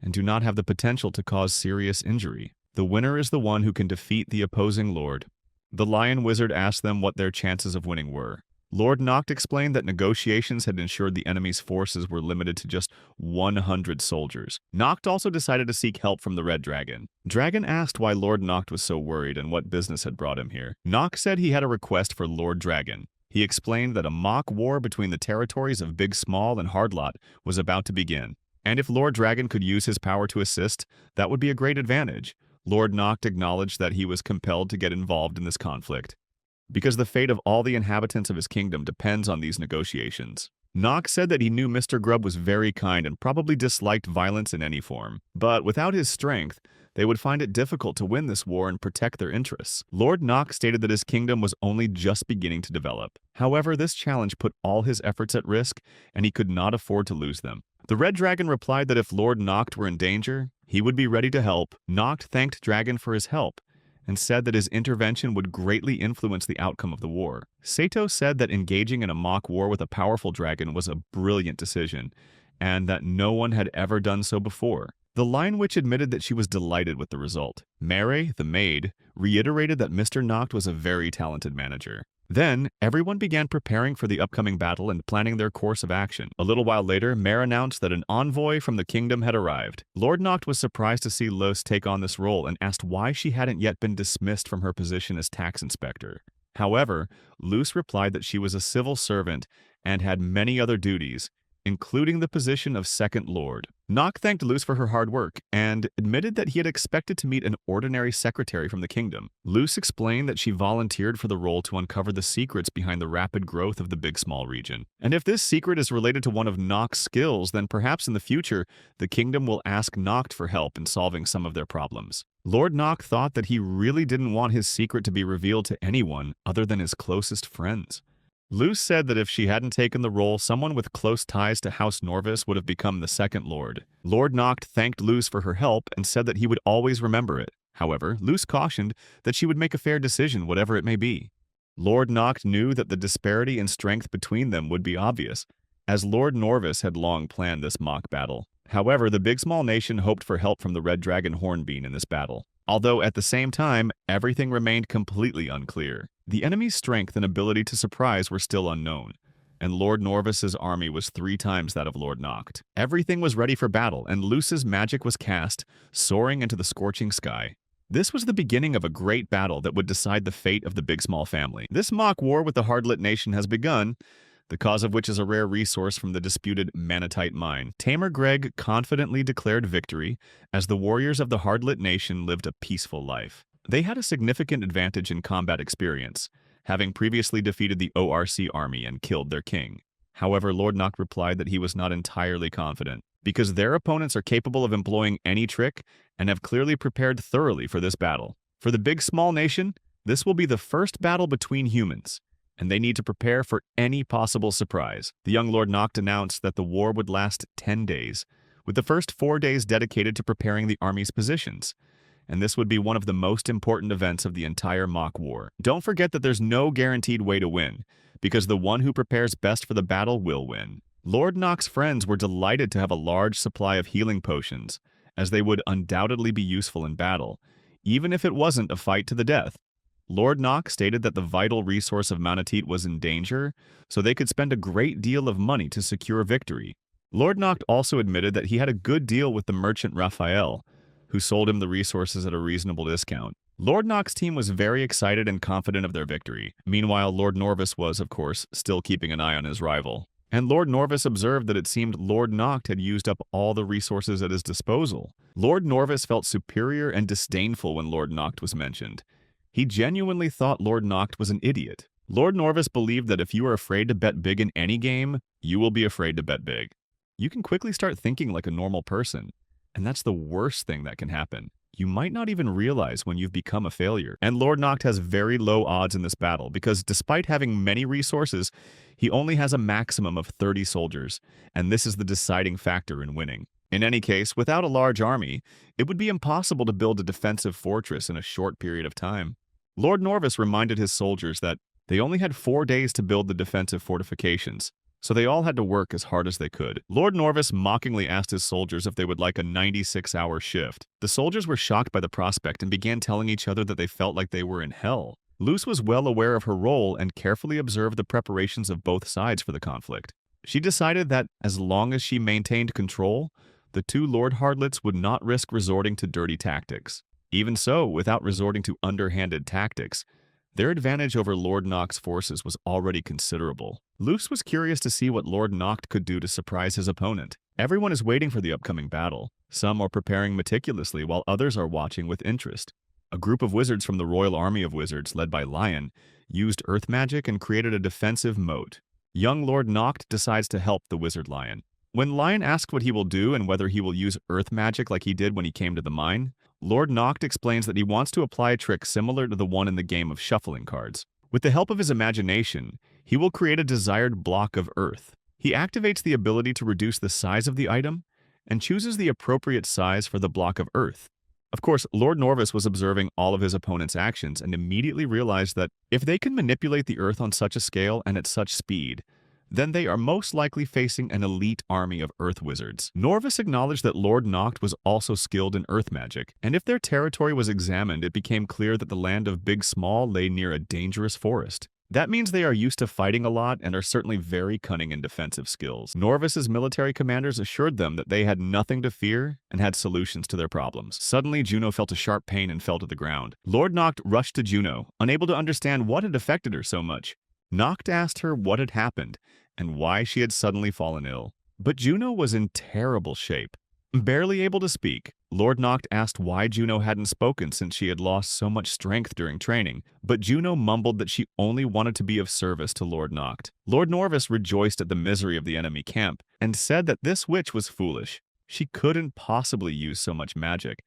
and do not have the potential to cause serious injury. The winner is the one who can defeat the opposing lord. The Lion Wizard asked them what their chances of winning were. Lord Noct explained that negotiations had ensured the enemy's forces were limited to just 100 soldiers. Noct also decided to seek help from the Red Dragon. Dragon asked why Lord Noct was so worried and what business had brought him here. Noct said he had a request for Lord Dragon. He explained that a mock war between the territories of Big Small and Hardlot was about to begin, and if Lord Dragon could use his power to assist, that would be a great advantage. Lord Noct acknowledged that he was compelled to get involved in this conflict, because the fate of all the inhabitants of his kingdom depends on these negotiations. Noct said that he knew Mr. Grub was very kind and probably disliked violence in any form, but without his strength, they would find it difficult to win this war and protect their interests. Lord Noct stated that his kingdom was only just beginning to develop. However, this challenge put all his efforts at risk, and he could not afford to lose them. The Red Dragon replied that if Lord Noct were in danger, he would be ready to help. Noct thanked Dragon for his help, and said that his intervention would greatly influence the outcome of the war. Sato said that engaging in a mock war with a powerful dragon was a brilliant decision, and that no one had ever done so before. The Lion Witch admitted that she was delighted with the result. Mary, the maid, reiterated that Mr. Noct was a very talented manager. Then, everyone began preparing for the upcoming battle and planning their course of action. A little while later, Mare announced that an envoy from the kingdom had arrived. Lord Noct was surprised to see Luz take on this role and asked why she hadn't yet been dismissed from her position as tax inspector. However, Luz replied that she was a civil servant and had many other duties, including the position of Second Lord. Noct thanked Luz for her hard work and admitted that he had expected to meet an ordinary secretary from the kingdom. Luz explained that she volunteered for the role to uncover the secrets behind the rapid growth of the Big Small region. And if this secret is related to one of Noct's skills, then perhaps in the future, the kingdom will ask Noct for help in solving some of their problems. Lord Noct thought that he really didn't want his secret to be revealed to anyone other than his closest friends. Luz said that if she hadn't taken the role, someone with close ties to House Norvis would have become the Second Lord. Lord Noct thanked Luz for her help and said that he would always remember it. However, Luz cautioned that she would make a fair decision, whatever it may be. Lord Noct knew that the disparity in strength between them would be obvious, as Lord Norvis had long planned this mock battle. However, the Big Small Nation hoped for help from the Red Dragon Hornbean in this battle, although at the same time, everything remained completely unclear. The enemy's strength and ability to surprise were still unknown, and Lord Norvis's army was 3 times that of Lord Noct. Everything was ready for battle, and Luz's magic was cast, soaring into the scorching sky. This was the beginning of a great battle that would decide the fate of the Big Small family. This mock war with the Hardlit Nation has begun, the cause of which is a rare resource from the disputed Manatite mine. Tamer Greg confidently declared victory as the warriors of the Hardlit Nation lived a peaceful life. They had a significant advantage in combat experience, having previously defeated the ORC army and killed their king. However, Lord Noct replied that he was not entirely confident, because their opponents are capable of employing any trick and have clearly prepared thoroughly for this battle. For the Big Small Nation, this will be the first battle between humans, and they need to prepare for any possible surprise. The young Lord Noct announced that the war would last 10 days, with the first 4 days dedicated to preparing the army's positions. And this would be one of the most important events of the entire mock war. Don't forget that there's no guaranteed way to win, because the one who prepares best for the battle will win. Lord Noct's friends were delighted to have a large supply of healing potions, as they would undoubtedly be useful in battle, even if it wasn't a fight to the death. Lord Noct stated that the vital resource of Manatit was in danger, so they could spend a great deal of money to secure victory. Lord Noct also admitted that he had a good deal with the merchant Raphael, who sold him the resources at a reasonable discount. Lord Noct's team was very excited and confident of their victory. Meanwhile, Lord Norvis was, of course, still keeping an eye on his rival. And Lord Norvis observed that it seemed Lord Noct had used up all the resources at his disposal. Lord Norvis felt superior and disdainful when Lord Noct was mentioned. He genuinely thought Lord Noct was an idiot. Lord Norvis believed that if you are afraid to bet big in any game, you will be afraid to bet big. You can quickly start thinking like a normal person. And that's the worst thing that can happen. You might not even realize when you've become a failure. And Lord Noct has very low odds in this battle because despite having many resources, he only has a maximum of 30 soldiers, and this is the deciding factor in winning. In any case, without a large army, it would be impossible to build a defensive fortress in a short period of time. Lord Norvis reminded his soldiers that they only had 4 days to build the defensive fortifications, so they all had to work as hard as they could. Lord Norvis mockingly asked his soldiers if they would like a 96-hour shift. The soldiers were shocked by the prospect and began telling each other that they felt like they were in hell. Luz was well aware of her role and carefully observed the preparations of both sides for the conflict. She decided that as long as she maintained control, the 2 Lord Hardlets would not risk resorting to dirty tactics. Even so, without resorting to underhanded tactics, their advantage over Lord Noct's forces was already considerable. Luz was curious to see what Lord Noct could do to surprise his opponent. Everyone is waiting for the upcoming battle. Some are preparing meticulously while others are watching with interest. A group of wizards from the Royal Army of Wizards, led by Lion, used earth magic and created a defensive moat. Young Lord Noct decides to help the wizard Lion. When Lion asks what he will do and whether he will use earth magic like he did when he came to the mine, Lord Noct explains that he wants to apply a trick similar to the one in the game of shuffling cards. With the help of his imagination, he will create a desired block of earth. He activates the ability to reduce the size of the item and chooses the appropriate size for the block of earth. Of course, Lord Norvis was observing all of his opponent's actions and immediately realized that if they can manipulate the earth on such a scale and at such speed, then they are most likely facing an elite army of earth wizards. Norvis acknowledged that Lord Noct was also skilled in earth magic, and if their territory was examined, it became clear that the land of Big Small lay near a dangerous forest. That means they are used to fighting a lot and are certainly very cunning in defensive skills. Norvis's military commanders assured them that they had nothing to fear and had solutions to their problems. Suddenly, Juno felt a sharp pain and fell to the ground. Lord Noct rushed to Juno, unable to understand what had affected her so much. Noct asked her what had happened and why she had suddenly fallen ill. But Juno was in terrible shape. Barely able to speak, Lord Noct asked why Juno hadn't spoken since she had lost so much strength during training, but Juno mumbled that she only wanted to be of service to Lord Noct. Lord Norvis rejoiced at the misery of the enemy camp and said that this witch was foolish. She couldn't possibly use so much magic,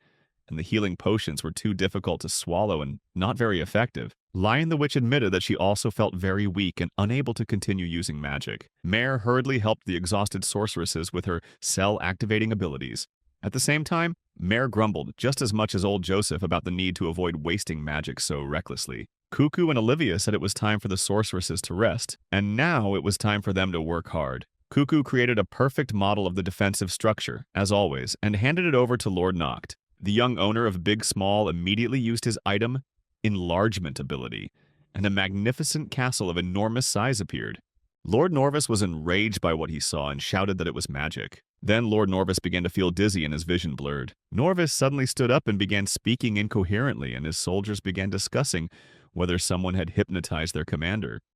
and the healing potions were too difficult to swallow and not very effective. Lion the Witch admitted that she also felt very weak and unable to continue using magic. Mare hurriedly helped the exhausted sorceresses with her cell-activating abilities. At the same time, Mare grumbled just as much as old Joseph about the need to avoid wasting magic so recklessly. Cuckoo and Olivia said it was time for the sorceresses to rest, and now it was time for them to work hard. Cuckoo created a perfect model of the defensive structure, as always, and handed it over to Lord Noct. The young owner of Big Small immediately used his item, enlargement ability, and a magnificent castle of enormous size appeared. Lord Norvis was enraged by what he saw and shouted that it was magic. Then Lord Norvis began to feel dizzy and his vision blurred. Norvis suddenly stood up and began speaking incoherently, and his soldiers began discussing whether someone had hypnotized their commander.